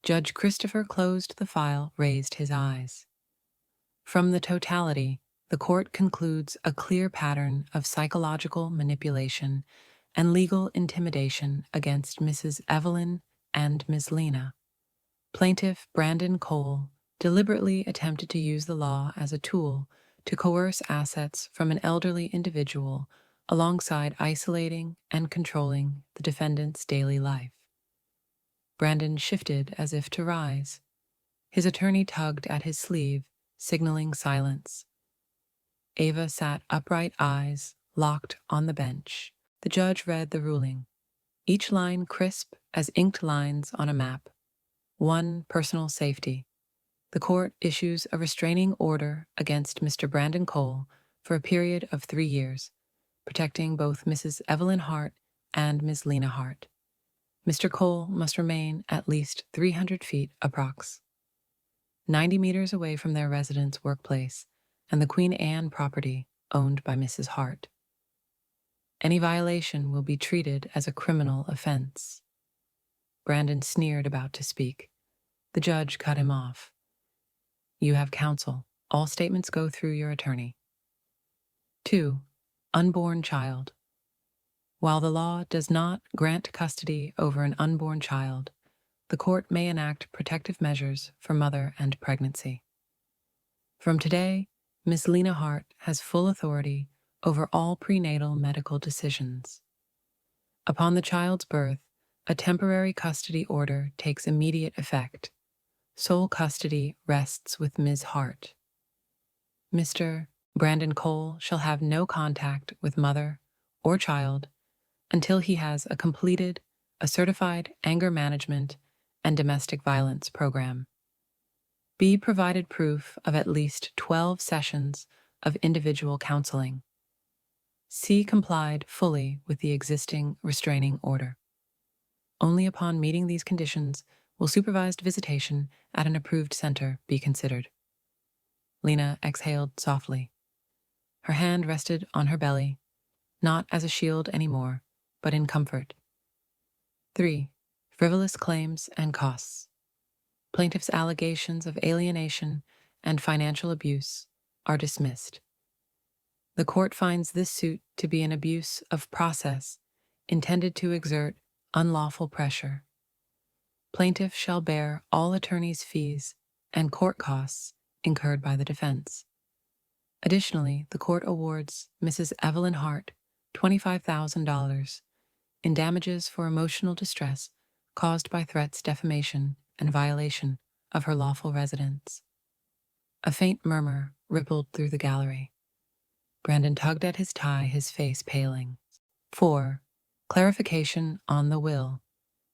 Judge Christopher closed the file, raised his eyes. From the totality, the court concludes a clear pattern of psychological manipulation and legal intimidation against Mrs. Evelyn and Ms. Lena. Plaintiff Brandon Cole deliberately attempted to use the law as a tool to coerce assets from an elderly individual alongside isolating and controlling the defendant's daily life. Brandon shifted as if to rise. His attorney tugged at his sleeve, signaling silence. Ava sat upright, eyes locked on the bench. The judge read the ruling, each line crisp as inked lines on a map. 1. Personal safety. The court issues a restraining order against Mr. Brandon Cole for a period of 3 years, protecting both Mrs. Evelyn Hart and Ms. Lena Hart. Mr. Cole must remain at least 300 feet approx. 90 meters away from their residence workplace and the Queen Anne property owned by Mrs. Hart. Any violation will be treated as a criminal offense. Brandon sneered, about to speak. The judge cut him off. You have counsel. All statements go through your attorney. 2. Unborn child. While the law does not grant custody over an unborn child, the court may enact protective measures for mother and pregnancy. From today, Ms. Lena Hart has full authority over all prenatal medical decisions. Upon the child's birth, a temporary custody order takes immediate effect. Sole custody rests with Ms. Hart. Mr. Brandon Cole shall have no contact with mother or child until he has completed a certified anger management and domestic violence program. B. Provided proof of at least 12 sessions of individual counseling. C. Complied fully with the existing restraining order. Only upon meeting these conditions will supervised visitation at an approved center be considered. Lena exhaled softly. Her hand rested on her belly, not as a shield anymore, but in comfort. 3. Frivolous claims and costs. Plaintiff's allegations of alienation and financial abuse are dismissed. The court finds this suit to be an abuse of process intended to exert unlawful pressure. Plaintiff shall bear all attorney's fees and court costs incurred by the defense. Additionally, the court awards Mrs. Evelyn Hart $25,000 in damages for emotional distress caused by threats, defamation, and violation of her lawful residence. A faint murmur rippled through the gallery. Brandon tugged at his tie, his face paling. 4. Clarification on the will.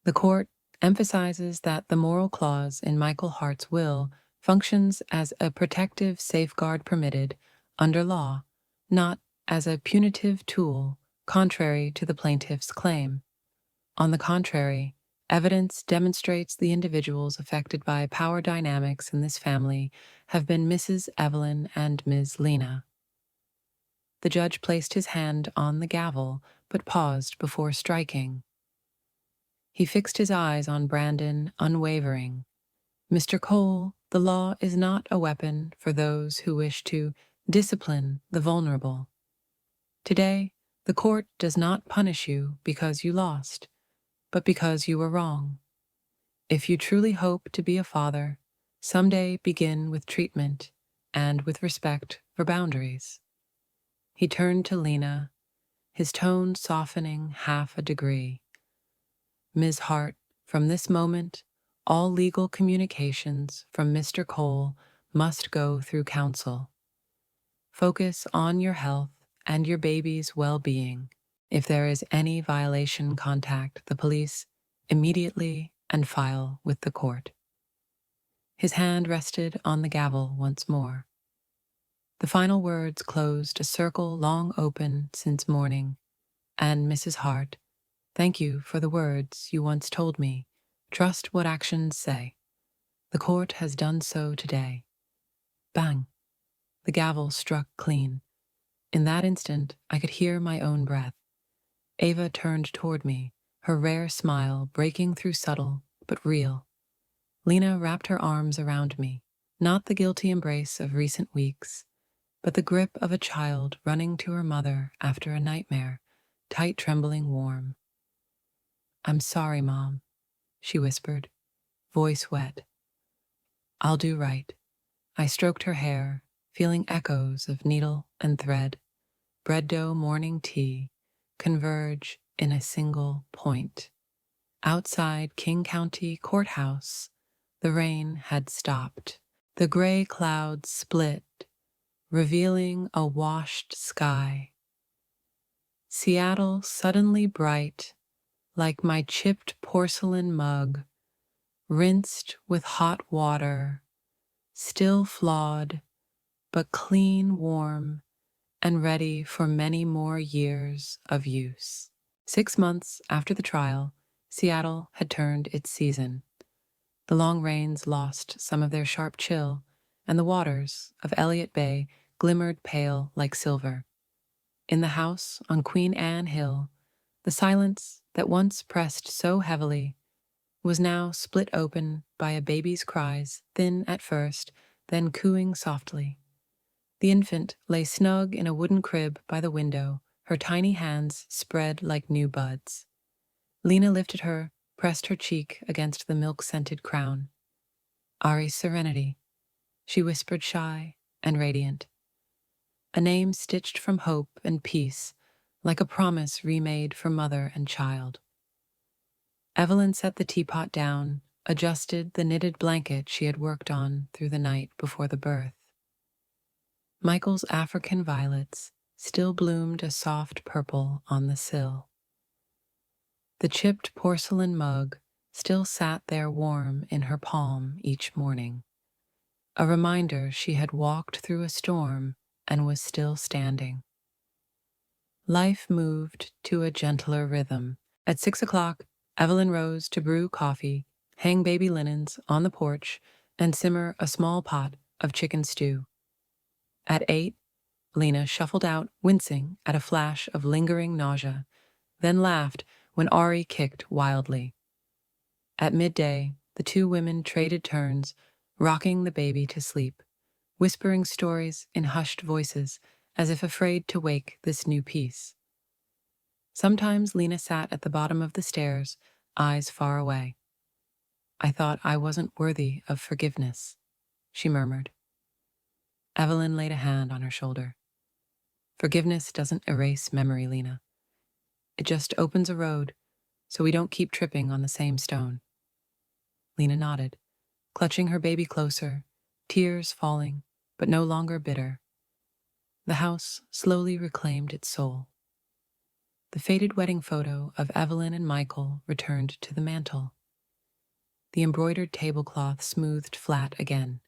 The court emphasizes that the moral clause in Michael Hart's will functions as a protective safeguard permitted under law, not as a punitive tool, contrary to the plaintiff's claim. On the contrary, evidence demonstrates the individuals affected by power dynamics in this family have been Mrs. Evelyn and Ms. Lena. The judge placed his hand on the gavel, but paused before striking. He fixed his eyes on Brandon, unwavering. "Mr. Cole, the law is not a weapon for those who wish to discipline the vulnerable. Today, the court does not punish you because you lost, but because you were wrong. If you truly hope to be a father, someday begin with treatment and with respect for boundaries." He turned to Lena, his tone softening half a degree. "Ms. Hart, from this moment, all legal communications from Mr. Cole must go through counsel. Focus on your health and your baby's well-being. If there is any violation, contact the police immediately and file with the court." His hand rested on the gavel once more. The final words closed a circle long open since morning. "And Mrs. Hart, thank you for the words you once told me. Trust what actions say. The court has done so today." Bang! The gavel struck clean. In that instant, I could hear my own breath. Ava turned toward me, her rare smile breaking through subtle but real. Lena wrapped her arms around me, not the guilty embrace of recent weeks, but the grip of a child running to her mother after a nightmare, tight, trembling, warm. "I'm sorry, Mom," she whispered, voice wet. "I'll do right." I stroked her hair, feeling echoes of needle and thread, bread dough, morning tea, converge in a single point. Outside King County Courthouse, the rain had stopped. The gray clouds split, revealing a washed sky. Seattle suddenly bright, like my chipped porcelain mug, rinsed with hot water, still flawed, but clean, warm, and ready for many more years of use. 6 months after the trial, Seattle had turned its season. The long rains lost some of their sharp chill, and the waters of Elliott Bay glimmered pale like silver. In the house on Queen Anne Hill, the silence that once pressed so heavily was now split open by a baby's cries, thin at first, then cooing softly. The infant lay snug in a wooden crib by the window, her tiny hands spread like new buds. Lena lifted her, pressed her cheek against the milk-scented crown. "Ari's Serenity," she whispered, shy and radiant. A name stitched from hope and peace, like a promise remade for mother and child. Evelyn set the teapot down, adjusted the knitted blanket she had worked on through the night before the birth. Michael's African violets still bloomed a soft purple on the sill. The chipped porcelain mug still sat there warm in her palm each morning, a reminder she had walked through a storm and was still standing. Life moved to a gentler rhythm. At 6 o'clock, Evelyn rose to brew coffee, hang baby linens on the porch, and simmer a small pot of chicken stew. At 8, Lena shuffled out, wincing at a flash of lingering nausea, then laughed when Ari kicked wildly. At midday, the two women traded turns, rocking the baby to sleep, whispering stories in hushed voices as if afraid to wake this new peace. Sometimes Lena sat at the bottom of the stairs, eyes far away. "I thought I wasn't worthy of forgiveness," she murmured. Evelyn laid a hand on her shoulder. "Forgiveness doesn't erase memory, Lena. It just opens a road so we don't keep tripping on the same stone." Lena nodded, clutching her baby closer, tears falling, but no longer bitter. The house slowly reclaimed its soul. The faded wedding photo of Evelyn and Michael returned to the mantel. The embroidered tablecloth smoothed flat again.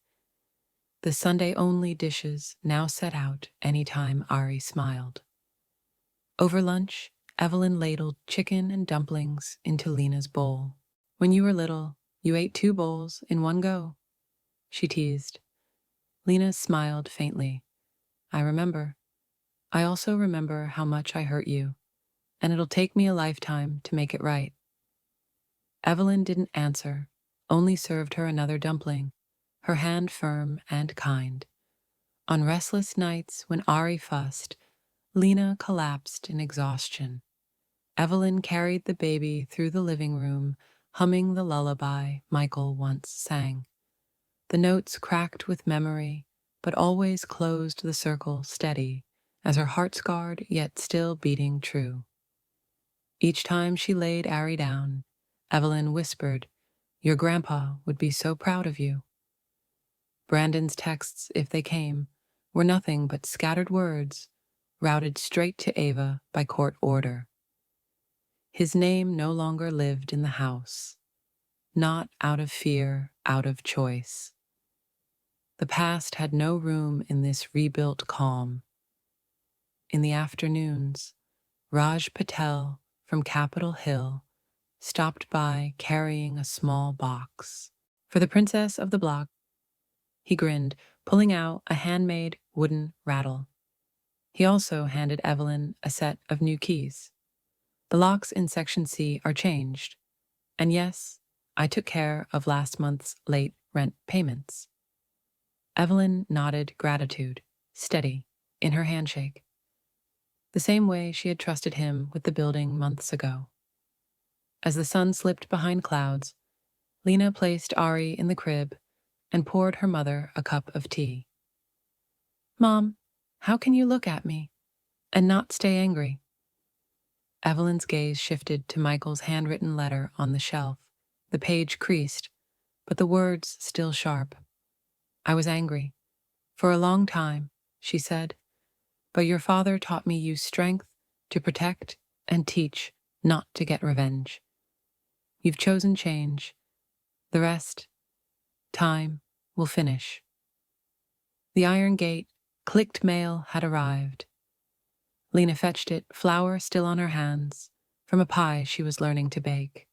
The Sunday-only dishes now set out any time Ari smiled. Over lunch, Evelyn ladled chicken and dumplings into Lena's bowl. "When you were little, you ate 2 bowls in one go," she teased. Lena smiled faintly. "I remember. I also remember how much I hurt you, and it'll take me a lifetime to make it right. Evelyn didn't answer, only served her another dumpling, her hand firm and kind. On restless nights when Ari fussed, Lena collapsed in exhaustion. Evelyn carried the baby through the living room, humming the lullaby Michael once sang. The notes cracked with memory, but always closed the circle steady, as her heart scarred yet still beating true. Each time she laid Ari down, Evelyn whispered, "Your grandpa would be so proud of you." Brandon's texts, if they came, were nothing but scattered words, routed straight to Ava by court order. His name no longer lived in the house, not out of fear, out of choice. The past had no room in this rebuilt calm. In the afternoons, Raj Patel from Capitol Hill stopped by carrying a small box. For the princess of the block, he grinned, pulling out a handmade wooden rattle. He also handed Evelyn a set of new keys. The locks in Section C are changed. And yes, I took care of last month's late rent payments. Evelyn nodded gratitude, steady, in her handshake, the same way she had trusted him with the building months ago. As the sun slipped behind clouds, Lena placed Ari in the crib and poured her mother a cup of tea. "Mom, how can you look at me and not stay angry?" Evelyn's gaze shifted to Michael's handwritten letter on the shelf. The page creased, but the words still sharp. "I was angry. For a long time," she said, "but your father taught me use strength to protect and teach, not to get revenge. You've chosen change. The rest, time, will finish." The iron gate, clicked mail had arrived. Lena fetched it, flour still on her hands, from a pie she was learning to bake.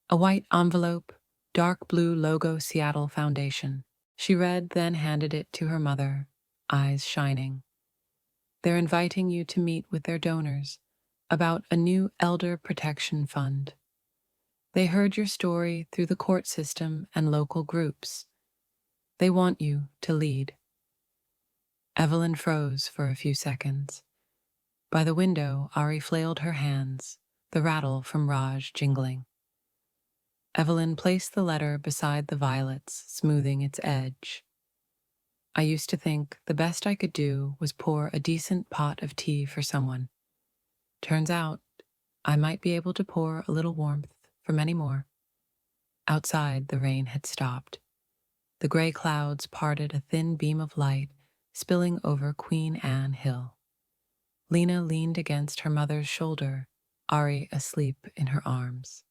A white envelope, dark blue logo Seattle Foundation. She read, then handed it to her mother, eyes shining. "They're inviting you to meet with their donors about a new elder protection fund. They heard your story through the court system and local groups. They want you to lead." Evelyn froze for a few seconds. By the window, Ari flailed her hands, the rattle from Raj jingling. Evelyn placed the letter beside the violets, smoothing its edge. "I used to think the best I could do was pour a decent pot of tea for someone. Turns out, I might be able to pour a little warmth for many more." Outside, the rain had stopped. The gray clouds parted a thin beam of light, spilling over Queen Anne Hill. Lena leaned against her mother's shoulder, Ari asleep in her arms.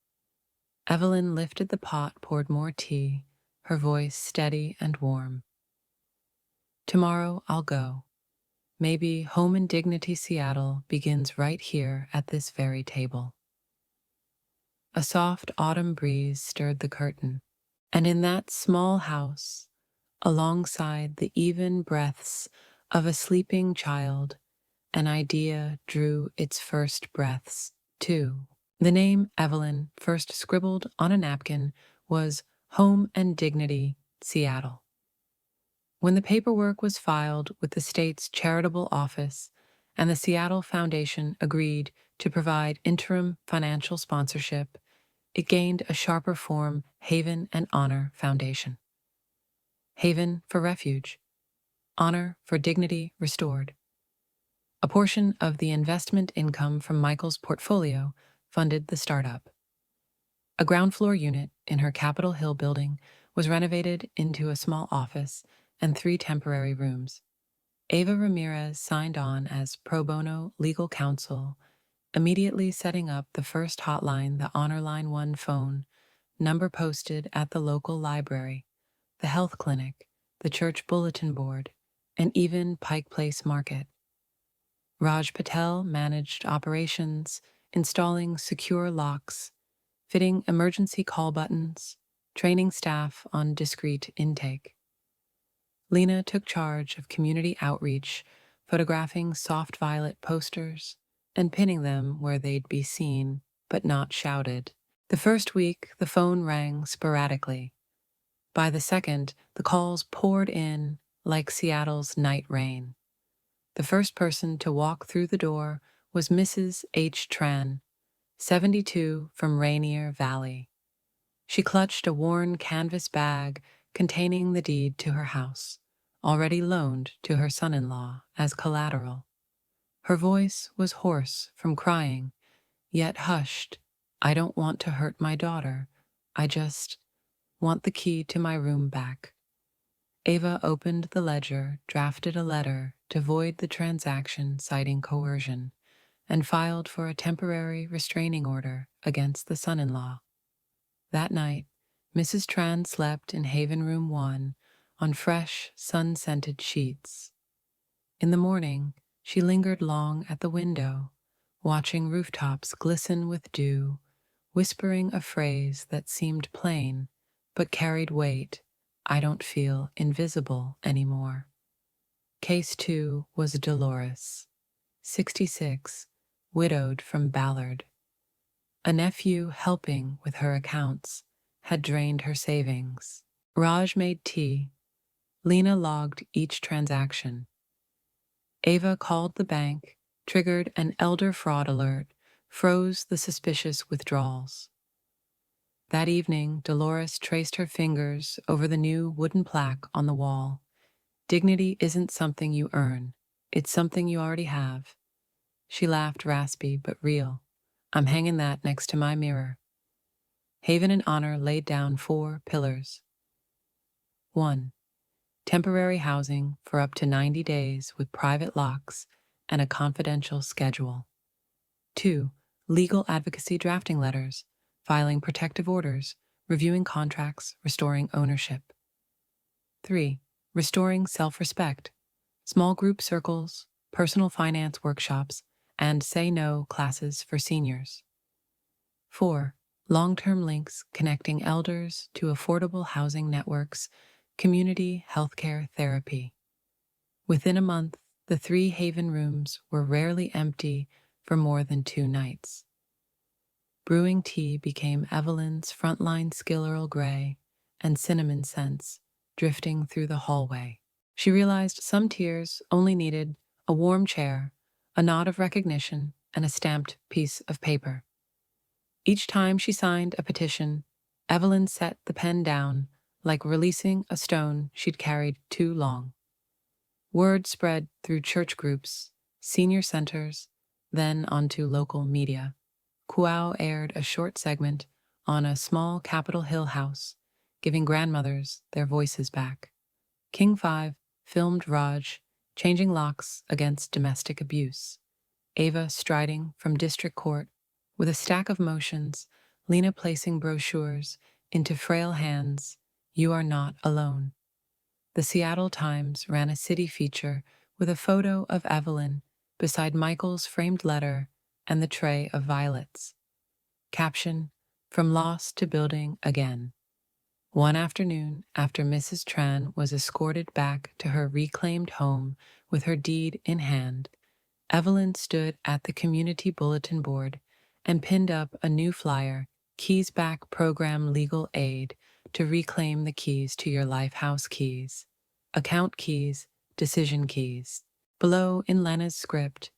Evelyn lifted the pot, poured more tea, her voice steady and warm. "Tomorrow I'll go. Maybe Home and Dignity Seattle begins right here at this very table." A soft autumn breeze stirred the curtain, and in that small house, alongside the even breaths of a sleeping child, an idea drew its first breaths, too. The name Evelyn first scribbled on a napkin was Home and Dignity, Seattle. When the paperwork was filed with the state's charitable office and the Seattle Foundation agreed to provide interim financial sponsorship, it gained a sharper form: Haven and Honor Foundation. Haven for refuge, honor for dignity restored. A portion of the investment income from Michael's portfolio funded the startup. A ground floor unit in her Capitol Hill building was renovated into a small office and 3 temporary rooms. Ava Ramirez signed on as pro bono legal counsel, immediately setting up the first hotline, the Honor Line 1 phone, number posted at the local library, the health clinic, the church bulletin board, and even Pike Place Market. Raj Patel managed operations, installing secure locks, fitting emergency call buttons, training staff on discreet intake. Lena took charge of community outreach, photographing soft violet posters and pinning them where they'd be seen but not shouted. The first week, the phone rang sporadically. By the second, the calls poured in like Seattle's night rain. The first person to walk through the door was Mrs. H. Tran, 72, from Rainier Valley. She clutched a worn canvas bag containing the deed to her house, already loaned to her son-in-law as collateral. Her voice was hoarse from crying, yet hushed. "I don't want to hurt my daughter. I just want the key to my room back." Ava opened the ledger, drafted a letter to void the transaction citing coercion, and filed for a temporary restraining order against the son-in-law. That night, Mrs. Tran slept in Haven Room 1 on fresh, sun-scented sheets. In the morning, she lingered long at the window, watching rooftops glisten with dew, whispering a phrase that seemed plain but carried weight: "I don't feel invisible anymore." Case 2 was Dolores, 66, widowed from Ballard. A nephew helping with her accounts had drained her savings. Raj made tea. Lena logged each transaction. Ava called the bank, triggered an elder fraud alert, froze the suspicious withdrawals. That evening, Dolores traced her fingers over the new wooden plaque on the wall. "Dignity isn't something you earn. It's something you already have." She laughed, raspy but real. "I'm hanging that next to my mirror." Haven and Honor laid down 4 pillars. 1. Temporary housing for up to 90 days with private locks and a confidential schedule. 2. Legal advocacy drafting letters, filing protective orders, reviewing contracts, restoring ownership. 3. Restoring self-respect, small group circles, personal finance workshops, and Say No classes for seniors. 4. Long-term links connecting elders to affordable housing networks, community healthcare therapy. Within a month, the 3 Haven rooms were rarely empty for more than 2 nights. Brewing tea became Evelyn's frontline skill. Earl Grey and cinnamon scents drifting through the hallway. She realized some tears only needed a warm chair, a nod of recognition, and a stamped piece of paper. Each time she signed a petition, Evelyn set the pen down, like releasing a stone she'd carried too long. Word spread through church groups, senior centers, then onto local media. Kuau aired a short segment on a small Capitol Hill house, giving grandmothers their voices back. King 5 filmed Raj changing locks against domestic abuse. Ava striding from district court with a stack of motions, Lena placing brochures into frail hands. "You are not alone." The Seattle Times ran a city feature with a photo of Evelyn beside Michael's framed letter and the tray of violets. Caption: "From lost to building again." One afternoon, after Mrs. Tran was escorted back to her reclaimed home with her deed in hand, Evelyn stood at the community bulletin board and pinned up a new flyer: "Keys Back Program Legal Aid to reclaim the keys to your Lifehouse keys. Account keys, decision keys." Below, in Lena's script,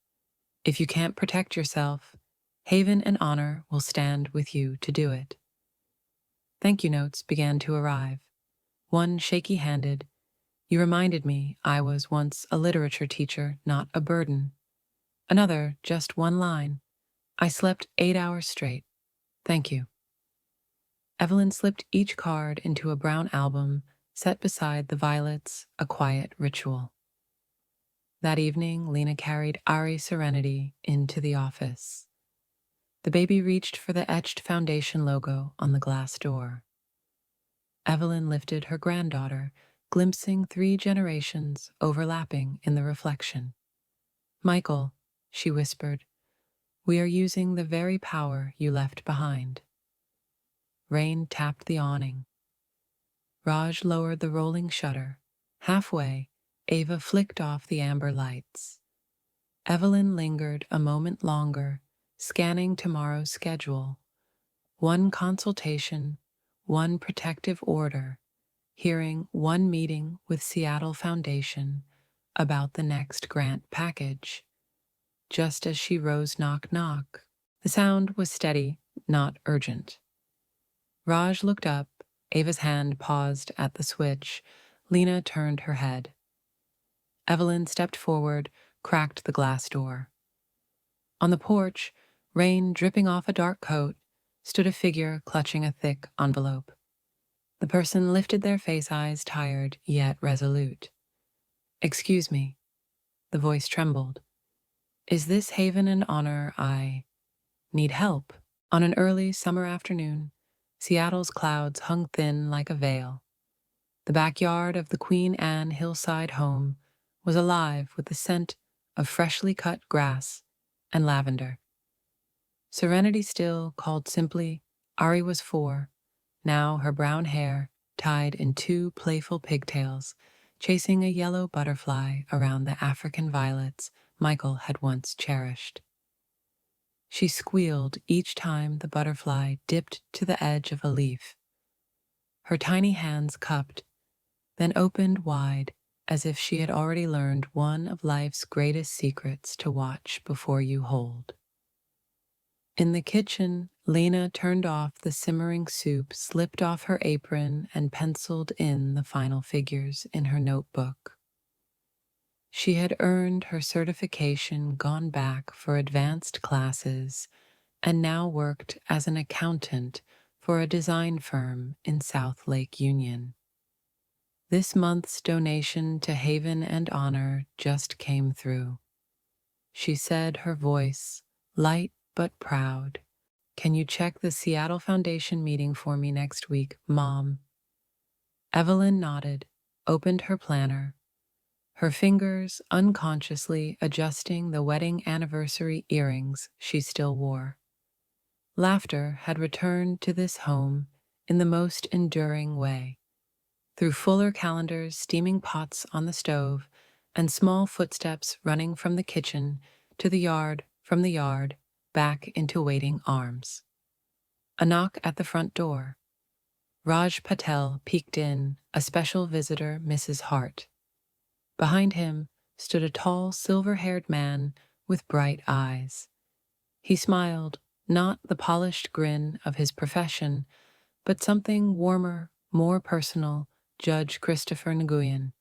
"If you can't protect yourself, Haven and Honor will stand with you to do it." Thank you notes began to arrive. One shaky-handed: "You reminded me I was once a literature teacher, not a burden." Another, just one line: "I slept 8 hours straight. Thank you." Evelyn slipped each card into a brown album set beside the violets, a quiet ritual. That evening, Lena carried Ari Serenity into the office. The baby reached for the etched foundation logo on the glass door. Evelyn lifted her granddaughter, glimpsing 3 generations overlapping in the reflection. "Michael," she whispered, "we are using the very power you left behind." Rain tapped the awning. Raj lowered the rolling shutter. Halfway, Ava flicked off the amber lights. Evelyn lingered a moment longer, scanning tomorrow's schedule. One consultation, one protective order, hearing one meeting with Seattle Foundation about the next grant package. Just as she rose knock knock, the sound was steady, not urgent. Raj looked up, Ava's hand paused at the switch. Lena turned her head. Evelyn stepped forward, cracked the glass door. On the porch, rain dripping off a dark coat, stood a figure clutching a thick envelope. The person lifted their face eyes, tired yet resolute. "Excuse me." The voice trembled. "Is this Haven and Honor? I need help." On an early summer afternoon, Seattle's clouds hung thin like a veil. The backyard of the Queen Anne hillside home was alive with the scent of freshly cut grass and lavender. Serenity Still called simply, Ari was 4, now her brown hair tied in 2 playful pigtails, chasing a yellow butterfly around the African violets Michael had once cherished. She squealed each time the butterfly dipped to the edge of a leaf. Her tiny hands cupped, then opened wide as if she had already learned one of life's greatest secrets: to watch before you hold. In the kitchen, Lena turned off the simmering soup, slipped off her apron, and penciled in the final figures in her notebook. She had earned her certification, gone back for advanced classes, and now worked as an accountant for a design firm in South Lake Union. This month's donation to Haven and Honor just came through. She said, her voice light but proud. "Can you check the Seattle Foundation meeting for me next week, Mom?" Evelyn nodded, opened her planner, her fingers unconsciously adjusting the wedding anniversary earrings she still wore. Laughter had returned to this home in the most enduring way. Through fuller calendars, steaming pots on the stove, and small footsteps running from the kitchen to the yard, from the yard, back into waiting arms. A knock at the front door. Raj Patel peeked in, a special visitor, Mrs. Hart. Behind him stood a tall, silver-haired man with bright eyes. He smiled, not the polished grin of his profession, but something warmer, more personal: Judge Christopher Nguyen.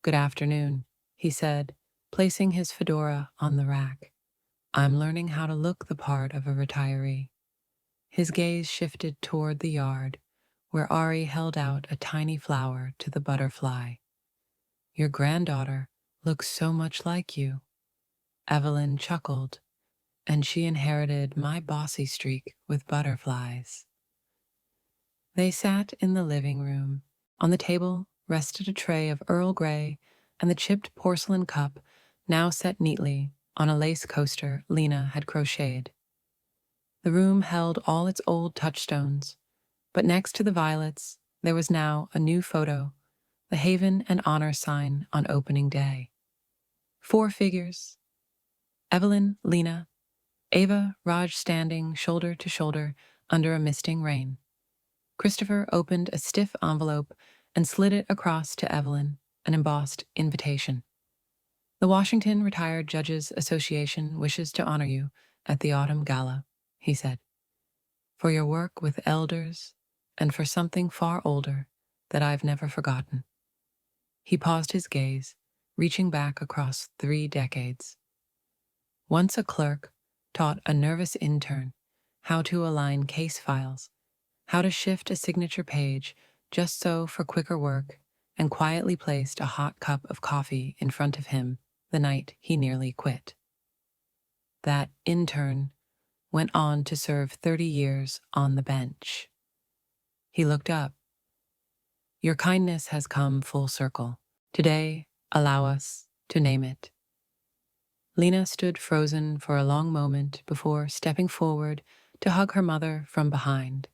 "Good afternoon," he said, placing his fedora on the rack. "I'm learning how to look the part of a retiree." His gaze shifted toward the yard, where Ari held out a tiny flower to the butterfly. "Your granddaughter looks so much like you." Evelyn chuckled, "and she inherited my bossy streak with butterflies." They sat in the living room. On the table rested a tray of Earl Grey and the chipped porcelain cup, now set neatly on a lace coaster Lena had crocheted. The room held all its old touchstones, but next to the violets there was now a new photo, the Haven and Honor sign on opening day. 4 figures: Evelyn, Lena, Ava, Raj standing shoulder to shoulder under a misting rain. Christopher opened a stiff envelope and slid it across to Evelyn, an embossed invitation. "The Washington Retired Judges Association wishes to honor you at the Autumn Gala," he said, "for your work with elders and for something far older that I've never forgotten." He paused, his gaze reaching back across 3 decades. Once a clerk, taught a nervous intern how to align case files, how to shift a signature page just so for quicker work, and quietly placed a hot cup of coffee in front of him the night he nearly quit. That intern went on to serve 30 years on the bench. He looked up. "Your kindness has come full circle. Today, allow us to name it." Lena stood frozen for a long moment before stepping forward to hug her mother from behind.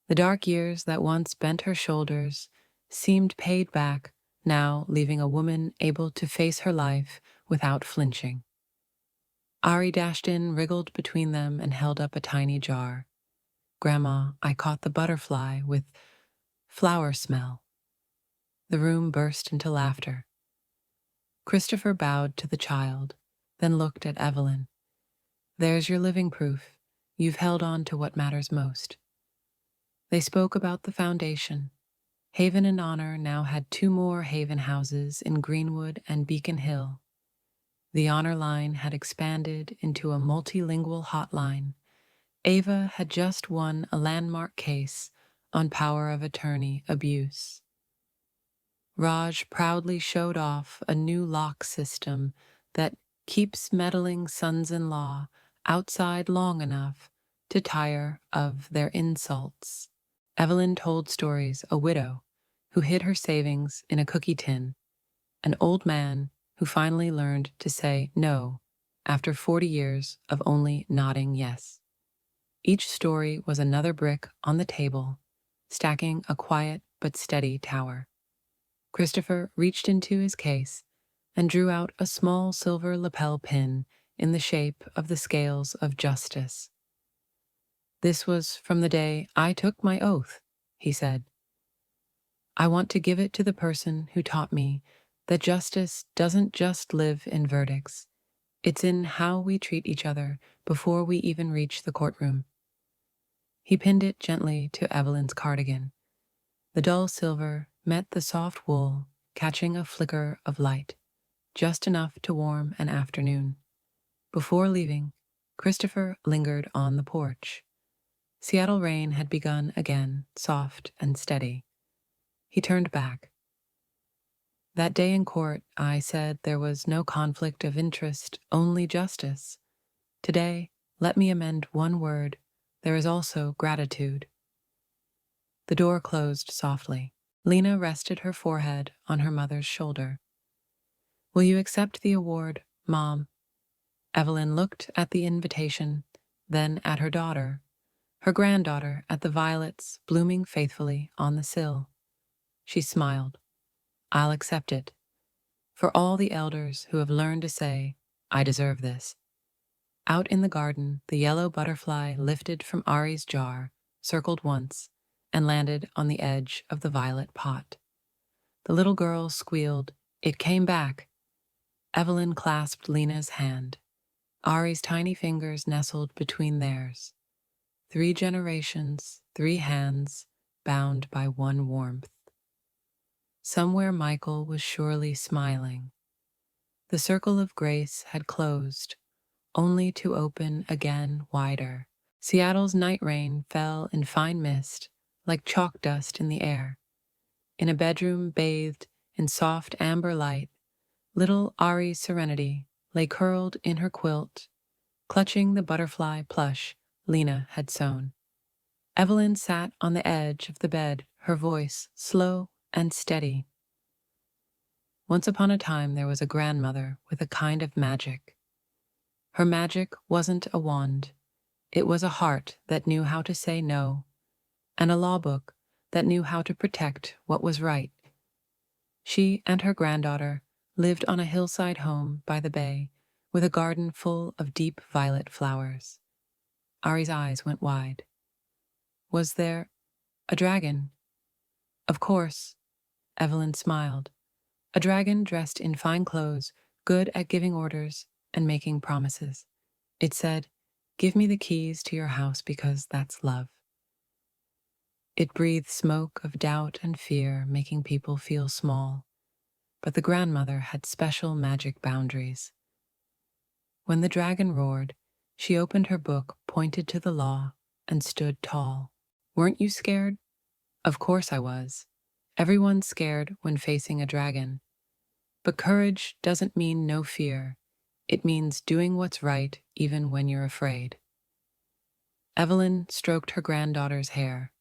The dark years that once bent her shoulders seemed paid back, now leaving a woman able to face her life without flinching. Ari dashed in, wriggled between them, and held up a tiny jar. "Grandma, I caught the butterfly with flower smell." The room burst into laughter. Christopher bowed to the child, then looked at Evelyn. "There's your living proof. You've held on to what matters most." They spoke about the foundation. Haven and Honor now had 2 more Haven houses in Greenwood and Beacon Hill. The Honor line had expanded into a multilingual hotline. Ava had just won a landmark case on power of attorney abuse. Raj proudly showed off a new lock system that keeps meddling sons-in-law outside long enough to tire of their insults. Evelyn told stories: a widow who hid her savings in a cookie tin, an old man who finally learned to say no after 40 years of only nodding yes. Each story was another brick on the table, stacking a quiet but steady tower. Christopher reached into his case and drew out a small silver lapel pin in the shape of the scales of justice. "This was from the day I took my oath," he said. "I want to give it to the person who taught me that justice doesn't just live in verdicts. It's in how we treat each other before we even reach the courtroom." He pinned it gently to Evelyn's cardigan. The dull silver met the soft wool, catching a flicker of light, just enough to warm an afternoon. Before leaving, Christopher lingered on the porch. Seattle rain had begun again, soft and steady. He turned back. "That day in court, I said there was no conflict of interest, only justice. Today, let me amend one word. There is also gratitude." The door closed softly. Lena rested her forehead on her mother's shoulder. "Will you accept the award, Mom?" Evelyn looked at the invitation, then at her daughter, her granddaughter at the violets blooming faithfully on the sill. She smiled. "I'll accept it. For all the elders who have learned to say, 'I deserve this.'" Out in the garden, the yellow butterfly lifted from Ari's jar, circled once, and landed on the edge of the violet pot. The little girl squealed, "It came back." Evelyn clasped Lena's hand. Ari's tiny fingers nestled between theirs. 3 generations, 3 hands, bound by one warmth. Somewhere Michael was surely smiling. The circle of grace had closed, only to open again wider. Seattle's night rain fell in fine mist, like chalk dust in the air. In a bedroom bathed in soft amber light, little Ari's Serenity lay curled in her quilt, clutching the butterfly plush Lena had sewn. Evelyn sat on the edge of the bed, her voice slow and steady. "Once upon a time there was a grandmother with a kind of magic. Her magic wasn't a wand. It was a heart that knew how to say no, and a law book that knew how to protect what was right. She and her granddaughter lived on a hillside home by the bay with a garden full of deep violet flowers." Ari's eyes went wide. "Was there a dragon?" "Of course." Evelyn smiled. "A dragon dressed in fine clothes, good at giving orders and making promises. It said, 'Give me the keys to your house because that's love.' It breathed smoke of doubt and fear, making people feel small. But the grandmother had special magic boundaries. When the dragon roared, she opened her book, pointed to the law, and stood tall. Weren't you scared? Of course I was. Everyone's scared when facing a dragon. But courage doesn't mean no fear. It means doing what's right even when you're afraid. Evelyn stroked her granddaughter's hair.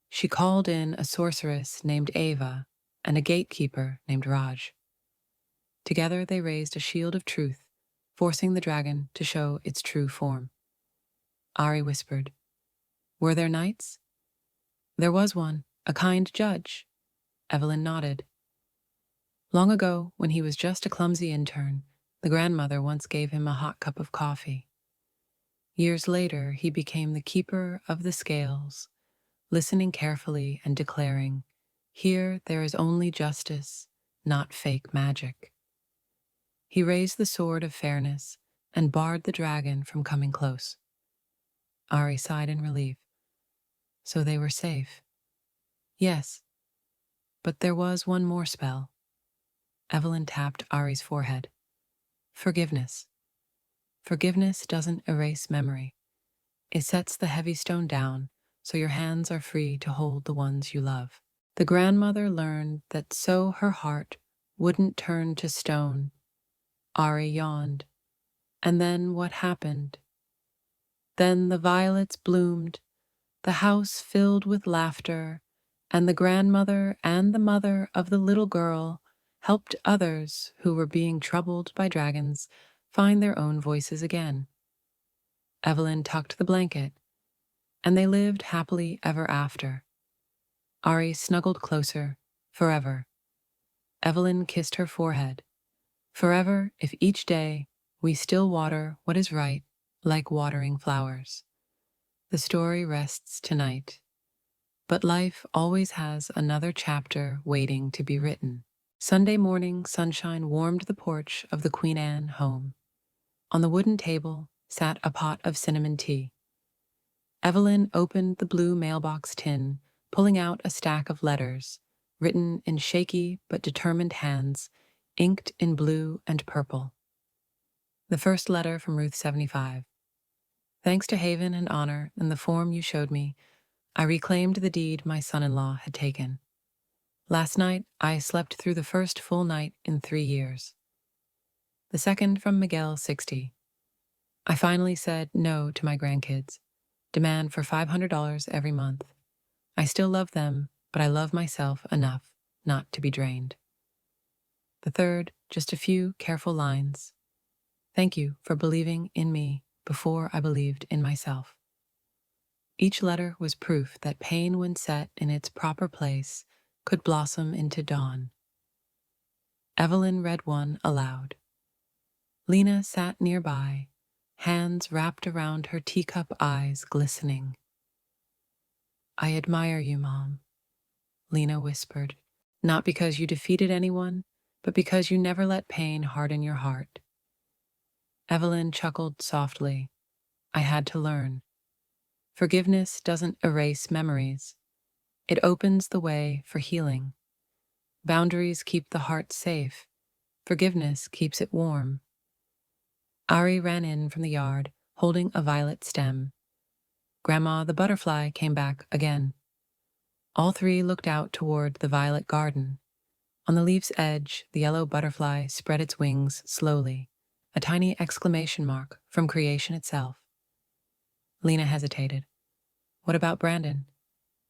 She called in a sorceress named Ava and a gatekeeper named Raj. Together they raised a shield of truth, forcing the dragon to show its true form. Ari whispered, "Were there knights?" "There was one, a kind judge." Evelyn nodded. "Long ago, when he was just a clumsy intern, The grandmother once gave him a hot cup of coffee. Years later, he became the keeper of the scales, listening carefully and declaring, "Here there is only justice, not fake magic." He raised the sword of fairness and barred the dragon from coming close. Ari sighed in relief. So they were safe. Yes, but there was one more spell. Evelyn tapped Ari's forehead. Forgiveness. Forgiveness doesn't erase memory. It sets the heavy stone down so your hands are free to hold the ones you love. The grandmother learned that so her heart wouldn't turn to stone. Ari yawned. And then what happened? Then the violets bloomed, the house filled with laughter, and the grandmother and the mother of the little girl helped others who were being troubled by dragons find their own voices again. Evelyn tucked the blanket, and they lived happily ever after. Ari snuggled closer, forever. Evelyn kissed her forehead. Forever, if each day we still water what is right, like watering flowers. The story rests tonight, but life always has another chapter waiting to be written. Sunday morning sunshine warmed the porch of the Queen Anne home. On the wooden table sat a pot of cinnamon tea. Evelyn opened the blue mailbox tin, pulling out a stack of letters, written in shaky but determined hands, inked in blue and purple. The first letter from Ruth 75. Thanks to Haven and Honor and the form you showed me, I reclaimed the deed my son-in-law had taken. Last night, I slept through the first full night in 3 years. The second from Miguel 60. I finally said no to my grandkids. Demand for $500 every month. I still love them, but I love myself enough not to be drained. The third, just a few careful lines. Thank you for believing in me before I believed in myself. Each letter was proof that pain, when set in its proper place, could blossom into dawn. Evelyn read one aloud. Lena sat nearby, hands wrapped around her teacup eyes glistening. I admire you, Mom, Lena whispered, not because you defeated anyone, but because you never let pain harden your heart. Evelyn chuckled softly. I had to learn. Forgiveness doesn't erase memories. It opens the way for healing. Boundaries keep the heart safe. Forgiveness keeps it warm. Ari ran in from the yard, holding a violet stem. Grandma the butterfly came back again. All three looked out toward the violet garden. On the leaf's edge, the yellow butterfly spread its wings slowly, a tiny exclamation mark from creation itself. Lena hesitated. What about Brandon?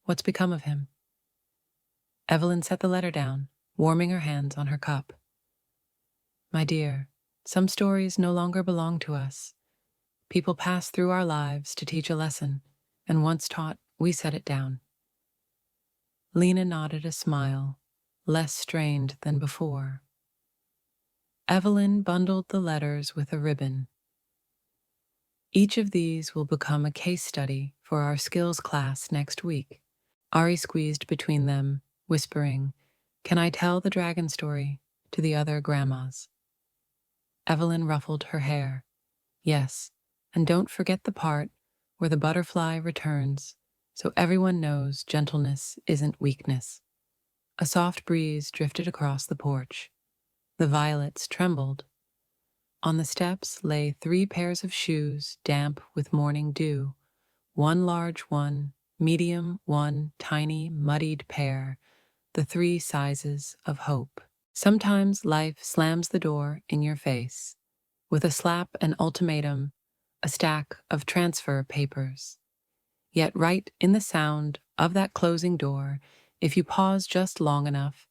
What's become of him? Evelyn set the letter down, warming her hands on her cup. My dear, some stories no longer belong to us. People pass through our lives to teach a lesson, and once taught, we set it down. Lena nodded a smile, less strained than before. Evelyn bundled the letters with a ribbon. Each of these will become a case study for our skills class next week. Ari squeezed between them, whispering, Can I tell the dragon story to the other grandmas? Evelyn ruffled her hair. Yes, and don't forget the part where the butterfly returns, so everyone knows gentleness isn't weakness. A soft breeze drifted across the porch. The violets trembled. On the steps lay 3 pairs of shoes damp with morning dew, one large one, medium one, tiny, muddied pair, the 3 sizes of hope. Sometimes life slams the door in your face, with a slap and ultimatum, a stack of transfer papers. Yet right in the sound of that closing door, if you pause just long enough,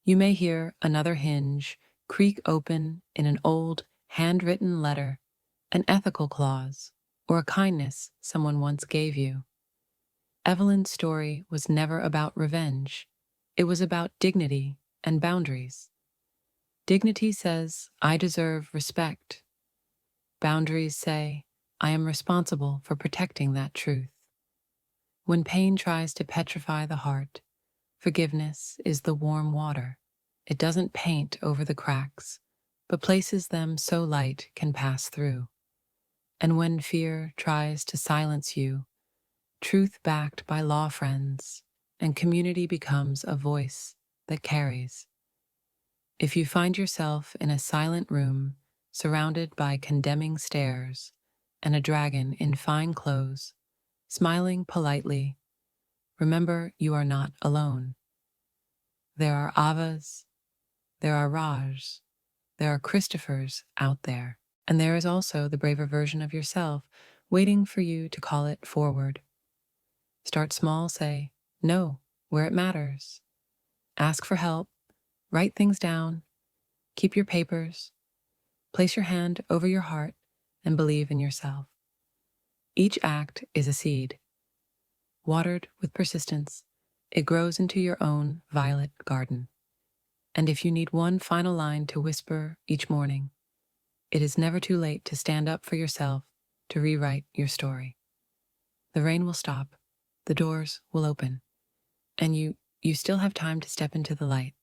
you may hear another hinge creak open in an old, handwritten letter, an ethical clause, or a kindness someone once gave you. Evelyn's story was never about revenge. It was about dignity and boundaries. Dignity says, I deserve respect. Boundaries say, I am responsible for protecting that truth. When pain tries to petrify the heart, forgiveness is the warm water. It doesn't paint over the cracks, but places them so light can pass through. And when fear tries to silence you, truth backed by law friends and community becomes a voice that carries. If you find yourself in a silent room surrounded by condemning stares and a dragon in fine clothes, smiling politely, remember you are not alone. There are Avas, there are Raj, there are Christophers out there, and there is also the braver version of yourself waiting for you to call it forward. Start small, say no where it matters. Ask for help, write things down, keep your papers, place your hand over your heart, and believe in yourself. Each act is a seed. Watered with persistence, it grows into your own violet garden. And if you need one final line to whisper each morning, it is never too late to stand up for yourself, to rewrite your story. The rain will stop, the doors will open, and you still have time to step into the light.